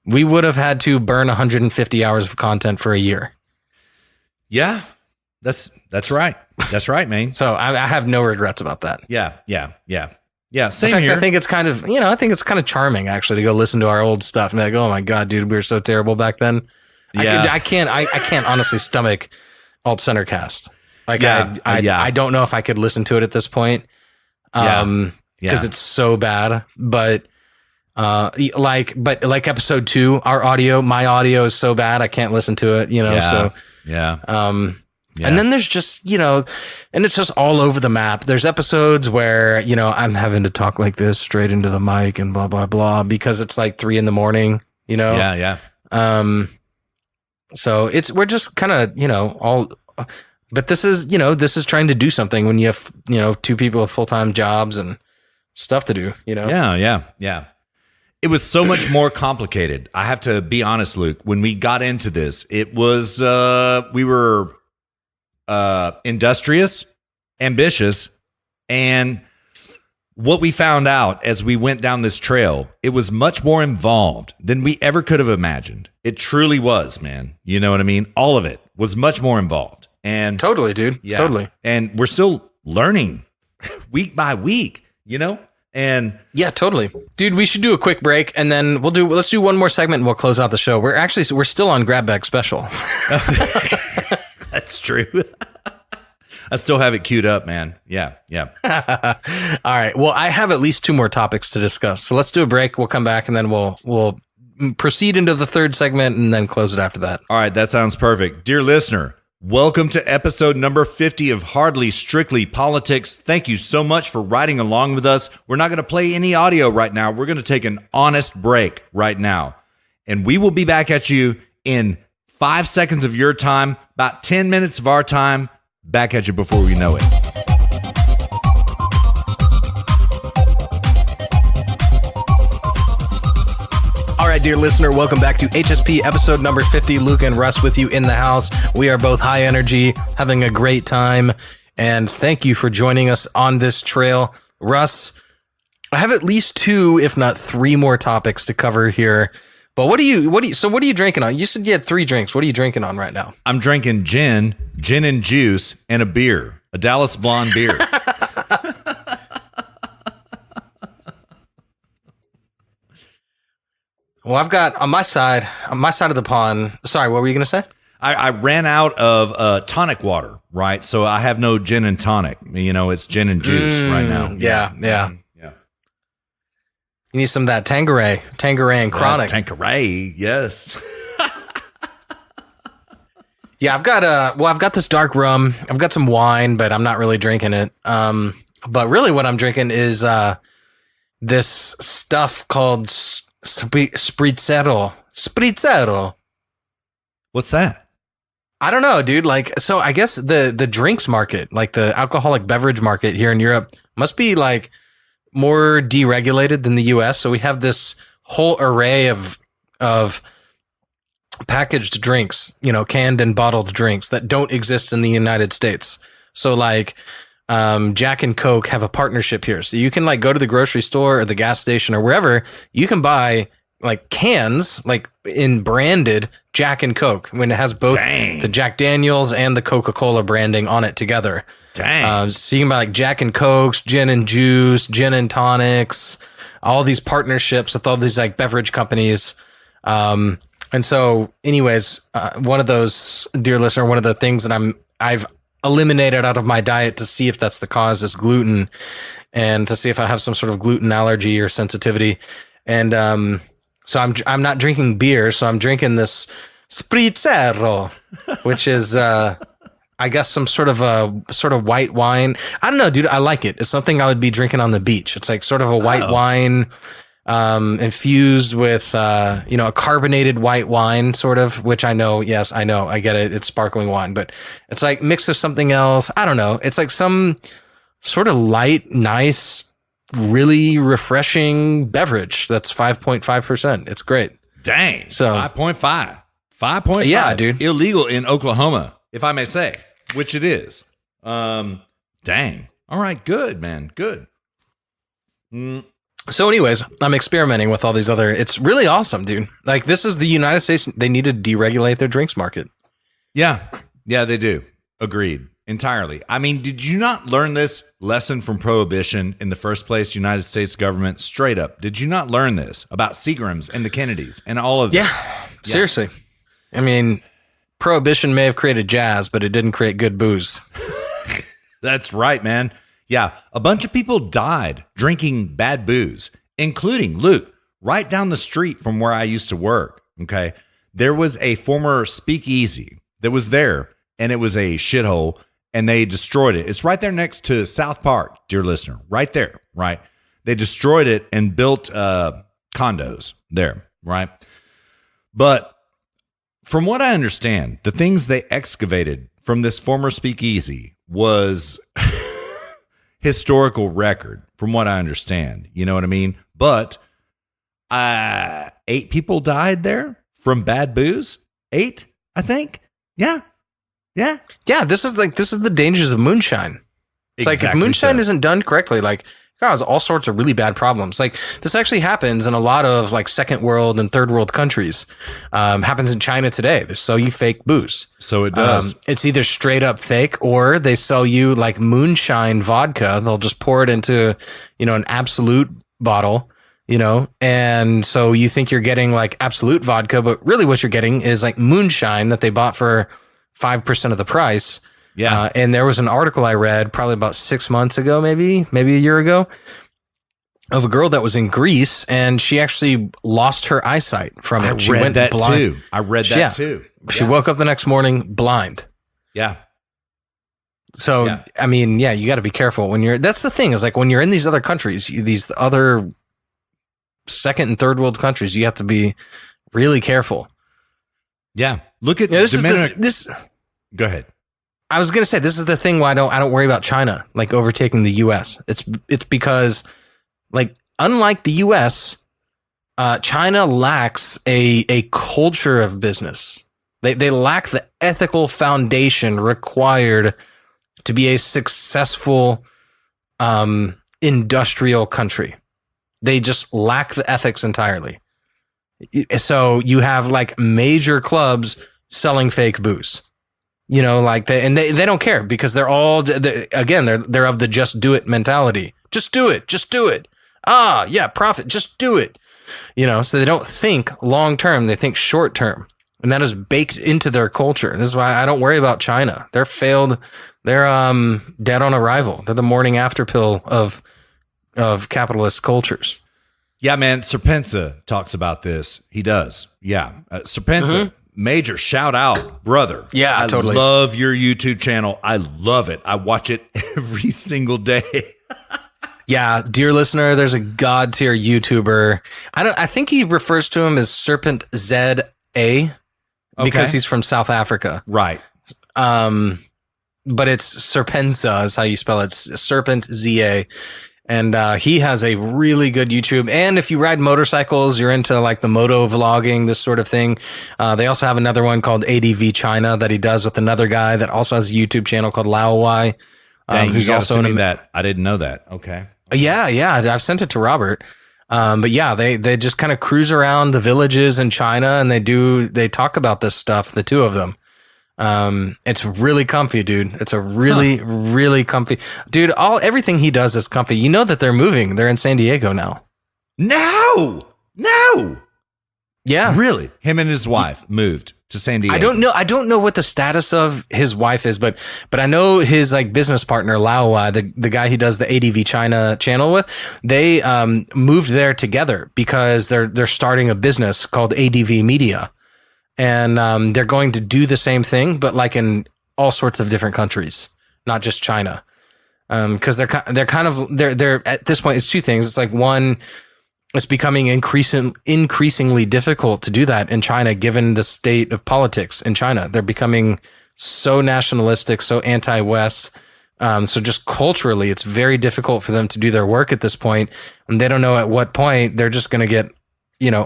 we would have had to burn 150 hours of content for a year. Yeah. That's right. That's right, man. So I have no regrets about that. Yeah. Same In fact, here. I think it's kind of charming actually to go listen to our old stuff and be like, oh my God, dude, we were so terrible back then. Yeah. I can't honestly stomach Alt Center Cast. Like I don't know if I could listen to it at this point. Because it's so bad. But like episode 2, my audio is so bad I can't listen to it, you know. So and then there's just, you know, and it's just all over the map. There's episodes where, you know, I'm having to talk like this straight into the mic and blah, blah, blah, because it's like 3 a.m, you know? Yeah. So we're just kind of, you know, but this is trying to do something when you have, you know, 2 people with full-time jobs and stuff to do, you know? Yeah. It was so much more complicated. I have to be honest, Luke, when we got into this, it was, we were industrious, ambitious, and what we found out as we went down this trail, it was much more involved than we ever could have imagined. It truly was, man. You know what I mean? All of it was much more involved. And totally, dude. Yeah, totally. And we're still learning week by week, you know? And yeah, totally. Dude, we should do a quick break and then let's do one more segment and we'll close out the show. We're still on Grab Bag Special. That's true. I still have it queued up, man. Yeah. All right. Well, I have at least 2 more topics to discuss. So let's do a break. We'll come back and then we'll proceed into the 3rd segment and then close it after that. All right. That sounds perfect. Dear listener, welcome to episode number 50 of Hardly Strictly Politics. Thank you so much for riding along with us. We're not going to play any audio right now. We're going to take an honest break right now. And we will be back at you in 5 seconds of your time, about 10 minutes of our time, back at you before we know it. All right, dear listener, welcome back to HSP episode number 50. Luke and Russ with you in the house. We are both high energy, having a great time, and thank you for joining us on this trail. Russ, I have at least 2, if not 3 more topics to cover here. But what are you drinking on? You said you had 3 drinks. What are you drinking on right now? I'm drinking gin and juice, and a beer, a Dallas Blonde beer. Well, I've got on my side of the pond. Sorry, what were you going to say? I ran out of tonic water, right? So I have no gin and tonic. You know, it's gin and juice right now. Yeah. You need some of that Tanqueray and Chronic. Tanqueray, yes. Yeah, I've got this dark rum. I've got some wine, but I'm not really drinking it. But really what I'm drinking is this stuff called Spritzero. What's that? I don't know, dude. Like, so I guess the drinks market, like the alcoholic beverage market here in Europe, must be like more deregulated than the US. So we have this whole array of packaged drinks, you know, canned and bottled drinks that don't exist in the United States. So like Jack and Coke have a partnership here. So you can like go to the grocery store or the gas station or wherever, you can buy like cans, like in branded Jack and Coke, when it has both the Jack Daniels and the Coca-Cola branding on it together. So you can buy like Jack and Cokes, gin and juice, gin and tonics, all these partnerships with all these like beverage companies. And so anyways, one of those, dear listener, one of the things that I've eliminated out of my diet to see if that's the cause is gluten, and to see if I have some sort of gluten allergy or sensitivity. And So I'm not drinking beer, so I'm drinking this Spritzero, which is I guess some sort of white wine. I don't know, dude. I like it. It's something I would be drinking on the beach. It's like sort of a white wine infused with a carbonated white wine, sort of, which I know. Yes, I know. I get it. It's sparkling wine, but it's like mixed with something else. I don't know. It's like some sort of light, nice, really refreshing beverage that's 5.5%. It's great. Dang. So 5.5. 5.5. Yeah, dude. Illegal in Oklahoma, if I may say, which it is. Dang. All right. Good, man. Good. So anyways, I'm experimenting with all these other, it's really awesome, dude. Like, this is the United States. They need to deregulate their drinks market. Yeah. Yeah, they do. Agreed. Entirely. I mean, did you not learn this lesson from Prohibition in the first place, United States government? Straight up. Did you not learn this about Seagrams and the Kennedys and all of this? Yeah. Seriously. I mean, Prohibition may have created jazz, but it didn't create good booze. That's right, man. Yeah. A bunch of people died drinking bad booze, including Luke, right down the street from where I used to work. Okay. There was a former speakeasy that was there, and it was a shithole. And they destroyed it. It's right there next to South Park, dear listener. Right there, right? They destroyed it and built condos there, right? But from what I understand, the things they excavated from this former speakeasy was historical record, from what I understand. You know what I mean? But 8 people died there from bad booze. 8, I think. Yeah. Yeah. Yeah. This is the dangers of moonshine. It's like, if moonshine isn't done correctly, like, causes all sorts of really bad problems. Like, this actually happens in a lot of like second world and third world countries. Happens in China today. They sell you fake booze. So it does. It's either straight up fake, or they sell you like moonshine vodka. They'll just pour it into, an Absolute bottle, and so you think you're getting like Absolute vodka, but really what you're getting is like moonshine that they bought for 5% of the price. Yeah. And there was an article I read probably about 6 months ago, maybe a year ago, of a girl that was in Greece, and she actually lost her eyesight from it. She went blind. I read that too. She woke up the next morning blind. Yeah. So, I mean, you got to be careful that's the thing, is like, when you're in these other countries, these other second and third world countries, you have to be really careful. Yeah. Look at Go ahead. I was going to say, this is the thing why I don't worry about China like overtaking the US. It's because, like, unlike the US, China lacks a culture of business. They lack the ethical foundation required to be a successful industrial country. They just lack the ethics entirely. So you have like major clubs selling fake booze, they don't care, because they're all, they're of the just do it mentality. Just do it. Profit, just do it. So they don't think long term, they think short term. And that is baked into their culture. This is why I don't worry about China. They're failed. They're dead on arrival. They're the morning after pill of capitalist cultures. Yeah, man. Serpensa talks about this. He does. Yeah. Serpensa, major shout out, brother. Yeah, totally. I love your YouTube channel. I love it. I watch it every single day. Yeah, dear listener, there's a god tier YouTuber. I think he refers to him as Serpent ZA because he's from South Africa. Right. But it's Serpensa is how you spell it. It's Serpent ZA. And he has a really good YouTube. And if you ride motorcycles, you're into like the moto vlogging, this sort of thing. They also have another one called ADV China that he does with another guy that also has a YouTube channel called Laowai. Who's also in that. I didn't know that. Okay. Yeah. I've sent it to Robert. But yeah, they just kind of cruise around the villages in China, and they talk about this stuff, the two of them. It's really comfy, dude. It's a really comfy, dude. Everything he does is comfy. You know that they're moving. They're in San Diego now. No. Yeah. Really? Him and his wife moved to San Diego. I don't know what the status of his wife is, but I know his like business partner Lao, the guy he does the ADV China channel with, they moved there together because they're starting a business called ADV Media, and they're going to do the same thing, but like in all sorts of different countries, not just China. Because they're at this point, it's two things. It's like one, it's becoming increasingly difficult to do that in China, given the state of politics in China. They're becoming so nationalistic, so anti-West. So just culturally, it's very difficult for them to do their work at this point. And they don't know at what point they're just going to get,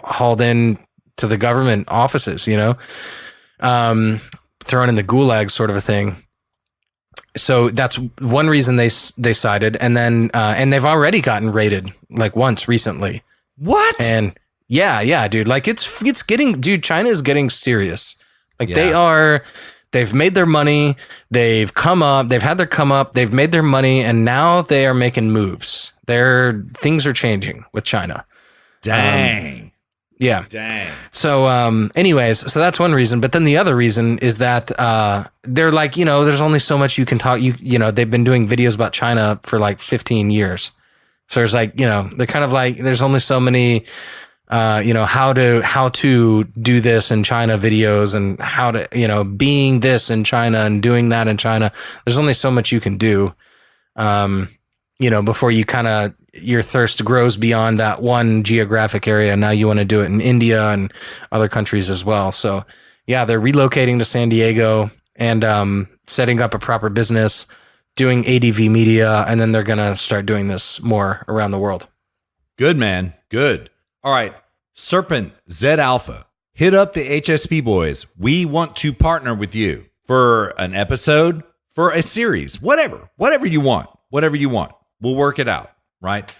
hauled in to the government offices, thrown in the gulag sort of a thing. So that's one reason they sided. And then, and they've already gotten raided like once recently. What? And yeah, dude, like it's getting, dude, China is getting serious. Like they've made their money. They've had their come up, they've made their money, and now they are making moves. Things are changing with China. Dang. Yeah. Dang. So, anyways, so that's one reason. But then the other reason is that they're like, there's only so much you can talk. They've been doing videos about China for like 15 years. So there's like, they're kind of like, there's only so many, how to do this in China videos, and how to, being this in China and doing that in China. There's only so much you can do, before you kind of, your thirst grows beyond that one geographic area. Now you want to do it in India and other countries as well. So yeah, they're relocating to San Diego and setting up a proper business, doing ADV Media, and then they're going to start doing this more around the world. Good, man. Good. All right. Serpent Z Alpha, hit up the HSP boys. We want to partner with you for an episode, for a series, whatever you want, We'll work it out. Right?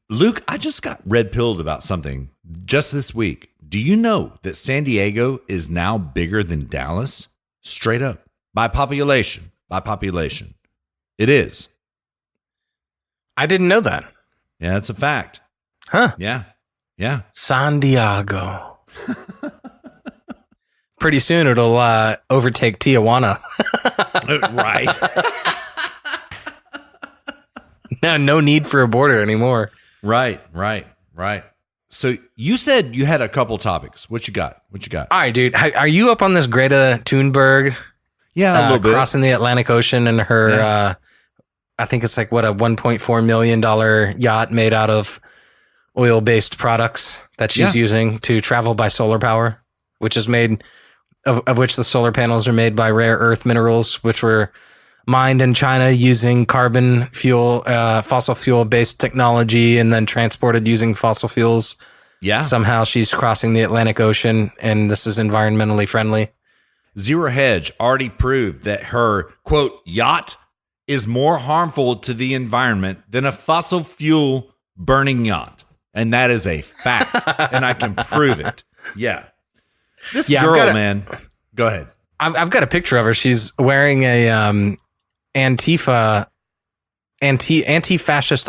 Luke, I just got red pilled about something just this week. Do you know that San Diego is now bigger than Dallas? Straight up. By population. It is. I didn't know that. Yeah, that's a fact. Huh. Yeah. San Diego. Pretty soon it'll overtake Tijuana. Right. Now, no need for a border anymore. Right. So you said you had a couple topics. What you got? All right, dude. Are you up on this Greta Thunberg? Yeah, a little bit. Crossing the Atlantic Ocean in her, I think it's like, a $1.4 million yacht made out of oil-based products that she's using to travel by solar power, which is made, of which the solar panels are made by rare earth minerals, which were mined in China using carbon fuel, fossil fuel based technology, and then transported using fossil fuels. Yeah. Somehow she's crossing the Atlantic Ocean, and this is environmentally friendly. Zero Hedge already proved that her, quote, yacht is more harmful to the environment than a fossil fuel burning yacht. And that is a fact. And I can prove it. Yeah. This girl, man. Go ahead. I've got a picture of her. She's wearing a anti-fascist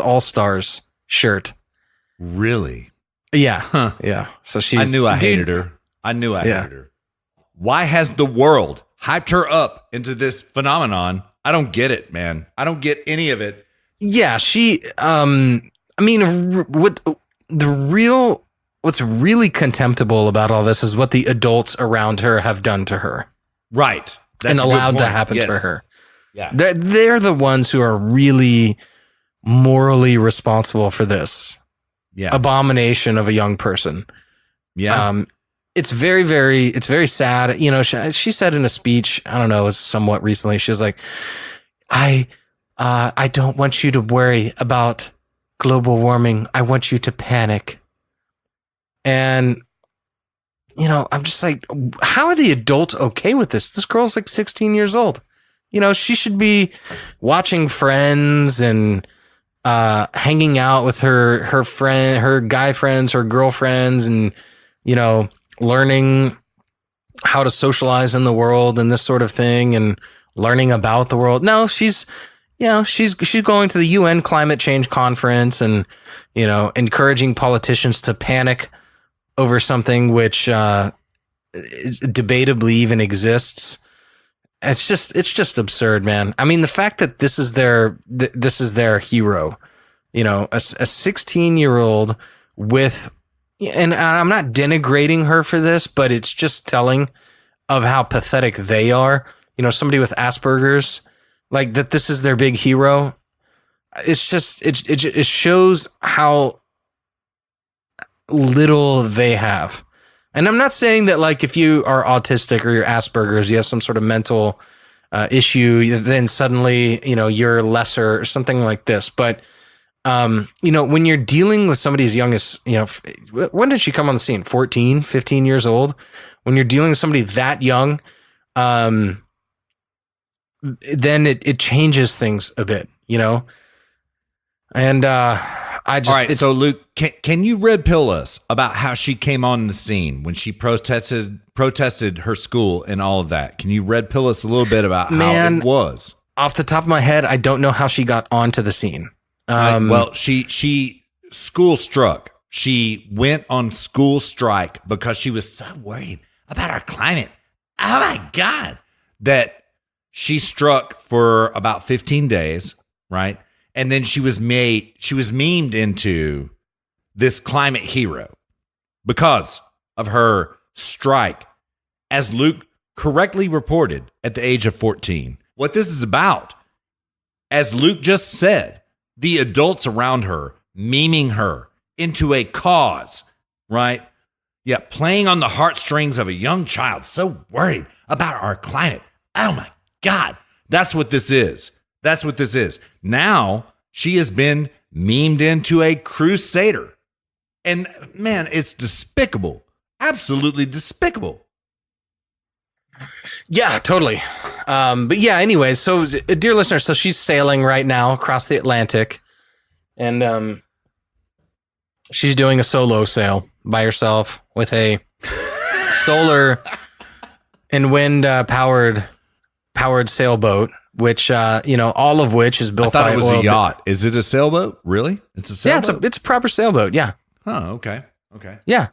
all-stars shirt. Really? Yeah. Huh. Yeah. So she's... I knew I hated her. Hated her. Why has the world hyped her up into this phenomenon? I don't get it, man. I don't get any of it. Yeah, she... what's really contemptible about all this is what the adults around her have done to her. Right. That's and allowed to happen to her. Yeah. They're the ones who are really morally responsible for this abomination of a young person. Yeah. It's very, very sad. She said in a speech, I don't know, it was somewhat recently, she was like, I don't want you to worry about global warming. I want you to panic. And I'm just like, how are the adults okay with this? This girl's like 16 years old. She should be watching Friends and hanging out with her guy friends, her girlfriends, and, learning how to socialize in the world and this sort of thing, and learning about the world. No, she's going to the UN climate change conference and, encouraging politicians to panic over something which debatably even exists. It's just absurd, man. I mean, the fact that this is their hero, you know, a 16-year-old with, and I'm not denigrating her for this, but it's just telling of how pathetic they are. You know, somebody with Asperger's, like that. This is their big hero. It's just it shows how little they have. And I'm not saying that, like, if you are autistic or you're Asperger's, you have some sort of mental issue, then suddenly, you know, you're lesser or something like this. But, you know, when you're dealing with somebody as young as, you know, when did she come on the scene? 14, 15 years old? When you're dealing with somebody that young, then it changes things a bit, you know? And I just... All right, so Luke, can you red pill us about how she came on the scene when she protested her school and all of that? Can you red pill us a little bit about how it was? Off the top of my head, I don't know how she got onto the scene. Well, she school struck. She went on school strike because she was so worried about our climate. Oh my God. That she struck for about 15 days, right? And then she was memed into this climate hero because of her strike, as Luke correctly reported at the age of 14. What this is about, as Luke just said, the adults around her memeing her into a cause, right? Yeah, playing on the heartstrings of a young child, so worried about our climate. Oh my God, that's what this is. That's what this is. Now, she has been memed into a crusader. And man, it's despicable. Absolutely despicable. Yeah, totally. But yeah, anyway, so dear listener, so she's sailing right now across the Atlantic. And she's doing a solo sail by herself with a solar and wind powered sailboat, which you know, all of which is built by I thought it was oil. a yacht. Is it a sailboat? Really? It's a sailboat? Yeah, it's a proper sailboat. Yeah. Oh, okay. Yeah.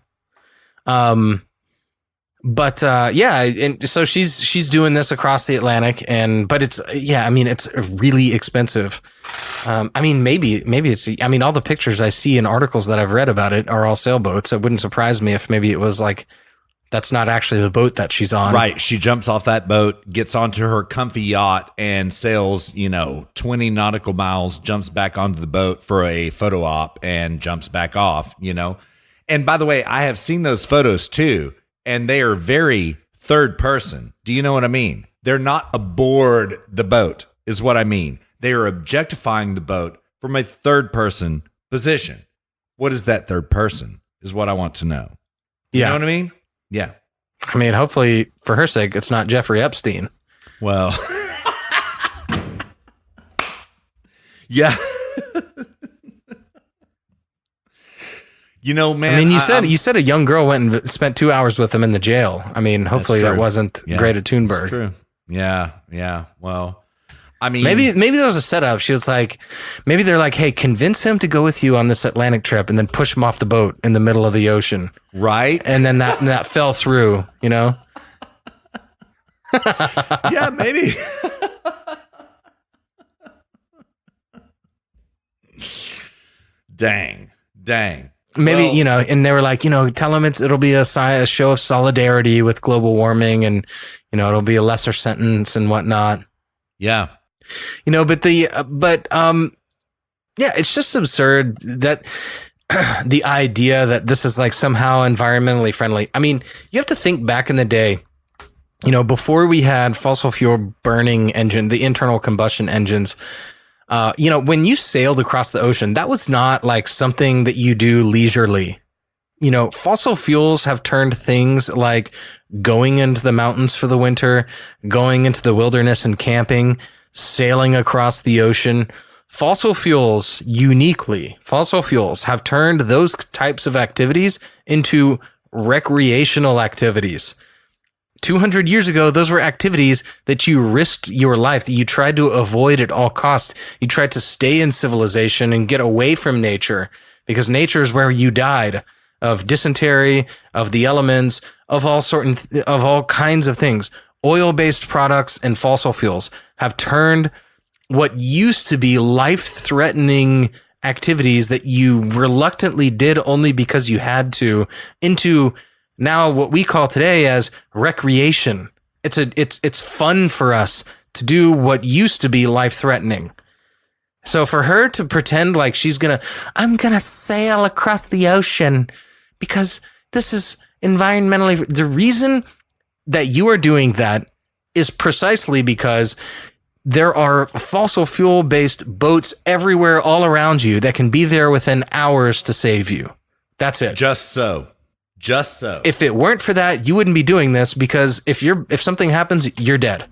But yeah, and so she's doing this across the Atlantic, but it's, yeah, I mean, it's really expensive. I mean, maybe it's, I mean, all the pictures I see and articles that I've read about it are all sailboats. It wouldn't surprise me if maybe it was like, that's not actually the boat that she's on. Right. She jumps off that boat, gets onto her comfy yacht, and sails, 20 nautical miles, jumps back onto the boat for a photo op, and jumps back off, And by the way, I have seen those photos too, and they are very third person. Do you know what I mean? They're not aboard the boat, is what I mean. They are objectifying the boat from a third person position. What is that third person, is what I want to know. You know what I mean? Yeah. I mean, hopefully, for her sake, it's not Jeffrey Epstein. Well, yeah. Man. I mean, you said a young girl went and spent 2 hours with him in the jail. I mean, hopefully that wasn't Greta Thunberg. That's true. Yeah. Well, I mean, maybe there was a setup. She was like, maybe they're like, hey, convince him to go with you on this Atlantic trip, and then push him off the boat in the middle of the ocean. Right. And then that fell through, Yeah, maybe. Dang. Maybe, and they were like, tell him it'll be a show of solidarity with global warming, and, it'll be a lesser sentence and whatnot. Yeah. But it's just absurd that the idea that this is like somehow environmentally friendly. I mean, you have to think back in the day, before we had fossil fuel burning engine, the internal combustion engines, when you sailed across the ocean, that was not like something that you do leisurely. Fossil fuels have turned things like going into the mountains for the winter, going into the wilderness and camping, sailing across the ocean. Fossil fuels have turned those types of activities into recreational activities. 200 years ago, those were activities that you risked your life, that you tried to avoid at all costs. You tried to stay in civilization and get away from nature, because nature is where you died. of dysentery, of the elements, of all kinds of things. Oil-based products and fossil fuels have turned what used to be life-threatening activities that you reluctantly did only because you had to into now what we call today as recreation. It's fun for us to do what used to be life-threatening. So for her to pretend like I'm gonna sail across the ocean because this is environmentally, the reason that you are doing that is precisely because there are fossil fuel based boats everywhere all around you that can be there within hours to save you. That's it. Just so. If it weren't for that, you wouldn't be doing this, because if something happens, you're dead.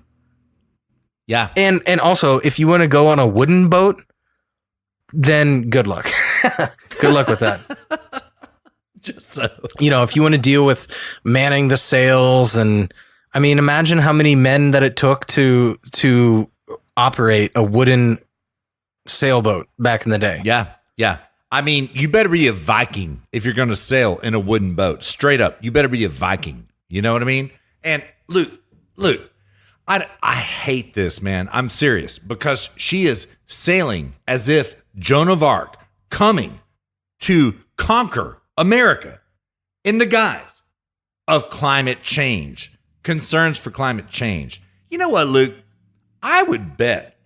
Yeah. And also, if you want to go on a wooden boat, then good luck. Good luck with that. Just so. If you want to deal with manning the sails, and I mean, imagine how many men that it took to operate a wooden sailboat back in the day. Yeah. Yeah. I mean, you better be a Viking if you're going to sail in a wooden boat. Straight up, you better be a Viking. You know what I mean? And Luke, I hate this, man. I'm serious, because she is sailing as if Joan of Arc coming to conquer America in the guise of climate change, concerns for climate change. You know what, Luke? I would bet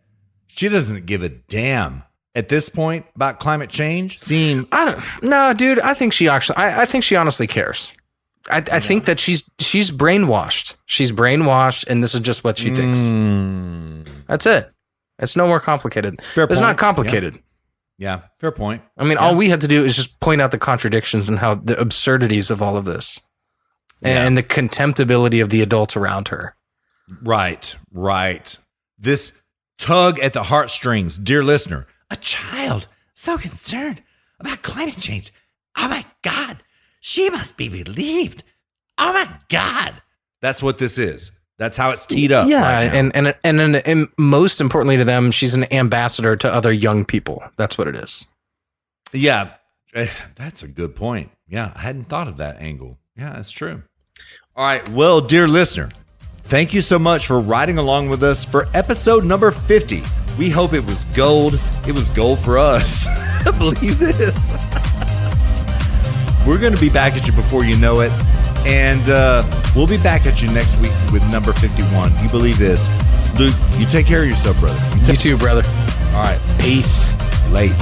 she doesn't give a damn at this point about climate change. No, dude. I think she honestly cares. I think that she's brainwashed. She's brainwashed, and this is just what she thinks. That's it. It's no more complicated. It's not complicated. Yeah, fair point. I mean, all we have to do is just point out the contradictions and how the absurdities of all of this, and the contemptibility of the adults around her. Right. This tug at the heartstrings, dear listener. A child so concerned about climate change. Oh my God. She must be believed. Oh my God. That's what this is. That's how it's teed up. Yeah, right and most importantly to them, she's an ambassador to other young people. That's what it is. Yeah, that's a good point. Yeah, I hadn't thought of that angle. Yeah, that's true. All right. Well, dear listener, thank you so much for riding along with us for episode number 50. We hope it was gold. It was gold for us. Believe this. We're going to be back at you before you know it. And we'll be back at you next week with number 51. You believe this. Luke, you take care of yourself, brother. You too, brother. All right. Peace. Late.